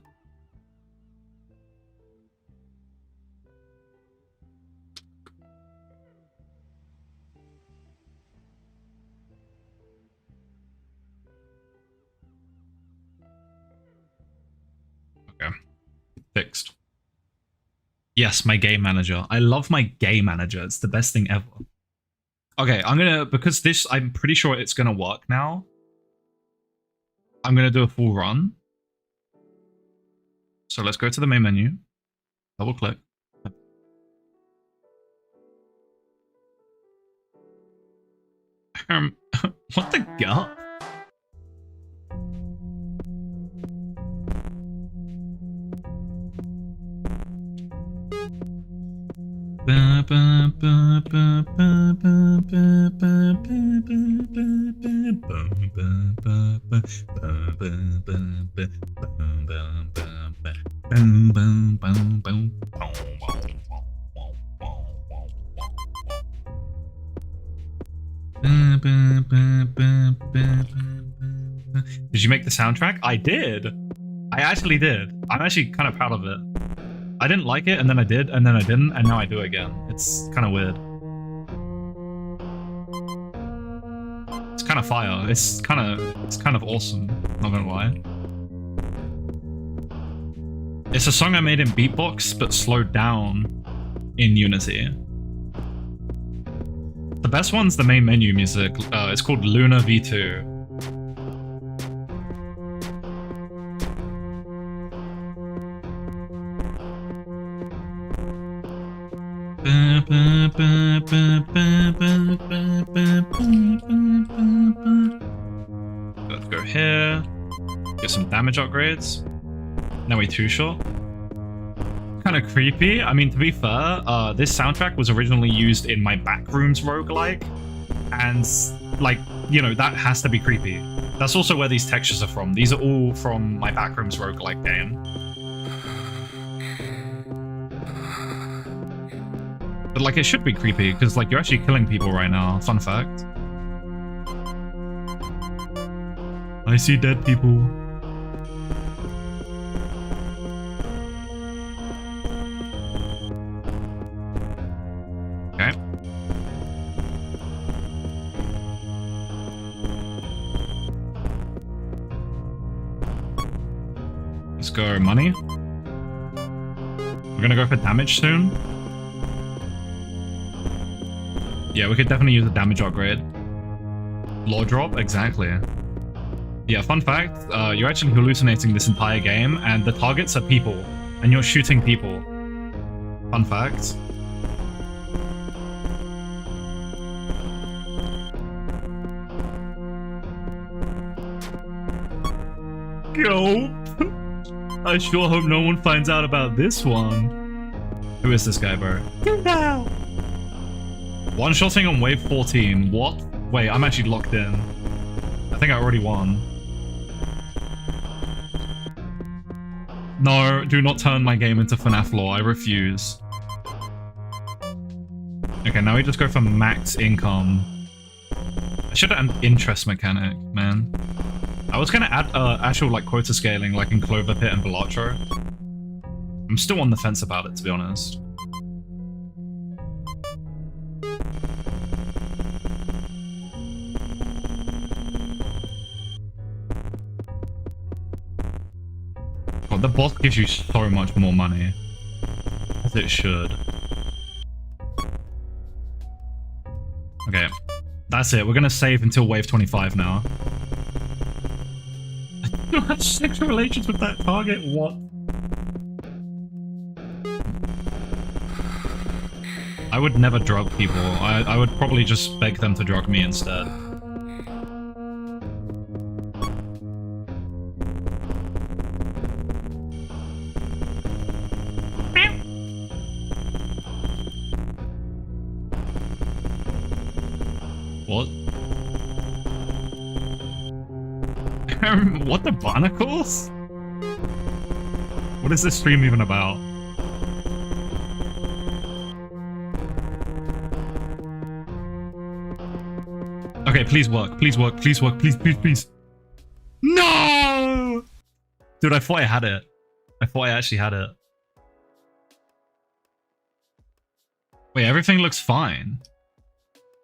Okay. Fixed. Yes, my game manager. I love my game manager. It's the best thing ever. Okay, I'm gonna, because this, I'm pretty sure it's gonna work now. I'm going to do a full run. So let's go to the main menu. Double click. What the gut? Did you make the soundtrack? I did. I actually did. I'm actually kind of proud of it. I didn't like it, and then I did, and then I didn't, and now I do again. It's kind of weird. It's kind of fire. It's kind of awesome. Not gonna lie. It's a song I made in beatbox, but slowed down in Unity. The best one's the main menu music. It's called Luna V2. Let's go here. Get some damage upgrades. Now we two-shot. Kind of creepy. I mean, to be fair, this soundtrack was originally used in my Backrooms roguelike. And, like, you know, that has to be creepy. That's also where these textures are from. These are all from my Backrooms roguelike game. But, like, it should be creepy, because, like, you're actually killing people right now. Fun fact. I see dead people. Okay. Let's go money. We're gonna go for damage soon. Yeah, we could definitely use a damage upgrade. Law drop, exactly. Yeah, fun fact, you're actually hallucinating this entire game, and the targets are people, and you're shooting people. Fun fact. Yo! I sure hope no one finds out about this one. Who is this guy, bro? No! One-shotting on wave 14. What? Wait, I'm actually locked in. I think I already won. No, do not turn my game into FNAF lore. I refuse. Okay, now we just go for max income. I should add an interest mechanic, man. I was gonna add actual like quota scaling like in Clover Pit and Balatro. I'm still on the fence about it, to be honest. God, the boss gives you so much more money. As it should. Okay. That's it. We're gonna save until wave 25 now. I don't have sexual relations with that target. What? I would never drug people. I would probably just beg them to drug me instead. What? What the barnacles? What is this stream even about? Okay, please work, please work, please work, please, please, please. No! Dude, I thought I had it. I thought I actually had it. Wait, everything looks fine.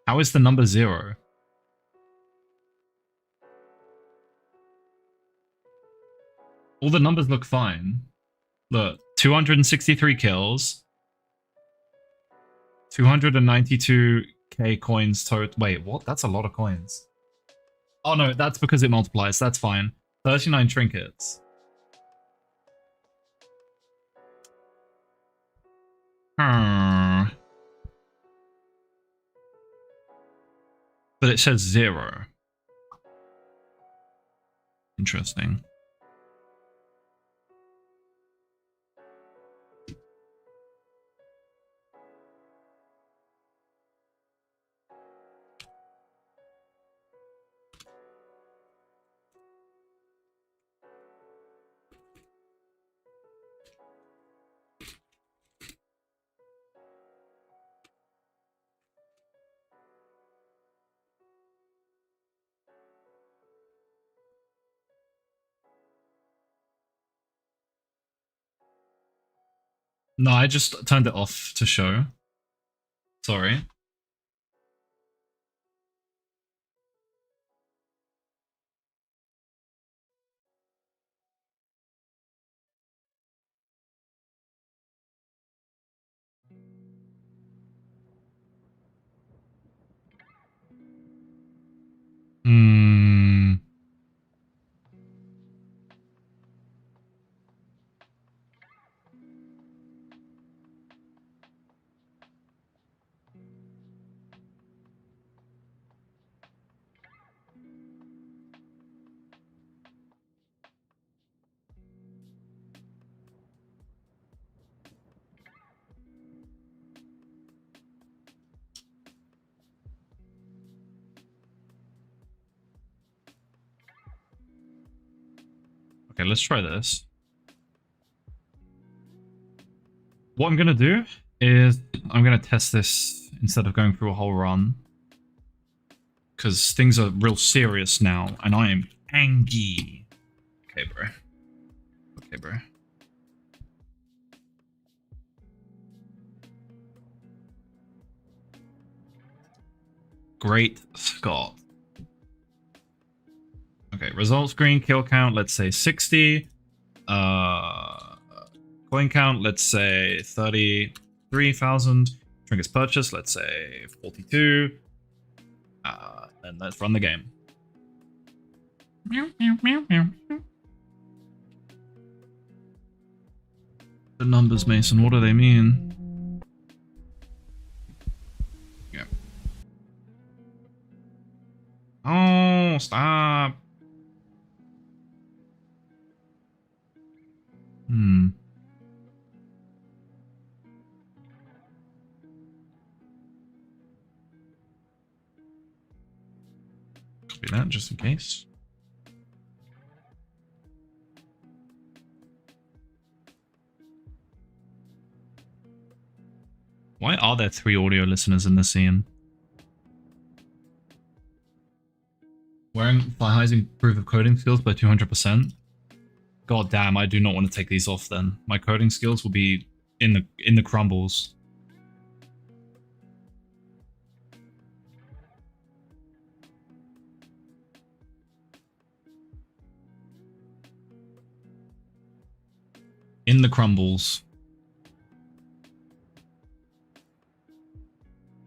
How is the number 0? All the numbers look fine. Look, 263 kills. 292k coins total. Wait, what? That's a lot of coins. Oh no, that's because it multiplies. That's fine. 39 trinkets. But it says 0. Interesting. No, I just turned it off to show. Sorry. Hmm. Okay, let's try this. What I'm gonna do is I'm gonna test this instead of going through a whole run. Because things are real serious now, and I am angry. Okay, bro. Okay, bro. Great Scott. Okay, result screen, kill count, let's say 60. Coin count, let's say 33,000. Trinkets purchased, let's say 42. And let's run the game. Meow, meow, meow, meow. The numbers, Mason, what do they mean? Yeah. Oh, stop. Copy that just in case. Why are there 3 audio listeners in the scene? Wearing Flyheising proof of coding skills by 200%. God damn, I do not want to take these off then. My coding skills will be in the crumbles. In the crumbles.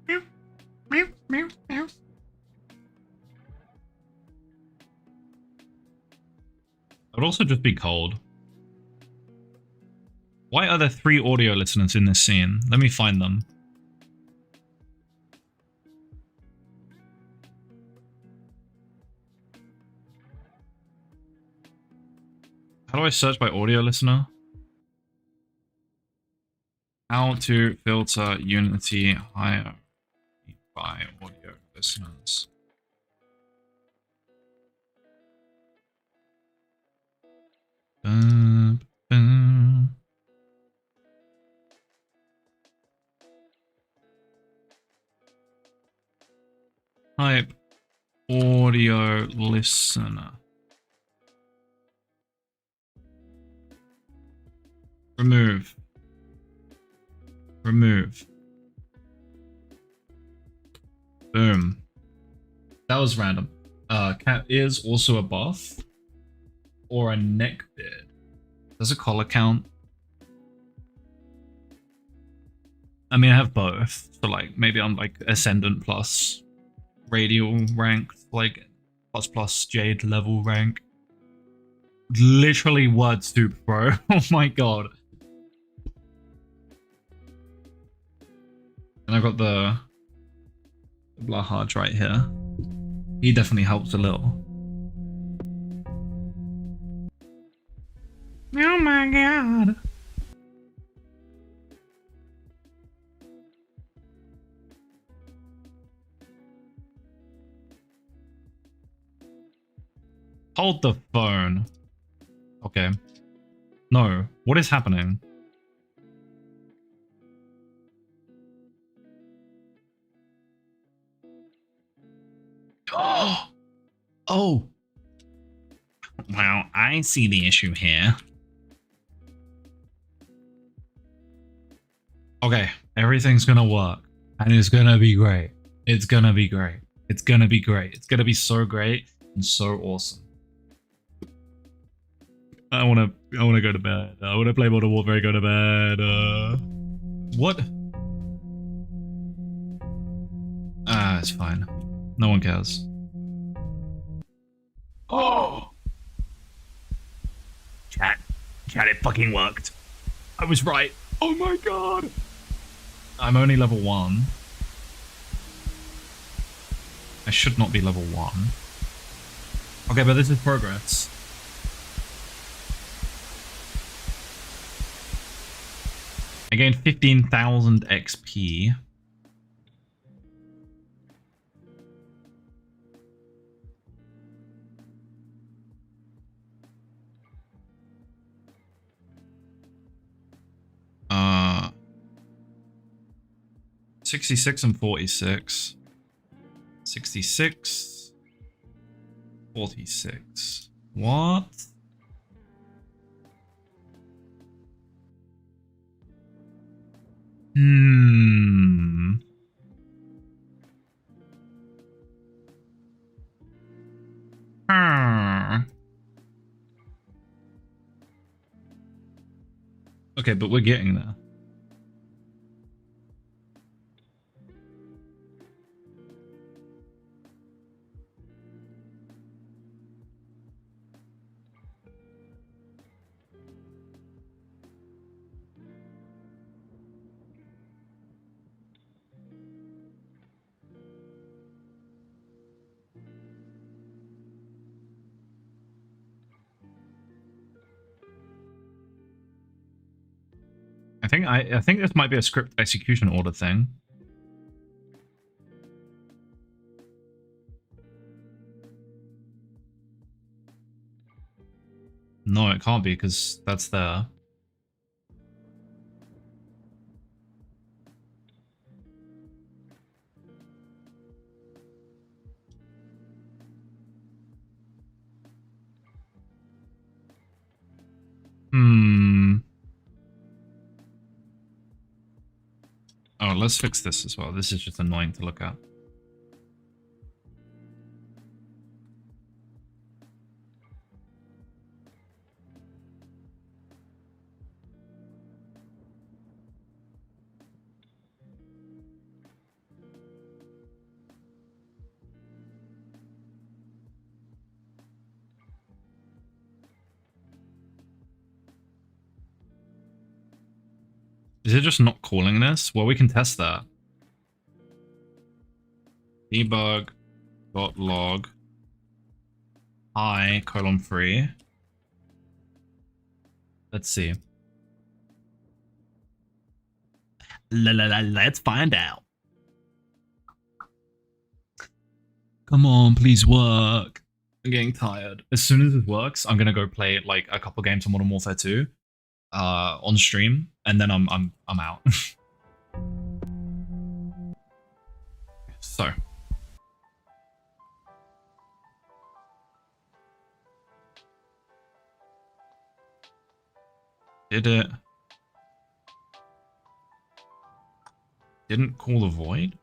Meow, meow, meow, meow. But also just be cold. Why are there 3 audio listeners in this scene? Let me find them. How do I search by audio listener? How to filter Unity hierarchy by audio listeners. Type audio listener. Remove. Remove. Boom. That was random. Cat ears also a buff or a neck beard. Does a collar count? I mean, I have both. So like maybe I'm like ascendant plus radial rank, like plus jade level rank. Literally word soup, bro. Oh my god. And I've got the Blahaj right here. He definitely helps a little. Oh my god. Hold the phone. Okay. No. What is happening? Oh. Well, I see the issue here. Okay, everything's gonna work. And it's gonna be great. It's gonna be great. It's gonna be great. It's gonna be so great and so awesome. I wanna go to bed. I wanna play Modern Warfare and go to bed. What? Ah, it's fine. No one cares. Oh! Chat, it fucking worked. I was right. Oh my god. I'm only level 1. I should not be level 1. Okay, but this is progress. I gained 15,000 XP. Uh, 66 and 46. 66. 46. What? Hmm. Okay, but we're getting there. I think this might be a script execution order thing. No, it can't be because that's there. Hmm. Oh, let's fix this as well. This is just annoying to look at. Is it just not calling this? Well, we can test that. Debug.log I:3. Let's see. Let's find out. Come on, please work. I'm getting tired. As soon as it works, I'm gonna go play like a couple games of Modern Warfare 2 on stream, and then I'm out. So. Did it? Didn't call the void?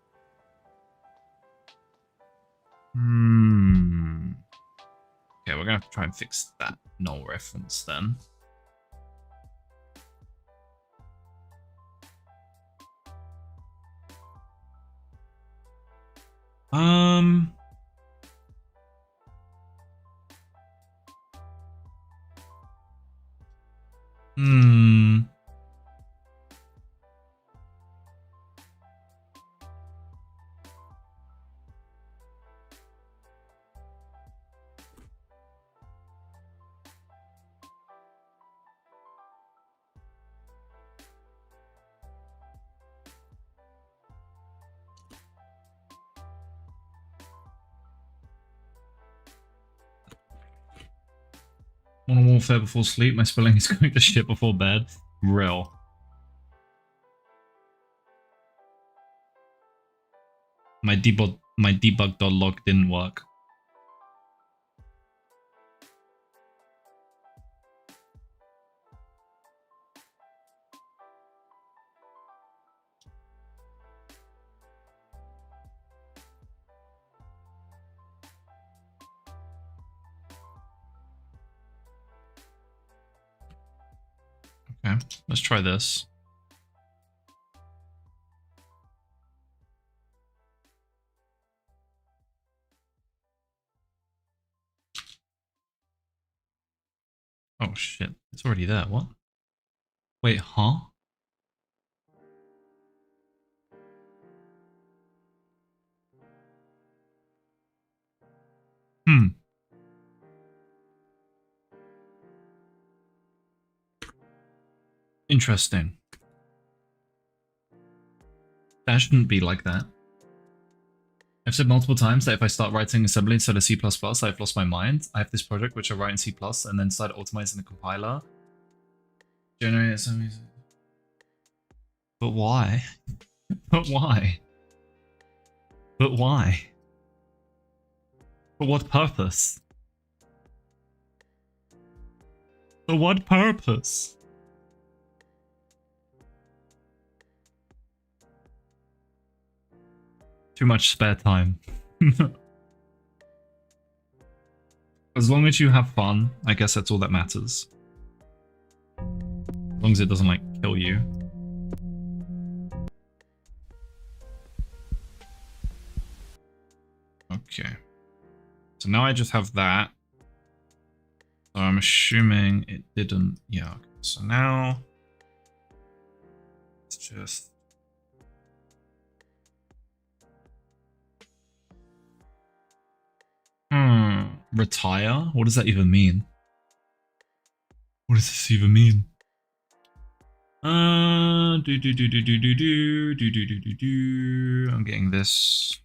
Okay, we're gonna have to try and fix that null reference then. Modern Warfare before sleep. My spelling is going to shit before bed. Real. My debug.log didn't work. Okay, let's try this. Oh shit, it's already there. What? Wait, huh? Interesting. That shouldn't be like that. I've said multiple times that if I start writing assembly instead of C++, I've lost my mind. I have this project which I write in C++ and then start optimizing the compiler. Generate assembly. But why? But why? But why? For what purpose? For what purpose? Too much spare time. As long as you have fun, I guess that's all that matters. As long as it doesn't, like, kill you. Okay. So now I just have that. So I'm assuming it didn't... Yeah, okay. So now... It's just... Retire? What does that even mean? What does this even mean? I'm getting this.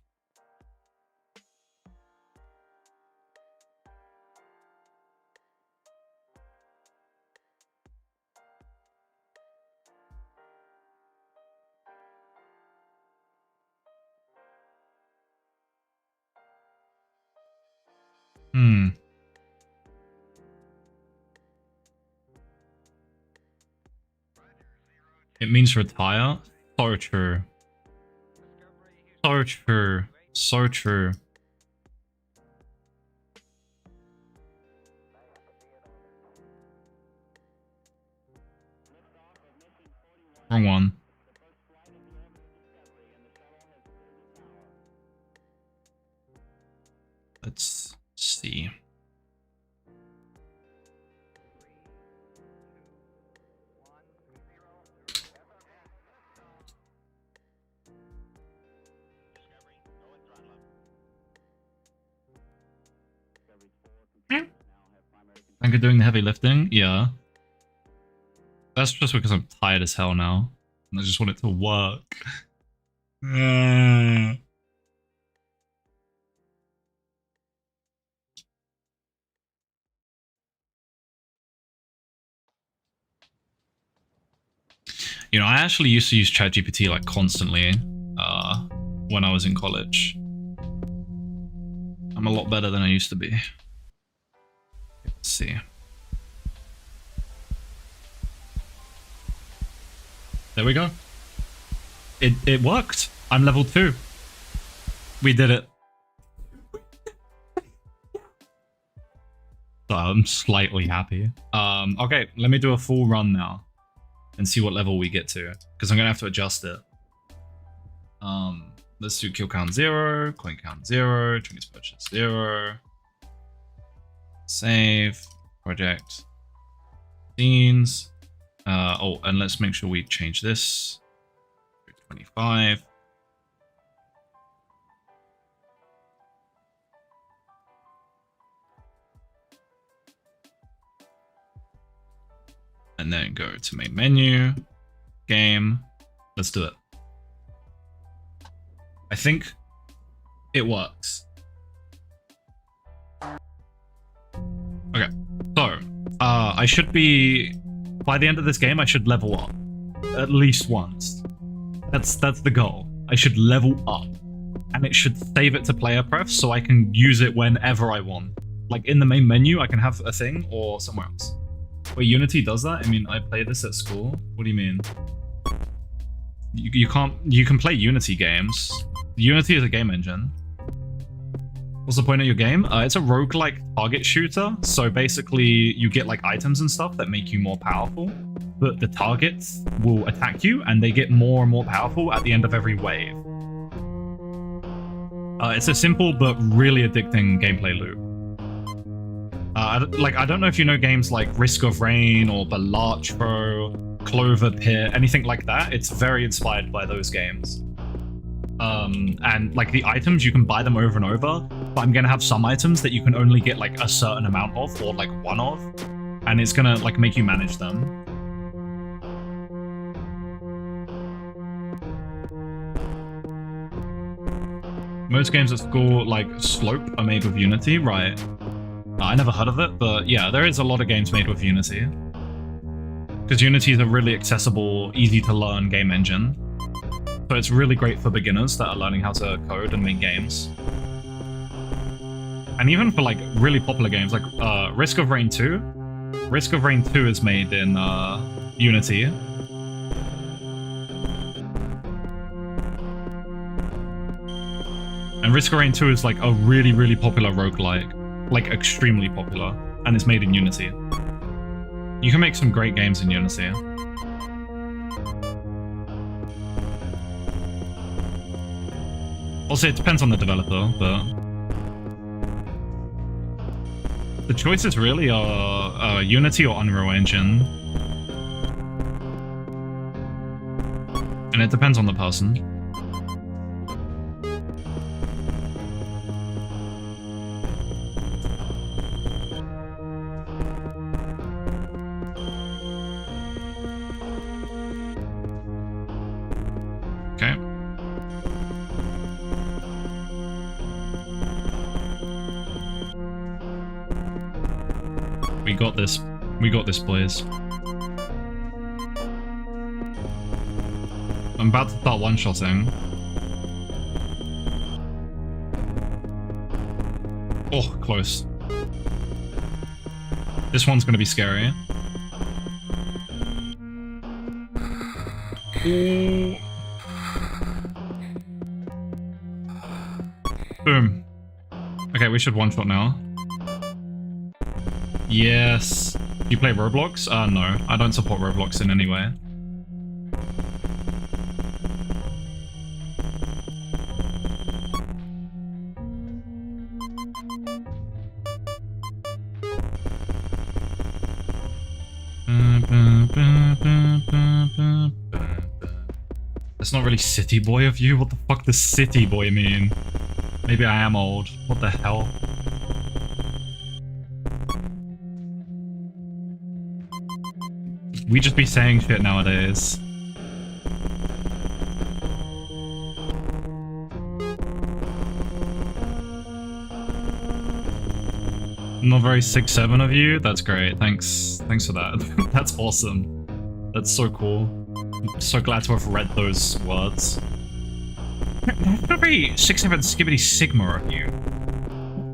It means retire? So true. So true. So true. Wrong one. Let's see. Frank are doing the heavy lifting? Yeah. That's just because I'm tired as hell now. And I just want it to work. You know, I actually used to use ChatGPT like constantly when I was in college. I'm a lot better than I used to be. Let's see. There we go. It worked. I'm level 2. We did it. So I'm slightly happy. Okay, let me do a full run now and see what level we get to, because I'm gonna have to adjust it. Let's do kill count 0, coin count 0, trinkets purchase 0. Save, project, scenes. Oh, and let's make sure we change this. 25. And then go to main menu, game. Let's do it. I think it works. Okay, so I should be, by the end of this game, I should level up at least once. That's the goal. I should level up, and it should save it to player pref so I can use it whenever I want. Like in the main menu, I can have a thing or somewhere else. Wait, Unity does that? I mean, I play this at school. What do you mean? You can't. You can play Unity games. Unity is a game engine. What's the point of your game? It's a roguelike target shooter. So basically, you get like items and stuff that make you more powerful. But the targets will attack you, and they get more and more powerful at the end of every wave. It's a simple but really addicting gameplay loop. I don't know if you know games like Risk of Rain or Balatro, Clover Pit, anything like that. It's very inspired by those games. And like the items, you can buy them over and over, but I'm gonna have some items that you can only get like a certain amount of, or like one of, and it's gonna like make you manage them. Most games at school, like Slope, are made with Unity, right? I never heard of it, but yeah, there is a lot of games made with Unity. Because Unity is a really accessible, easy to learn game engine. So it's really great for beginners that are learning how to code and make games. And even for like really popular games like Risk of Rain 2. Risk of Rain 2 is made in Unity. And Risk of Rain 2 is like a really, really popular roguelike. Like extremely popular, and it's made in Unity. You can make some great games in Unity. Also, it depends on the developer, but the choices really are Unity or Unreal Engine, and it depends on the person. We got this, boys. I'm about to start one-shotting. Oh, close. This one's gonna be scary. Ooh. Boom. Okay, we should one-shot now. Yes. You play Roblox? No, I don't support Roblox in any way. That's not really city boy of you. What the fuck does city boy mean? Maybe I am old. What the hell? We just be saying shit nowadays. Not very 6'7" of you. That's great. Thanks for that. That's awesome. That's so cool. I'm so glad to have read those words. That's not very 6'7" skibbity sigma of you.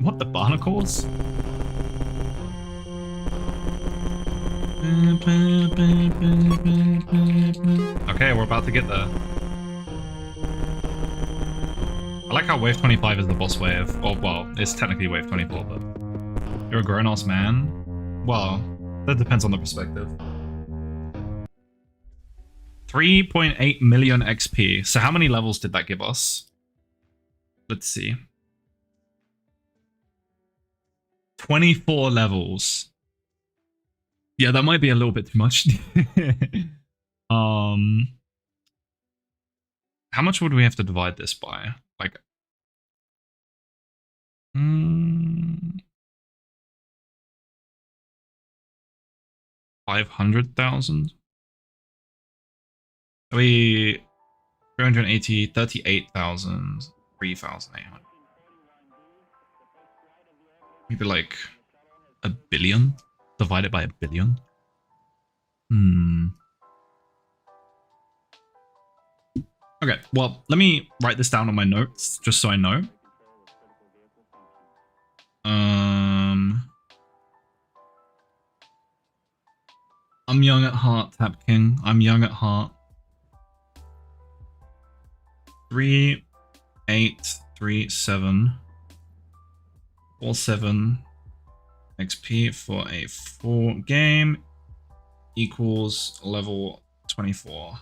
What, the barnacles? Okay, we're about to get there. I like how wave 25 is the boss wave. Or, well, it's technically wave 24, but... You're a grown-ass man? Well, that depends on the perspective. 3.8 million XP. So how many levels did that give us? Let's see. 24 levels. Yeah, that might be a little bit too much. How much would we have to divide this by? Like... 500,000? We 380, 38,000, 3,800. Maybe like a billion? Divided by a billion? Okay, well, let me write this down on my notes just so I know. I'm young at heart, Tap King. I'm young at heart. 3837 47 XP for a full game equals level 24.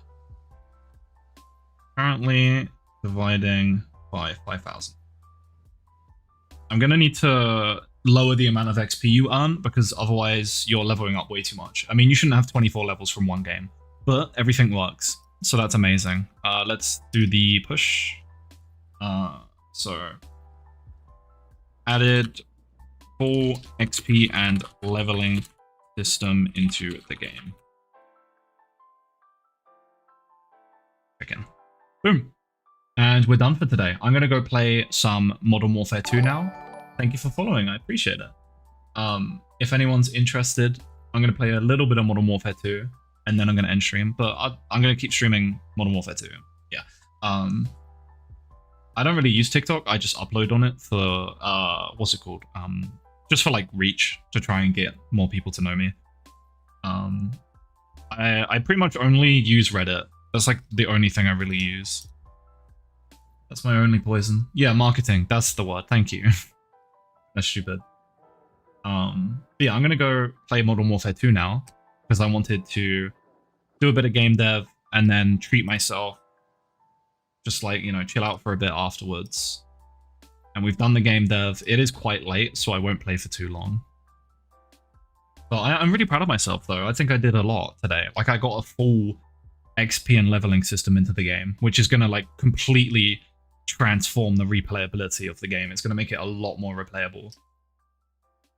Currently dividing by 5,000. I'm gonna need to lower the amount of XP you earn because otherwise you're leveling up way too much. I mean, you shouldn't have 24 levels from one game, but everything works. So that's amazing. Let's do the push. So added full XP and leveling system into the game. Again. Boom. And we're done for today. I'm going to go play some Modern Warfare 2 now. Thank you for following. I appreciate it. If anyone's interested, I'm going to play a little bit of Modern Warfare 2 and then I'm going to end stream. But I'm going to keep streaming Modern Warfare 2. Yeah. I don't really use TikTok. I just upload on it for, what's it called? Just for like reach to try and get more people to know me. I pretty much only use Reddit. That's like the only thing I really use. That's my only poison. Yeah, marketing. That's the word. Thank you. That's stupid. Yeah, I'm gonna go play Modern Warfare 2 now because I wanted to do a bit of game dev and then treat myself. Just like, you know, chill out for a bit afterwards. And we've done the game dev. It is quite late, so I won't play for too long. But I'm really proud of myself, though. I think I did a lot today. Like, I got a full XP and leveling system into the game, which is going to, like, completely transform the replayability of the game. It's going to make it a lot more replayable.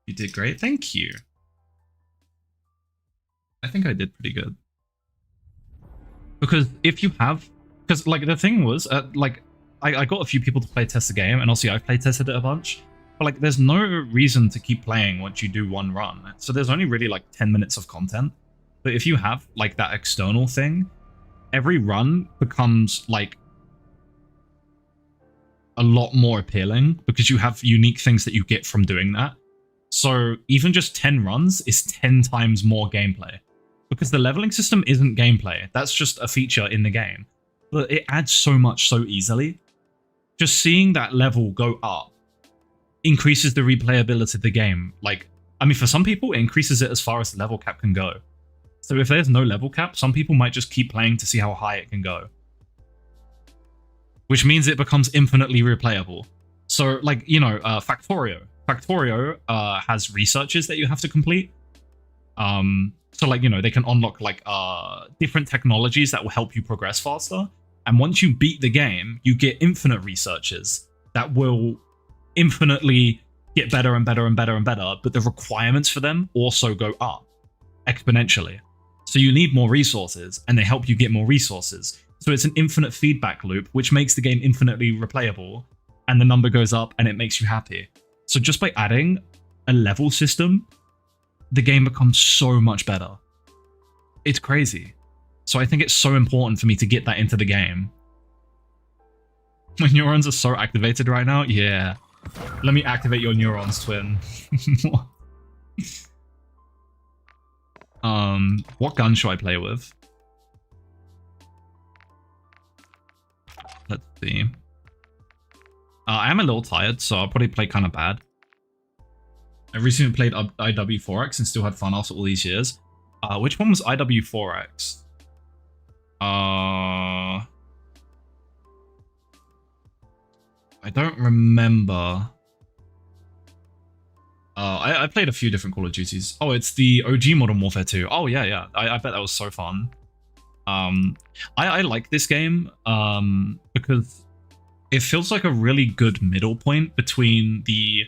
You did great. Thank you. I think I did pretty good. Because if you have... Because, like, the thing was, like, I got a few people to play test the game, and also I've play tested it a bunch. But, like, there's no reason to keep playing once you do one run. So there's only really, like, 10 minutes of content. But if you have, like, that external thing, every run becomes, like, a lot more appealing because you have unique things that you get from doing that. So even just 10 runs is 10 times more gameplay. Because the leveling system isn't gameplay. That's just a feature in the game. But it adds so much so easily. Just seeing that level go up increases the replayability of the game. Like, I mean, for some people, it increases it as far as the level cap can go. So if there's no level cap, some people might just keep playing to see how high it can go. Which means it becomes infinitely replayable. So, like, you know, Factorio. Factorio has researches that you have to complete. So, like, you know, they can unlock, like, different technologies that will help you progress faster. And once you beat the game, you get infinite researches that will infinitely get better and better and better and better, but the requirements for them also go up exponentially. So you need more resources, and they help you get more resources. So it's an infinite feedback loop, which makes the game infinitely replayable, and the number goes up, and it makes you happy. So just by adding a level system, the game becomes so much better. It's crazy. So I think it's so important for me to get that into the game. My neurons are so activated right now. Yeah. Let me activate your neurons, twin. What gun should I play with? Let's see. I am a little tired, so I'll probably play kind of bad. I recently played IW4X and still had fun after all these years. Which one was IW4X? I don't remember. I played a few different Call of Duties. Oh, it's the OG Modern Warfare 2. Oh, yeah. I bet that was so fun. I like this game because it feels like a really good middle point between the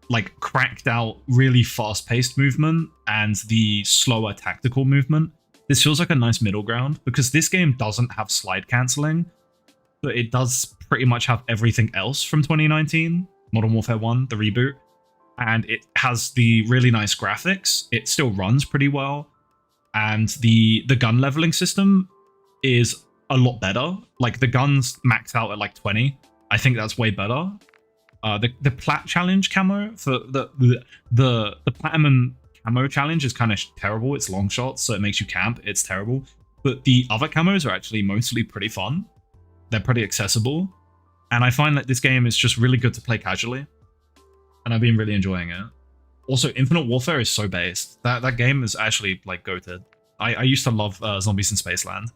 like cracked out, really fast-paced movement and the slower tactical movement. This feels like a nice middle ground because this game doesn't have slide cancelling, but it does pretty much have everything else from 2019, Modern Warfare 1, the reboot. And it has the really nice graphics. It still runs pretty well. And the gun leveling system is a lot better. Like the guns max out at like 20. I think that's way better. The plat challenge camo for the platinum camo challenge is kind of terrible. It's long shots, so it makes you camp. It's terrible. But the other camos are actually mostly pretty fun. They're pretty accessible. And I find that this game is just really good to play casually. And I've been really enjoying it. Also, Infinite Warfare is so based. That game is actually like goated. I used to love Zombies in Spaceland.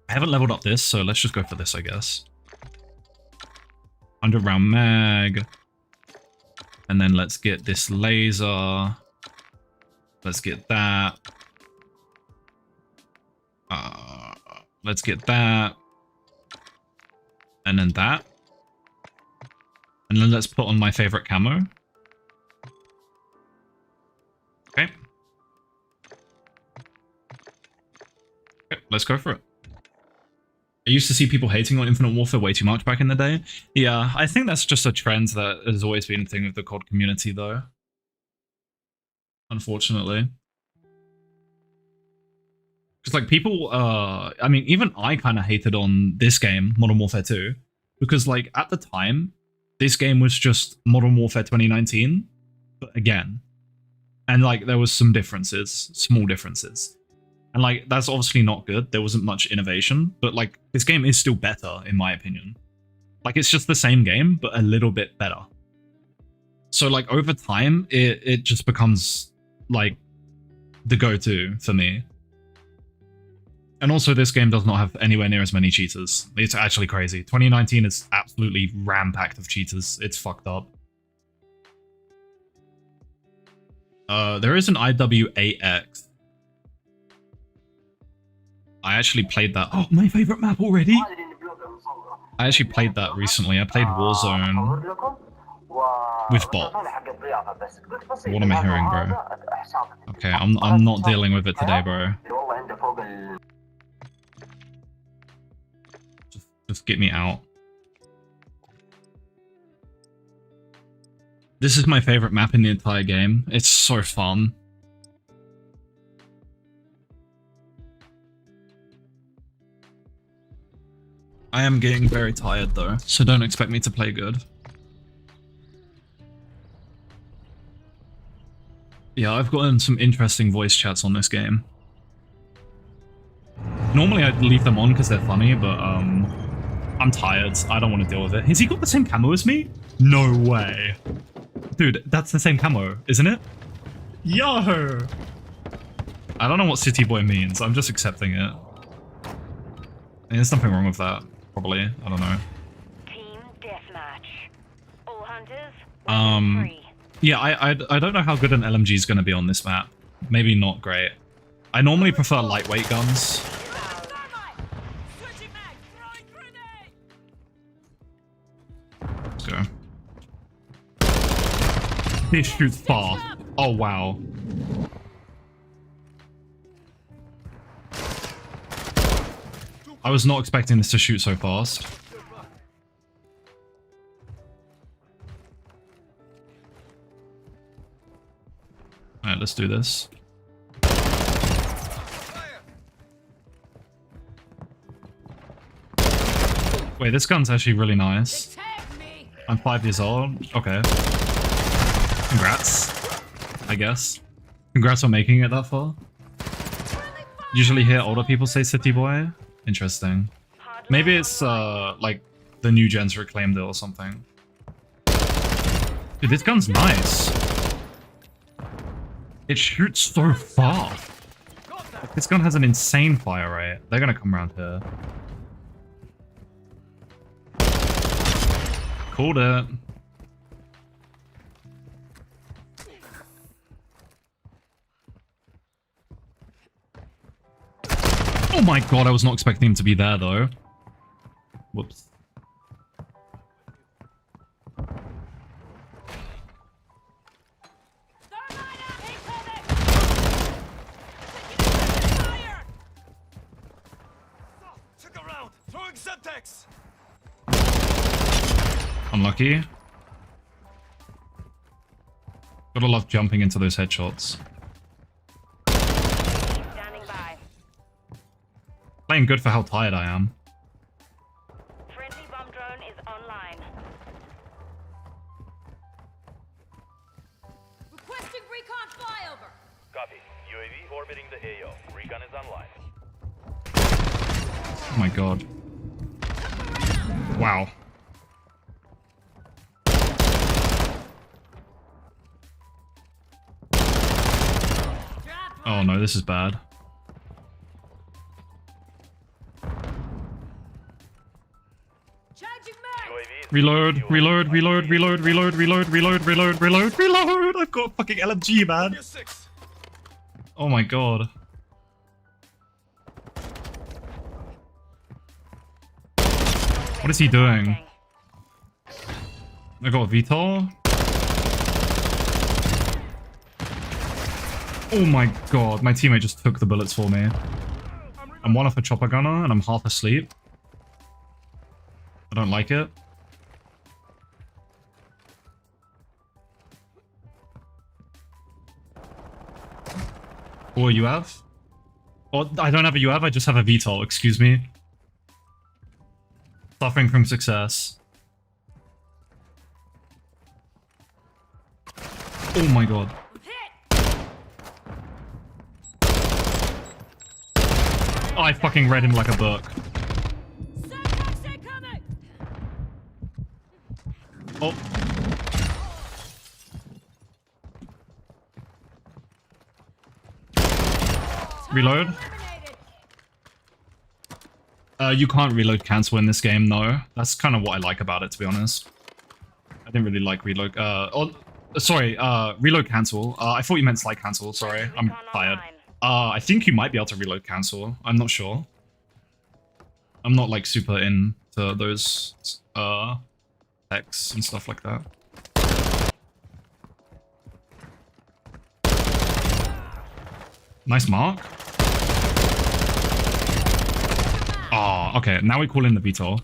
I haven't leveled up this, so let's just go for this, I guess. 100 round mag. And then let's get this laser. Let's get that. Let's get that. And then that. And then let's put on my favorite camo. Okay. Okay, let's go for it. I used to see people hating on Infinite Warfare way too much back in the day. Yeah, I think that's just a trend that has always been a thing with the COD community, though. Unfortunately. Because, like, people, I mean, even I kind of hated on this game, Modern Warfare 2. Because, like, at the time, this game was just Modern Warfare 2019, but again. And, like, there was some differences, small differences. And, like, that's obviously not good. There wasn't much innovation, but, like, this game is still better, in my opinion. Like, it's just the same game, but a little bit better. So, like, over time, it just becomes, like, the go-to for me. And also, this game does not have anywhere near as many cheaters. It's actually crazy. 2019 is absolutely ram-packed of cheaters. It's fucked up. There is an IW8X. I actually played that. Oh, my favorite map already? I actually played that recently. I played Warzone with bot. What am I hearing, bro? Okay, I'm not dealing with it today, bro. Just get me out. This is my favorite map in the entire game. It's so fun. I am getting very tired though, so don't expect me to play good. Yeah, I've gotten some interesting voice chats on this game. Normally I'd leave them on because they're funny, but I'm tired. I don't want to deal with it. Has he got the same camo as me? No way. Dude, that's the same camo, isn't it? Yo! I don't know what City Boy means. I'm just accepting it. There's nothing wrong with that. Probably. I don't know. Team deathmatch. All hunters. Yeah, I don't know how good an LMG is going to be on this map. Maybe not great. I normally prefer lightweight guns. Let's go. This shoots far. Oh, wow. was not expecting this to shoot so fast. Alright, let's do this. Wait, this gun's actually really nice. I'm 5 years old. Okay. Congrats, I guess. Congrats on making it that far. Usually hear older people say city boy. Interesting. Maybe it's like the new gens reclaimed it or something. Dude, this gun's nice. It shoots so far. Like, this gun has an insane fire rate. They're gonna come around here. Called it. Oh my god, I was not expecting him to be there though. Whoops. Unlucky. Gotta love jumping into those headshots. Standing by. Playing good for how tired I am. Friendly bomb drone is online. Requesting recon flyover. Copy. UAV orbiting the AO. Recon is online. Oh my god. Wow. Oh no, this is bad. Changing mag. UAV is Reload, reload, reload, reload, reload, reload, reload, reload, reload, reload! I've got a fucking LMG, man! Oh my god. What is he doing? I got a VTOL? Oh my god, my teammate just took the bullets for me. I'm one off a chopper gunner and I'm half asleep. I don't like it. Or a UAV? Oh, I don't have a UAV, I just have a VTOL, excuse me. Suffering from success. Oh my god. Oh, I fucking read him like a book. Oh. Reload. You can't reload cancel in this game, no. That's kind of what I like about it, to be honest. I didn't really like reload. Sorry, reload cancel. I thought you meant slide cancel. Sorry, I'm tired. I think you might be able to reload cancel. I'm not sure. I'm not like super into those techs and stuff like that. Nice mark. Oh, okay. Now we call in the VTOL.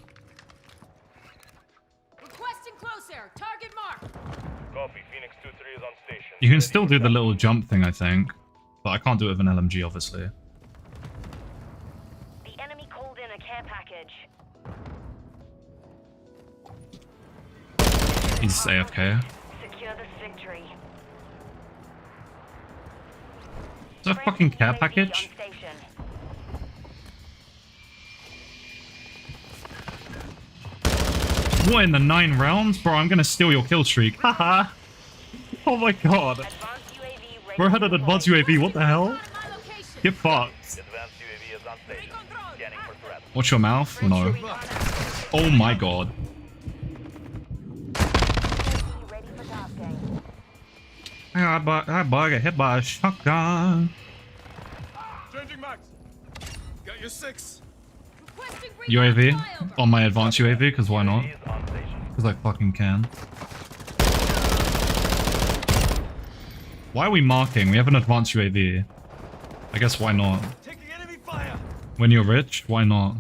Requesting close air. Target mark. Copy. Phoenix 2-3 is on station. You can still do the little jump thing, I think. But I can't do it with an LMG, obviously. The enemy called in a care package. He's AFK. Secure this victory. Is that a fucking care package? What, in the 9 rounds? Bro, I'm gonna steal your kill streak. Haha. Oh my god. Bro had an advanced UAV, what the hell? Get fucked. Advanced UAV is on station. Scanning for threats. Watch your mouth? No. Oh my god. Ready for tasking. I got hit by a shotgun. Changing max. Got your 6. Requesting recon UAV flyover. on my advanced UAV, because why not? Is on station. Because I fucking can. Why are we marking? We have an advanced UAV. I guess why not? Taking enemy fire. When you're rich, why not?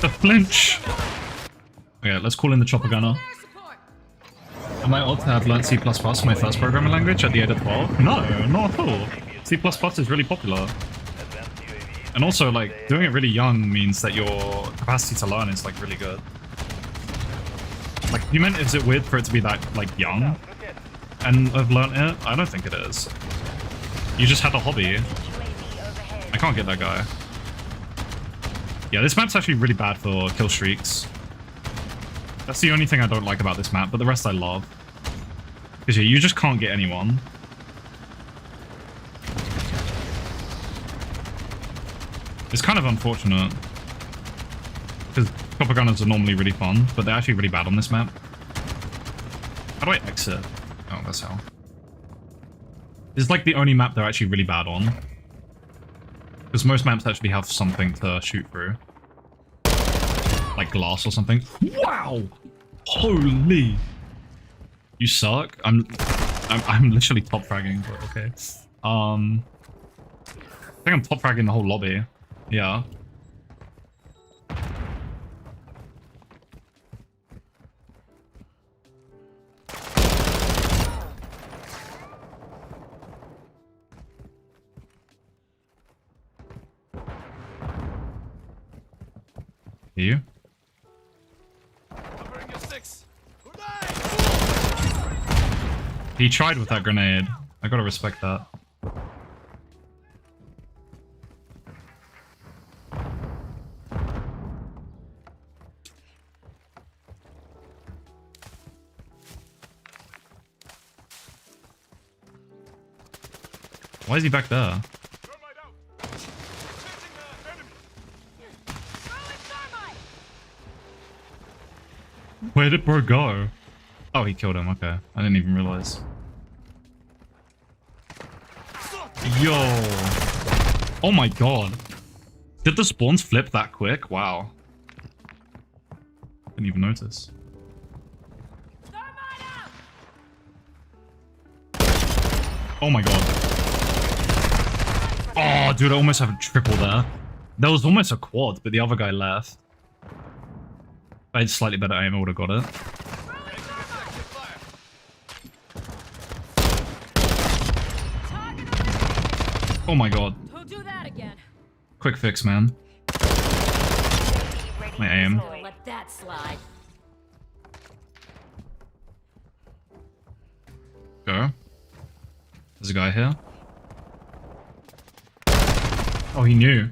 The flinch. Okay, let's call in the chopper gunner. Air support. Am I odd to have learnt C++, my first programming language, at the age of 12? No, not at all. C++ is really popular. Advanced UAV. And also, like, doing it really young means that your capacity to learn is, like, really good. Like, you meant, is it weird for it to be that, like, young? And I've learnt it? I don't think it is. You just had a hobby. UAV overhead. I can't get that guy. Yeah, this map's actually really bad for kill streaks. That's the only thing I don't like about this map, but the rest I love. Because yeah, you just can't get anyone. It's kind of unfortunate. Because chopper gunners are normally really fun, but they're actually really bad on this map. How do I exit? Oh, that's how. This is like the only map they're actually really bad on. Because most maps actually have something to shoot through. Like glass or something. Wow! Holy! You suck. I'm literally top fragging, but okay. I think I'm top fragging the whole lobby. Yeah. You? He tried with that grenade. I gotta respect that. Why is he back there? Where did bro go? Oh, he killed him. Okay. I didn't even realize. Yo. Oh my god. Did the spawns flip that quick? Wow. Didn't even notice. Oh my god. Oh, dude, I almost have a triple there. There was almost a quad, but the other guy left. If I had slightly better aim, I would have got it. Oh my god. Don't do that again. Quick fix, man. Ready My to aim. deploy. Let that slide. Go. There's a guy here. Oh, he knew.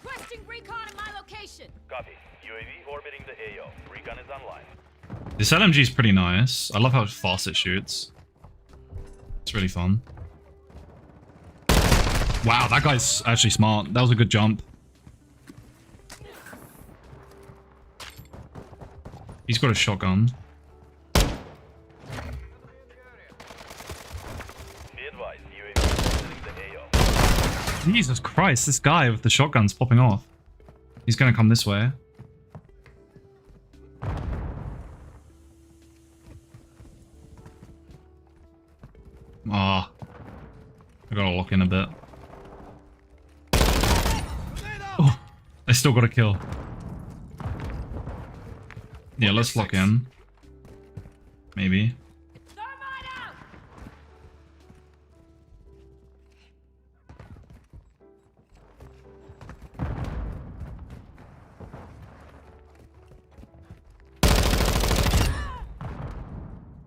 Requesting recon in my location. Copy. UAV orbiting the AO. Recon is online. This LMG is pretty nice. I love how fast it shoots. It's really fun. Wow, that guy's actually smart. That was a good jump. He's got a shotgun. Be advised. UAV orbiting the AO. Jesus Christ, this guy with the shotgun's popping off. He's gonna come this way. Ah. I gotta lock in a bit. Oh, I still got a kill. Yeah, let's lock in. Maybe. Thermite out.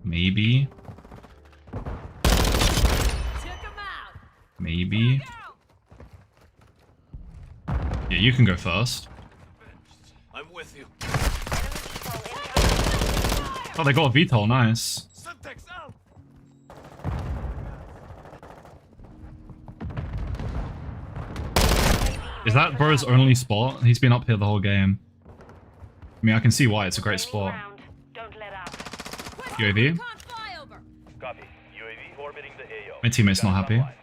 Maybe. Took him out. Maybe. Yeah, you can go first. I'm with you. Oh, they got a VTOL, nice. Syntax out. Is that bro's only spot? He's been up here the whole game. I mean, I can see why. It's a great spot. Round. Don't let up. Requesting UAV? recon flyover. Copy. UAV orbiting the AO. My teammate's not Recon is happy.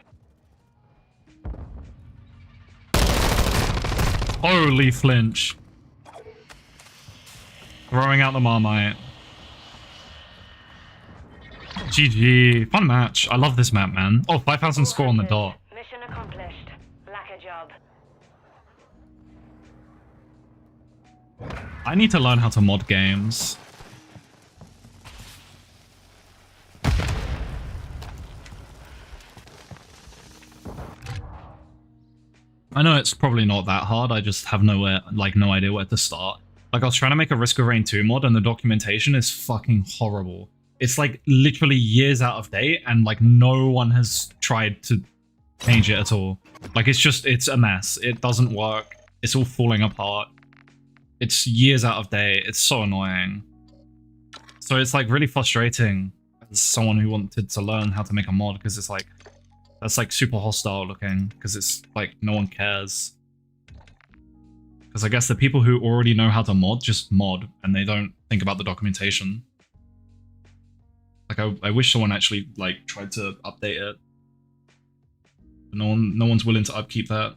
online. Holy flinch. Throwing out the Marmite. GG. Fun match. I love this map, man. Oh, 5,000 score on the dot. Mission accomplished. Lack a job. I need to learn how to mod games. I know it's probably not that hard, I just have no idea where to start. Like, I was trying to make a Risk of Rain 2 mod and the documentation is fucking horrible. It's like literally years out of date and like no one has tried to change it at all. Like, it's a mess. It doesn't work. It's all falling apart. It's years out of date. It's so annoying. So it's like really frustrating as someone who wanted to learn how to make a mod, because it's like, that's like super hostile looking, because it's like no one cares. Because I guess the people who already know how to mod just mod and they don't think about the documentation. Like, I wish someone actually like tried to update it. But no one's willing to upkeep that.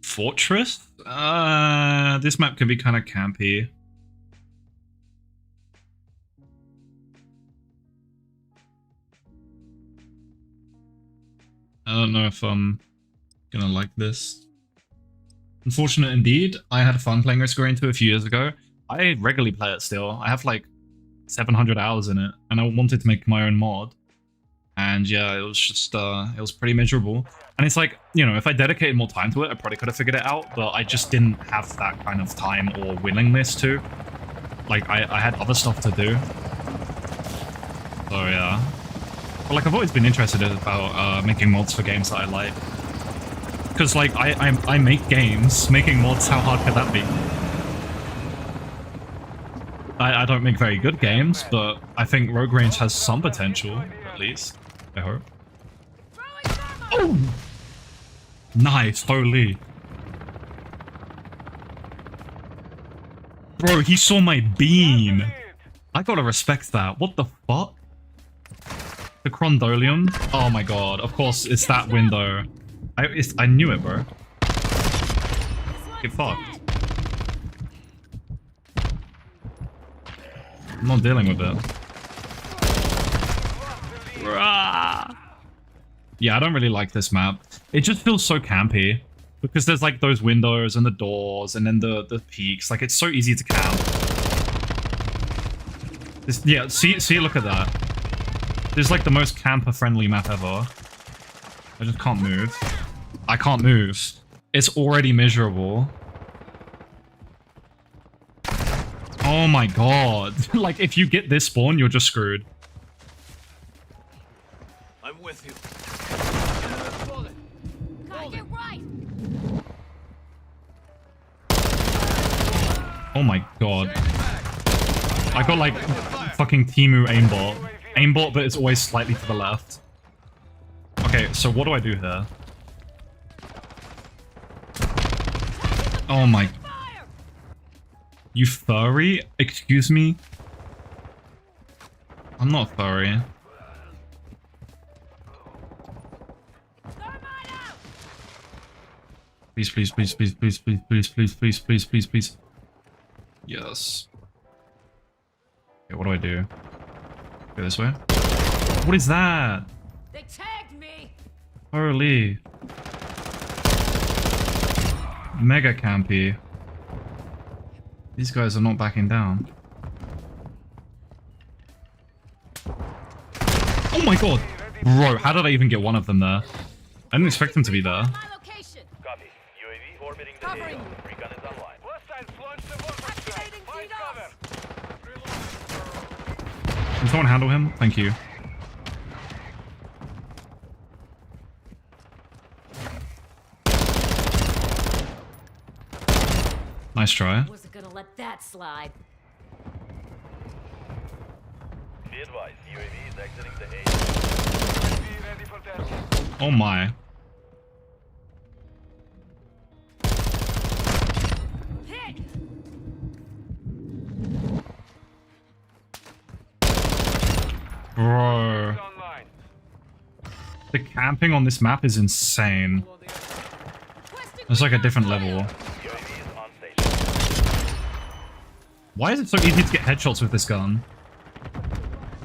Fortress? This map can be kind of campy. I don't know if I'm gonna like this. Unfortunate indeed. I had fun playing Risk of Rain 2 a few years ago. I regularly play it still. I have like 700 hours in it, and I wanted to make my own mod. And yeah, it was just, it was pretty miserable. And it's like, you know, if I dedicated more time to it, I probably could have figured it out, but I just didn't have that kind of time or willingness to. Like, I had other stuff to do. So yeah. But like, I've always been interested about making mods for games that I like. Because like, I make games. Making mods, how hard could that be? I don't make very good games, but I think Rogue Range has some potential, at least. I hope. Oh! Nice, holy. Bro, he saw my beam. I gotta respect that. What the fuck? The Crondolium? Oh my god, of course it's that window. I knew it, bro. Get fucked. I'm not dealing with it. Yeah, I don't really like this map. It just feels so campy. Because there's like those windows and the doors and then the peaks. Like, it's so easy to camp. Yeah, see, look at that. This is like the most camper-friendly map ever. I just can't move. I can't move. It's already miserable. Oh my god. Like, if you get this spawn, you're just screwed. I'm with you. Get right. Oh my god. I got like fucking Temu aimbot. Aimbot, but it's always slightly to the left. Okay, so what do I do here? Oh my... You furry? Excuse me? I'm not furry. Please, please, please, please, please, please, please, please, please, please, please, please. Yes. Okay, what do I do? Go this way? What is that? They tagged me. Holy. Mega campy. These guys are not backing down. Oh my god! Bro, how did I even get one of them there? I didn't expect them to be there. My location. Copy. UAV orbiting the Covering. AO. Recon is online. Activating DDoS. Can someone handle him? Thank you. Nice try. Wasn't gonna let that slide. Be advised, UAV is exiting the AO. Oh my. camping on this map is insane. It's like a different level. UAV is on station. Why is it so easy to get headshots with this gun?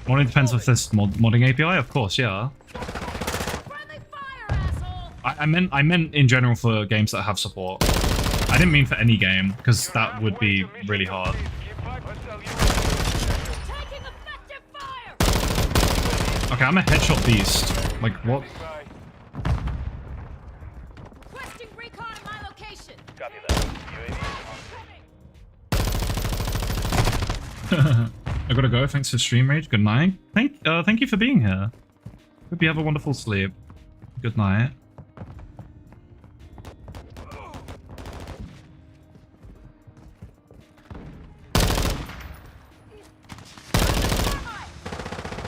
Well, it depends with this modding API, of course, yeah. Friendly fire, asshole! I meant in general for games that have support. I didn't mean for any game, because that would be really hard. Taking effective fire! Okay, I'm a headshot beast. Like, what? Requesting recon at my location. Copy that. UAV is on station. I gotta go. Thanks for stream rage. Good night. Thank you for being here. Hope you have a wonderful sleep. Good night.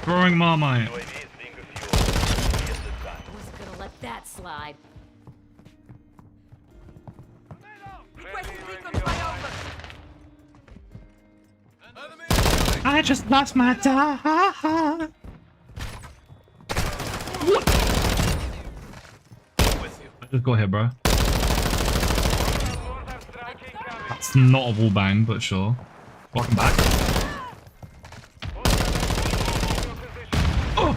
Throwing Marmite. UAV is being refueled. Get this guy. Wasn't gonna let that slide. I just lost my dad. With you. Just go here, bro. That's not a wall bang, but sure. Welcome back. Oh!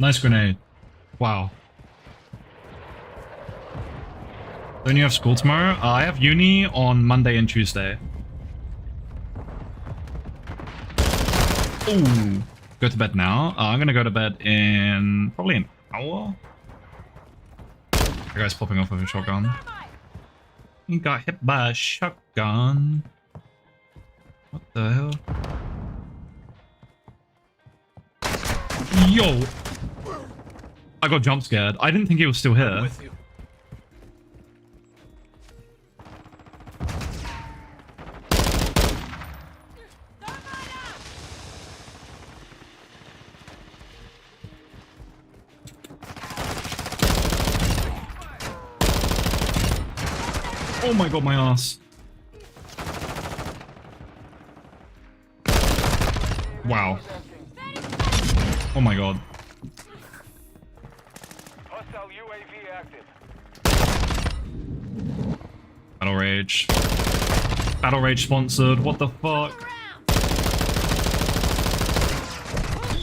Nice grenade. Wow. Don't you have school tomorrow? I have uni on Monday and Tuesday. Ooh. Go to bed now. I'm gonna go to bed in probably an hour. The guy's popping off with a shotgun. He got hit by a shotgun. What the hell? Yo! I got jump scared. I didn't think he was still here. With you. Oh my god, my ass. Wow. Oh my god. Hostile UAV active. Battle Rage. Battle Rage sponsored. What the fuck?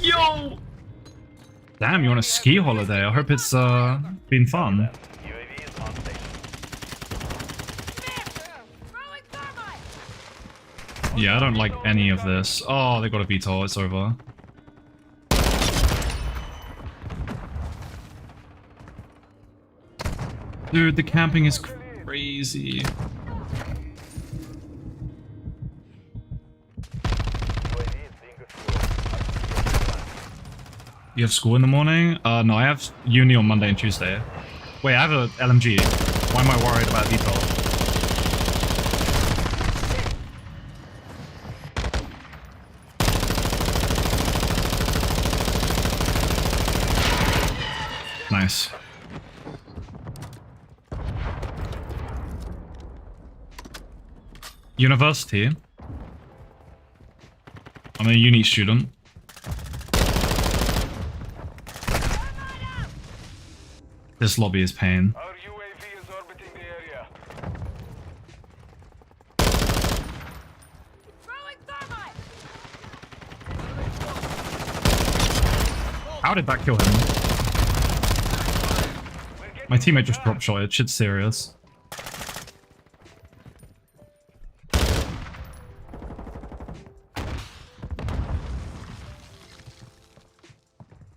Yo! Damn, you're on a ski holiday. I hope it's been fun. UAV is on station. Throwing thermite! Yeah, I don't like any of this. Oh, they got a VTOL. It's over. Dude, the camping is crazy. UAV is being refueled. You have school in the morning? No, I have uni on Monday and Tuesday. Wait, I have a LMG. Why am I worried about VTOL? Nice. University. I'm a uni student. This lobby is pain. Our UAV is orbiting the area. Throwing thermite! How did that kill him? My teammate just drop shot it. Shit's serious.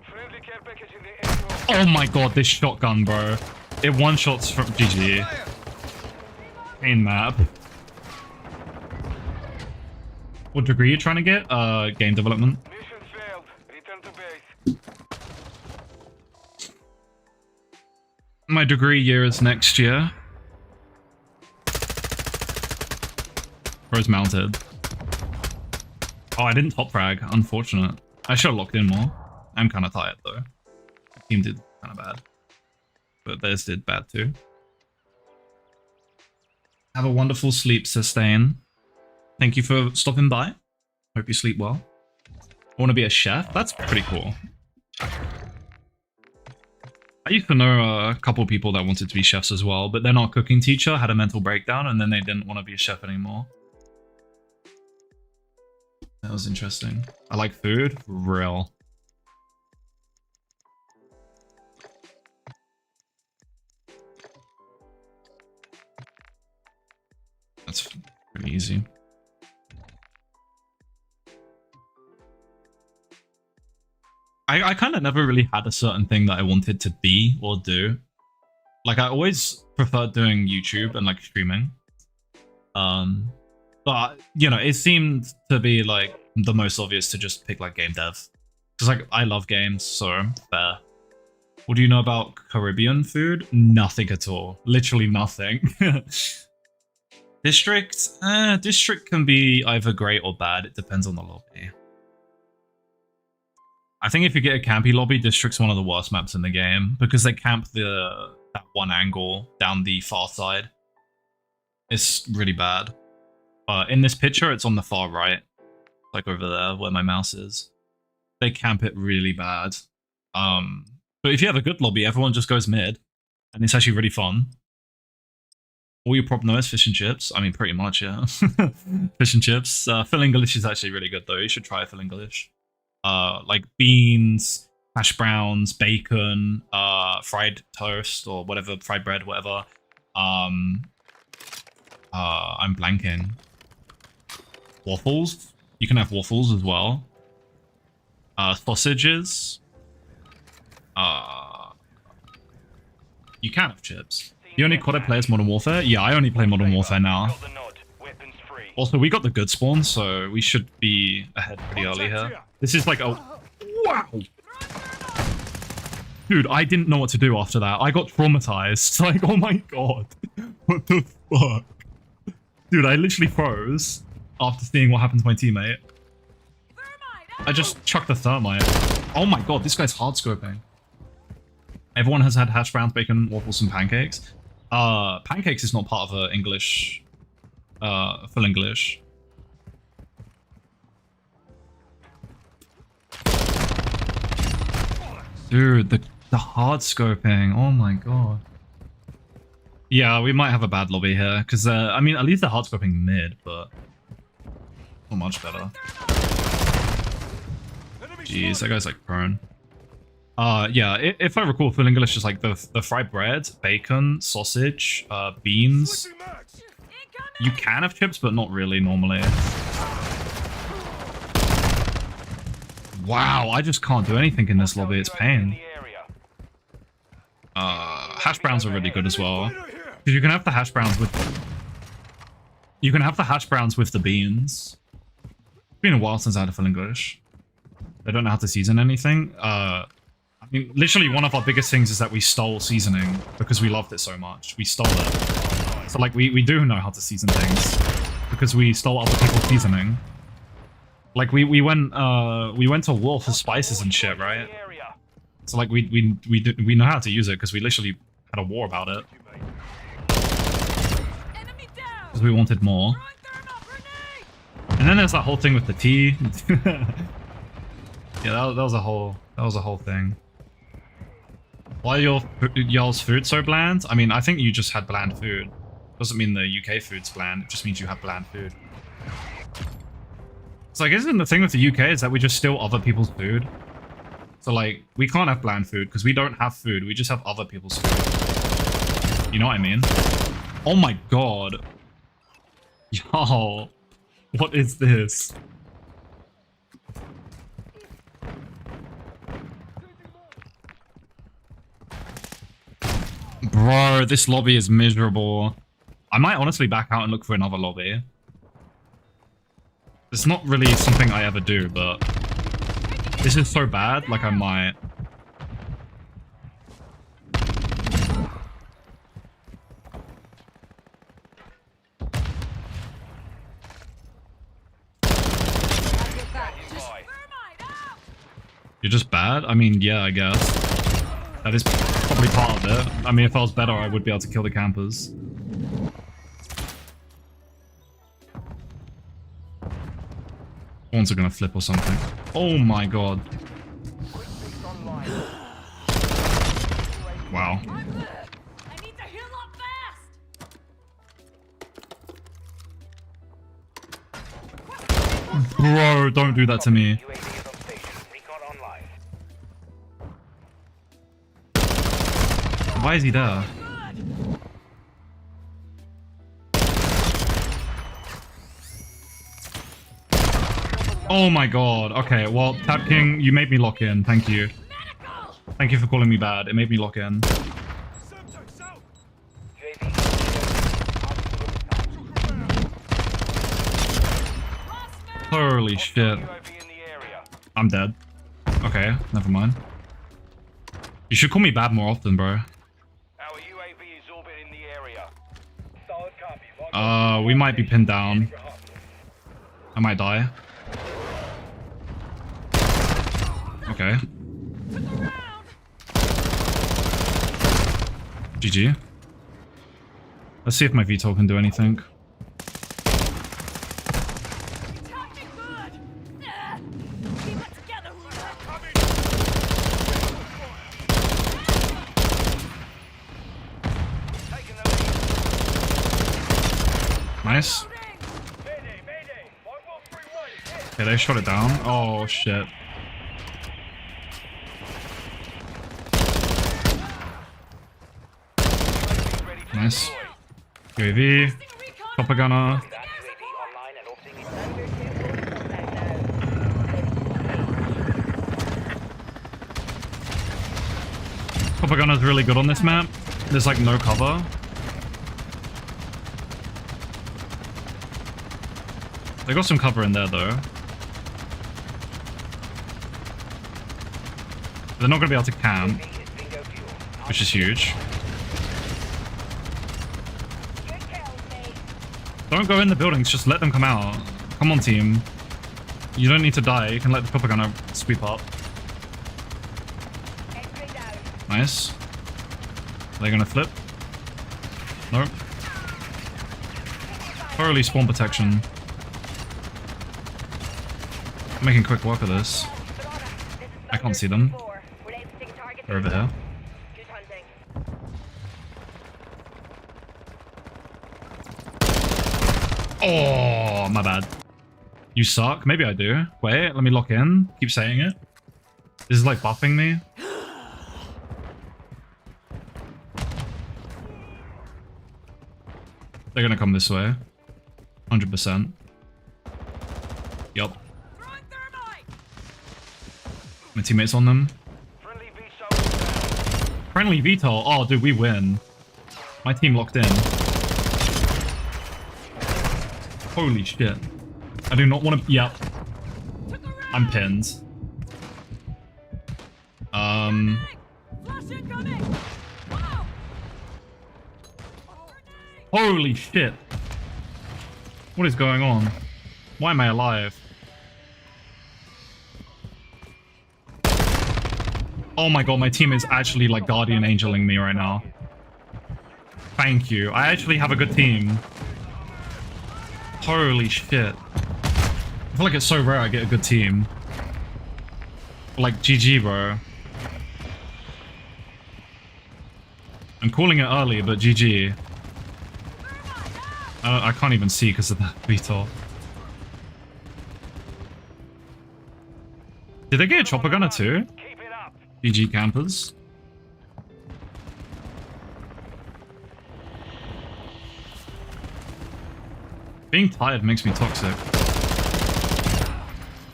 Friendly care package in the AO. Oh my god, this shotgun, bro. It one-shots from GG. Pain map. What degree are you trying to get? Game development. Mission failed. Return to base. My degree year is next year. Bro's mounted. Oh, I didn't top frag. Unfortunate. I should have locked in more. I'm kind of tired though. The team did kind of bad. But theirs did bad too. Have a wonderful sleep, Sustain. Thank you for stopping by. Hope you sleep well. I want to be a chef? That's pretty cool. I used to know a couple people that wanted to be chefs as well, but then our cooking teacher had a mental breakdown and then they didn't want to be a chef anymore. That was interesting. I like food. Real. That's pretty easy. I kind of never really had a certain thing that I wanted to be or do. Like, I always preferred doing YouTube and like streaming. But you know, it seemed to be like the most obvious to just pick like game dev. Because like I love games, so fair. What do you know about Caribbean food? Nothing at all. Literally nothing. District? District can be either great or bad. It depends on the lobby. I think if you get a campy lobby, District's one of the worst maps in the game because they camp that one angle down the far side. It's really bad. In this picture, it's on the far right, like over there where my mouse is. They camp it really bad. But if you have a good lobby, everyone just goes mid, and it's actually really fun. All your prop know is fish and chips. I mean, pretty much, yeah. Fish and chips. Phil English is actually really good though. You should try Phil English. Like beans, hash browns, bacon, fried toast or whatever, fried bread, whatever. I'm blanking. Waffles. You can have waffles as well. Sausages. You can have chips. The only COD I play is Modern Warfare? Yeah, I only play Modern Warfare now. Got the nod. Weapons free. Also, we got the good spawn, so we should be ahead pretty early here. This is like a... Wow! Dude, I didn't know what to do after that. I got traumatized. Like, oh my god. What the fuck? Dude, I literally froze after seeing what happened to my teammate. I just chucked the thermite. Oh my god, this guy's hard scoping. Everyone has had hash browns, bacon, waffles, and pancakes. Pancakes is not part of English. Full English. Dude, the hard scoping. Oh my god. Yeah, we might have a bad lobby here because I mean, at least the hard scoping mid, but not much better. Jeez, that guy's like prone. Yeah, if I recall, Full English is like the fried bread, bacon, sausage, beans. You can have chips, but not really normally. Wow, I just can't do anything in this lobby. It's pain. Hash browns are really good as well. Because you can have the hash browns with... You can have the hash browns with the beans. It's been a while since I had a Full English. They don't know how to season anything. I mean, literally one of our biggest things is that we stole seasoning because we loved it so much. We stole it. So like we do know how to season things because we stole other people's seasoning. Like we went to war for spices and shit, right? So like we know how to use it because we literally had a war about it. Because we wanted more. And then there's that whole thing with the tea. Yeah, that was a whole thing. Why are y'all's food so bland? I mean, I think you just had bland food. Doesn't mean the UK food's bland. It just means you have bland food. So I guess the thing with the UK is that we just steal other people's food. So like, we can't have bland food because we don't have food. We just have other people's food. You know what I mean? Oh my god. Yo, what is this? Bro, this lobby is miserable. I might honestly back out and look for another lobby. It's not really something I ever do, but this is so bad, like I might. You're just bad? I mean, yeah, I guess. That is probably part of it. I mean, if I was better, I would be able to kill the campers. Ones are gonna flip or something. Oh my god. Wow. I need to heal up fast. Bro, don't do that to me. UAV is on station. Recon online. Why is he there? Oh my god. Okay, well, Tap King, you made me lock in. Thank you. Thank you for calling me bad. It made me lock in. Holy shit. UAV in the area. I'm dead. Okay, never mind. You should call me bad more often, bro. Our UAV is orbiting the area. Solid copy. We might be pinned down. I might die. Okay. GG. Let's see if my VTOL can do anything. Attack me good. Keep it together, Taking the lead. Nice. Mayday, mayday. 1131 hit. Okay, they shot it down. Oh shit. Ready to Nice. deploy. UAV. Chopper gunner. That UAV online and orbiting Chopper gunner's really good on this map. There's like no cover. They got some cover in there though. They're not gonna be able to camp, which is huge. Don't go in the buildings, just let them come out. Come on, team. You don't need to die, you can let the chopper gunner sweep up. Nice. Are they gonna flip? Nope. Thoroughly spawn protection. I'm making quick work of this. I can't see them. They're over here. Oh, my bad. You suck? Maybe I do. Wait, let me lock in. Keep saying it. This is like buffing me. They're gonna come this way. 100%. Yup. Throwing thermite. My teammates on them. Friendly VSOL down. Friendly VTOL. Oh, dude, we win. My team locked in. Holy shit. I do not want to... Yep. I'm pinned. Flash incoming. Whoa. Holy shit. What is going on? Why am I alive? Oh my god, my team is actually like guardian angeling me right now. Thank you. I actually have a good team. Holy shit. I feel like it's so rare I get a good team. Like, GG, bro. I'm calling it early, but GG. I can't even see because of that VTOL. Did they get a chopper gunner too? Keep it up. GG campers. Being tired makes me toxic.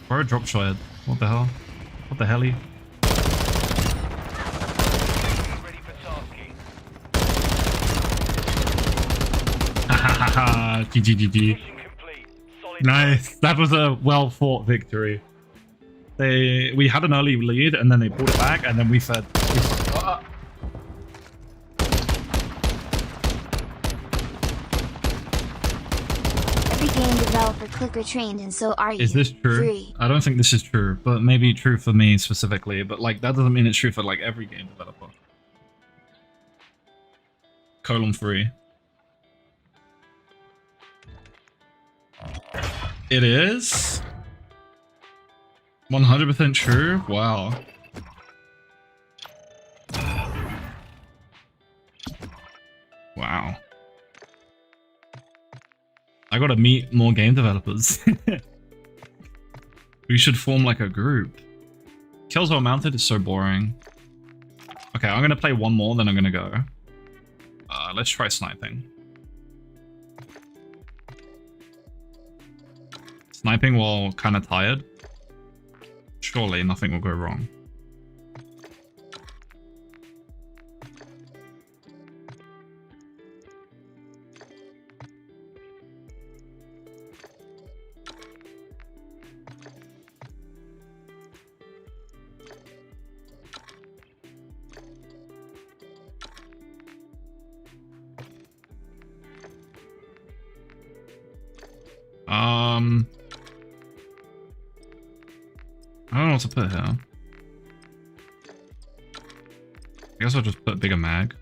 Bro, drop shot. What the hell? What the helly? Ready for tasking. Hahaha. GG, GG. Mission complete. Solid. Nice. That was a well fought victory. We had an early lead and then they pulled it back and then we fed. Every game developer clicker trained and so are you. Is this true? Free. I don't think this is true, but maybe true for me specifically. But like that doesn't mean it's true for like every game developer. :3. It is 100% true. Wow. Wow. I gotta meet more game developers. We should form like a group. Kills Well Mounted is so boring. Okay, I'm gonna play one more, then I'm gonna go. Let's try sniping. Sniping while kind of tired. Surely nothing will go wrong. I don't know what to put here. I guess I'll just put bigger mag.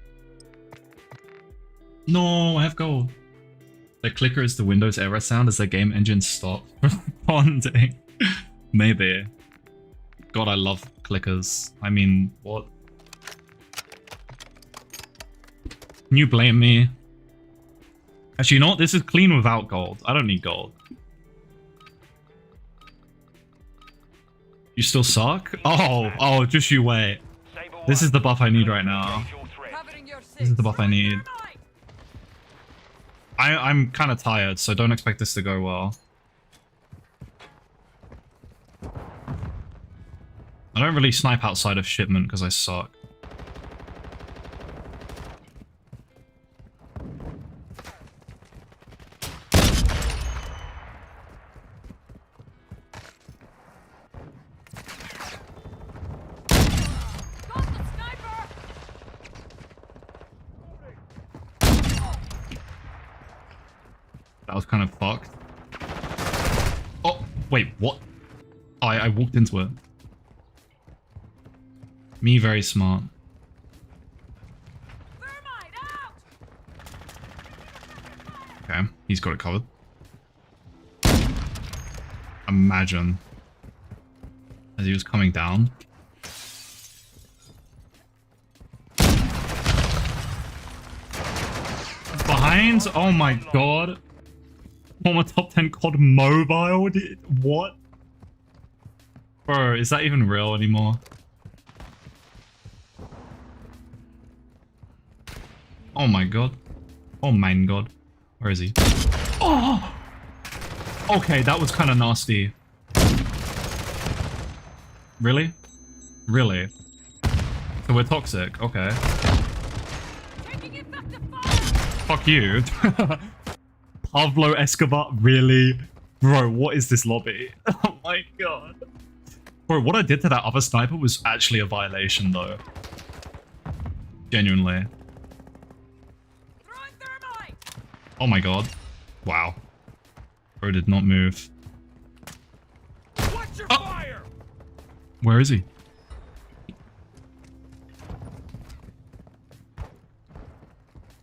No, I have gold. The clicker is the Windows error sound as the game engine stopped responding. Maybe. God, I love clickers. I mean, what? Can you blame me? Actually, you know what? This is clean without gold. I don't need gold. You still suck? Oh, just you wait. This is the buff I need right now. Covering your six. This is the buff I need. Thermite. I'm kind of tired, so don't expect this to go well. I don't really snipe outside of shipment because I suck. Got the sniper. That was kind of fucked. Oh, wait, what? Oh, I walked into it. Me, very smart. Thermite out. Okay, he's got it covered. Imagine. As he was coming down. Behind? Oh my god. Former top 10 COD mobile? What? Bro, is that even real anymore? Oh my god. Oh mein god. Where is he? Oh! Okay, that was kind of nasty. Really? Really? So we're toxic. Okay. Taking effective fire. Fuck you. Pablo Escobar. Really? Bro, what is this lobby? Oh my god. Bro, what I did to that other sniper was actually a violation though. Genuinely. Throwing thermite. Oh my god. Wow. Bro did not move. Watch your Oh. fire! Where is he?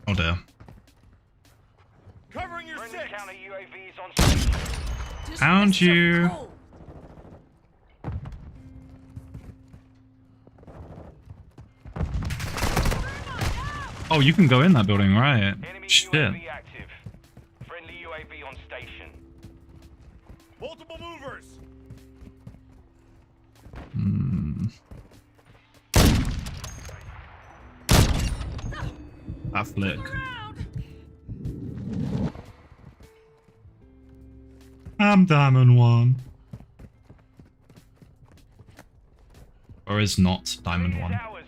Oh dear. Covering your Friendly six! counter UAV is on station. Found you. Oh, you can go in that building, right? Enemy Shit. UAV active. Friendly UAV on station. Multiple movers! Hmm. That flick. Around. I'm Diamond 1. Or is not Diamond 1. Ours.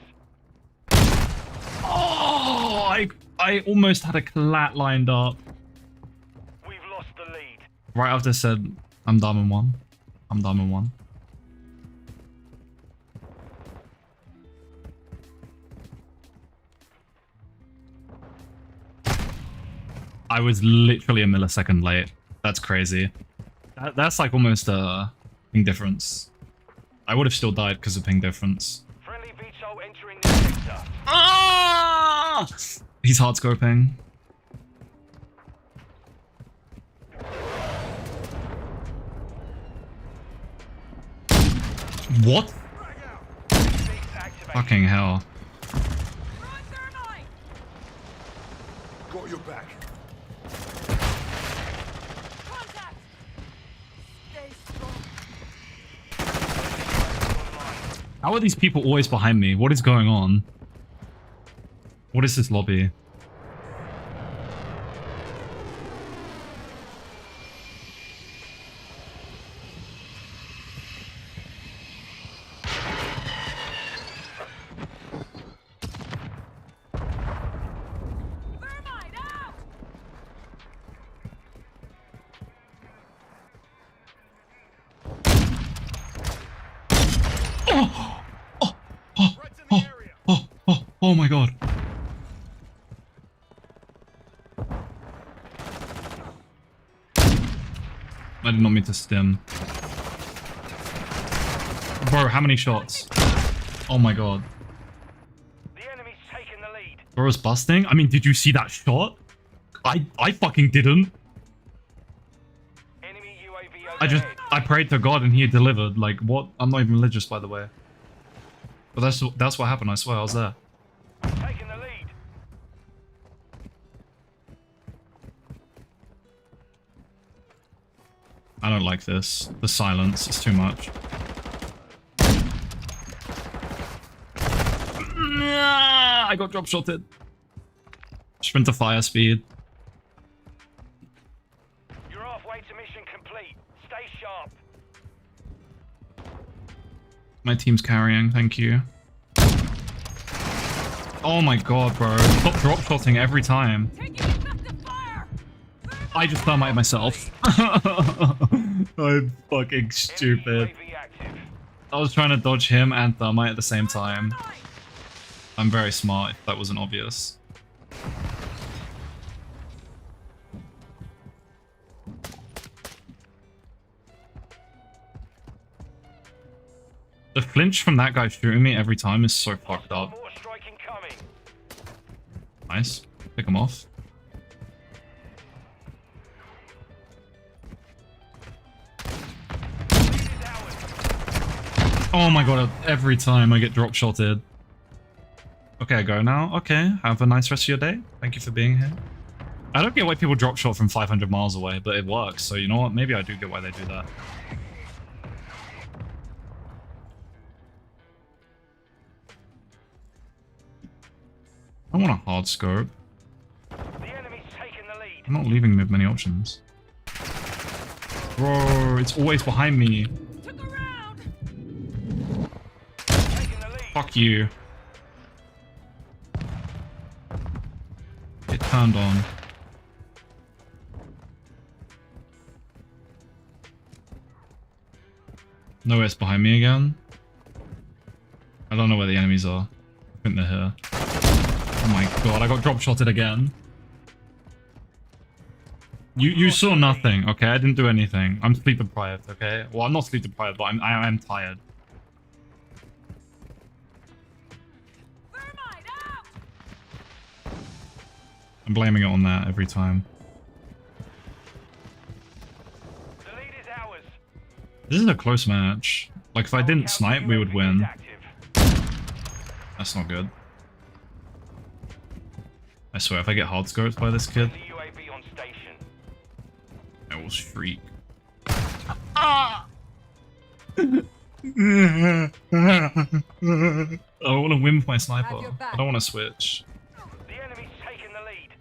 Oh, I almost had a collat lined up. We've lost the lead. Right after I said, I'm Diamond 1. I'm Diamond 1. I was literally a millisecond late. That's crazy. That's like almost a ping difference. I would have still died because of ping difference. Friendly VTOL entering the sector. Ah! He's hard scoping. What? Six activation. Fucking hell. Throwing thermite. Got your back. Contact! Stay strong. How are these people always behind me? What is going on? What is this lobby? Thermite out! Oh! Oh! Oh! Oh! Oh! Oh! Oh my god. I did not mean to stim. Bro, how many shots? Oh my god. The enemy's taking the lead. Bro's busting? I mean, did you see that shot? I fucking didn't. Enemy UAV overhead. I prayed to God and he delivered. Like, what? I'm not even religious, by the way. But that's what happened, I swear, I was there. Taking the lead. I don't like this. The silence is too much. I got drop shotted. Sprint to fire speed. You're halfway to mission complete. Stay sharp. My team's carrying, thank you. Oh my god, bro. Stop drop shotting every time. Taking effective fire! I just thermite myself. I'm fucking stupid. UAV active. I was trying to dodge him and thermite at the same time. I'm very smart, if that wasn't obvious. The flinch from that guy shooting me every time is so fucked up. More strike incoming. Nice. Pick him off. Lead is ours. Oh my god, every time I get drop shotted. Okay, I go now. Okay, have a nice rest of your day. Thank you for being here. I don't get why people drop shot from 500 miles away, but it works. So you know what? Maybe I do get why they do that. I want a hard scope. The enemy's taking the lead. I'm not leaving me with many options. Bro, it's always behind me. Took a round! Taking the lead. Fuck you. Get turned on. No, it's behind me again. I don't know where the enemies are. I think they're here. Oh my god, I got drop shotted again. You saw nothing, okay? I didn't do anything. I'm sleep deprived, okay? Well, I'm not sleep deprived, but I am tired. Thermite out! I'm blaming it on that every time. The lead is ours. This is a close match. Like, if I didn't snipe, we would win. That's not good. I swear, if I get hard scoped by this kid, The UAV on station. I will shriek. I want to win with my sniper. Have your back. I don't want to switch. The enemy's taking the lead.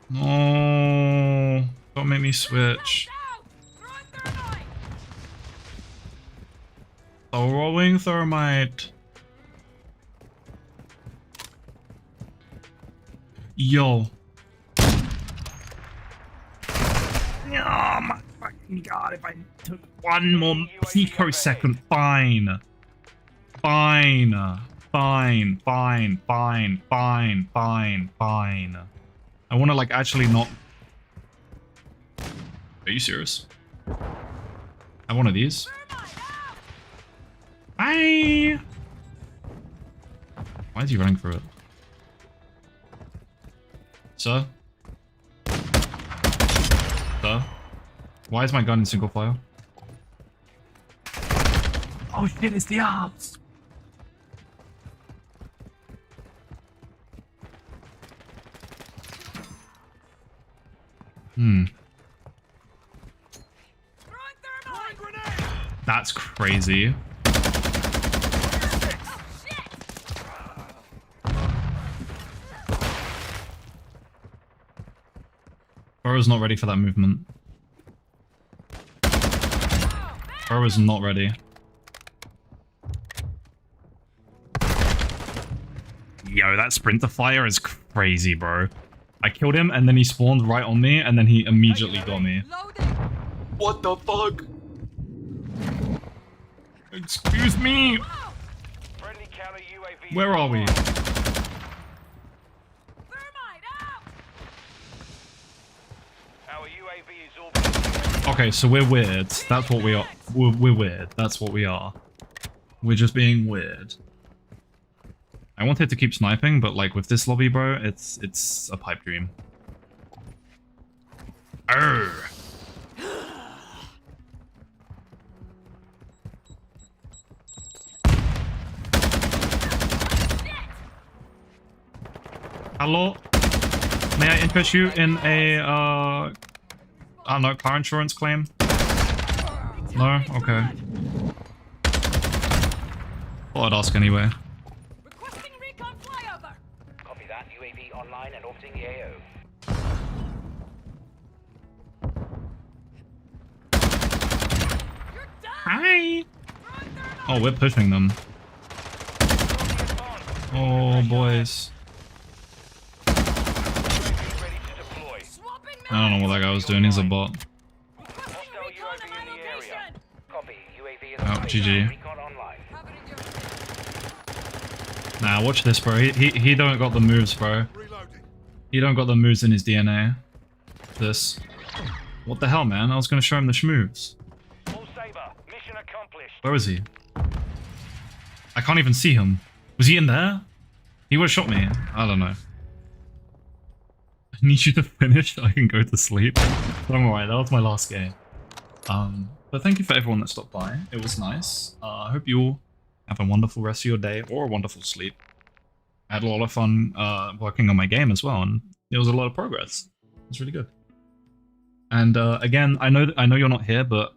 No, don't make me switch. Out! Throwing thermite! Throwing thermite. Yo. Oh my fucking god, if I took one more picosecond, fine. Fine. Fine, fine, fine, fine, fine, fine. I wanna like actually not... Are you serious? I have one of these. Bye! Why is he running through it? Sir? Sir? Why is my gun in single fire? Oh shit, it's the ops! Hmm. Throwing thermite! That's crazy. Bro is not ready for that movement. Bro is not ready. Yo, that sprinter fire is crazy, bro. I killed him and then he spawned right on me and then he immediately got me. Loading! What the fuck? Excuse me. Friendly counter UAV. Where are we? Thermite out! Our UAV is orbiting. Okay, so we're weird. That's what we are. We're weird. That's what we are. We're just being weird. I wanted to keep sniping, but like with this lobby, bro, it's a pipe dream. Arr. Hello? May I interest you in a, I don't know, car insurance claim? No? Okay. Thought I'd ask anyway. Requesting recon flyover! Copy that. UAV online and orbiting the AO. You're done! Hi! Throwing thermite! Oh, we're pushing them. Oh, boys. UAV ready to deploy. Swapping I don't know what that guy was doing. He's a bot. Requesting Hostile recon UAV on my in the area. location! Copy. UAV is Oh, online. GG. Recon online. Covered in your Nah, watch this, bro. He don't got the moves, bro. He don't got the moves in his DNA. This. What the hell, man? I was gonna show him the schmoves. All Saber. Mission accomplished. Where is he? I can't even see him. Was he in there? He would have shot me. I don't know. I need you to finish so I can go to sleep. Don't worry, that was my last game. But thank you for everyone that stopped by. It was nice. I hope you all have a wonderful rest of your day or a wonderful sleep. I had a lot of fun working on my game as well, and there was a lot of progress. It's really good. And again, I know you're not here, but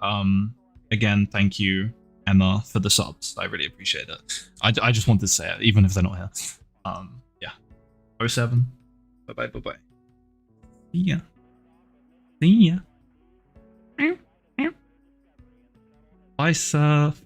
again, thank you, Emma, for the subs. I really appreciate it. I just wanted to say it, even if they're not here. Yeah. 07. Bye bye. See ya. See ya. Bye, Surf.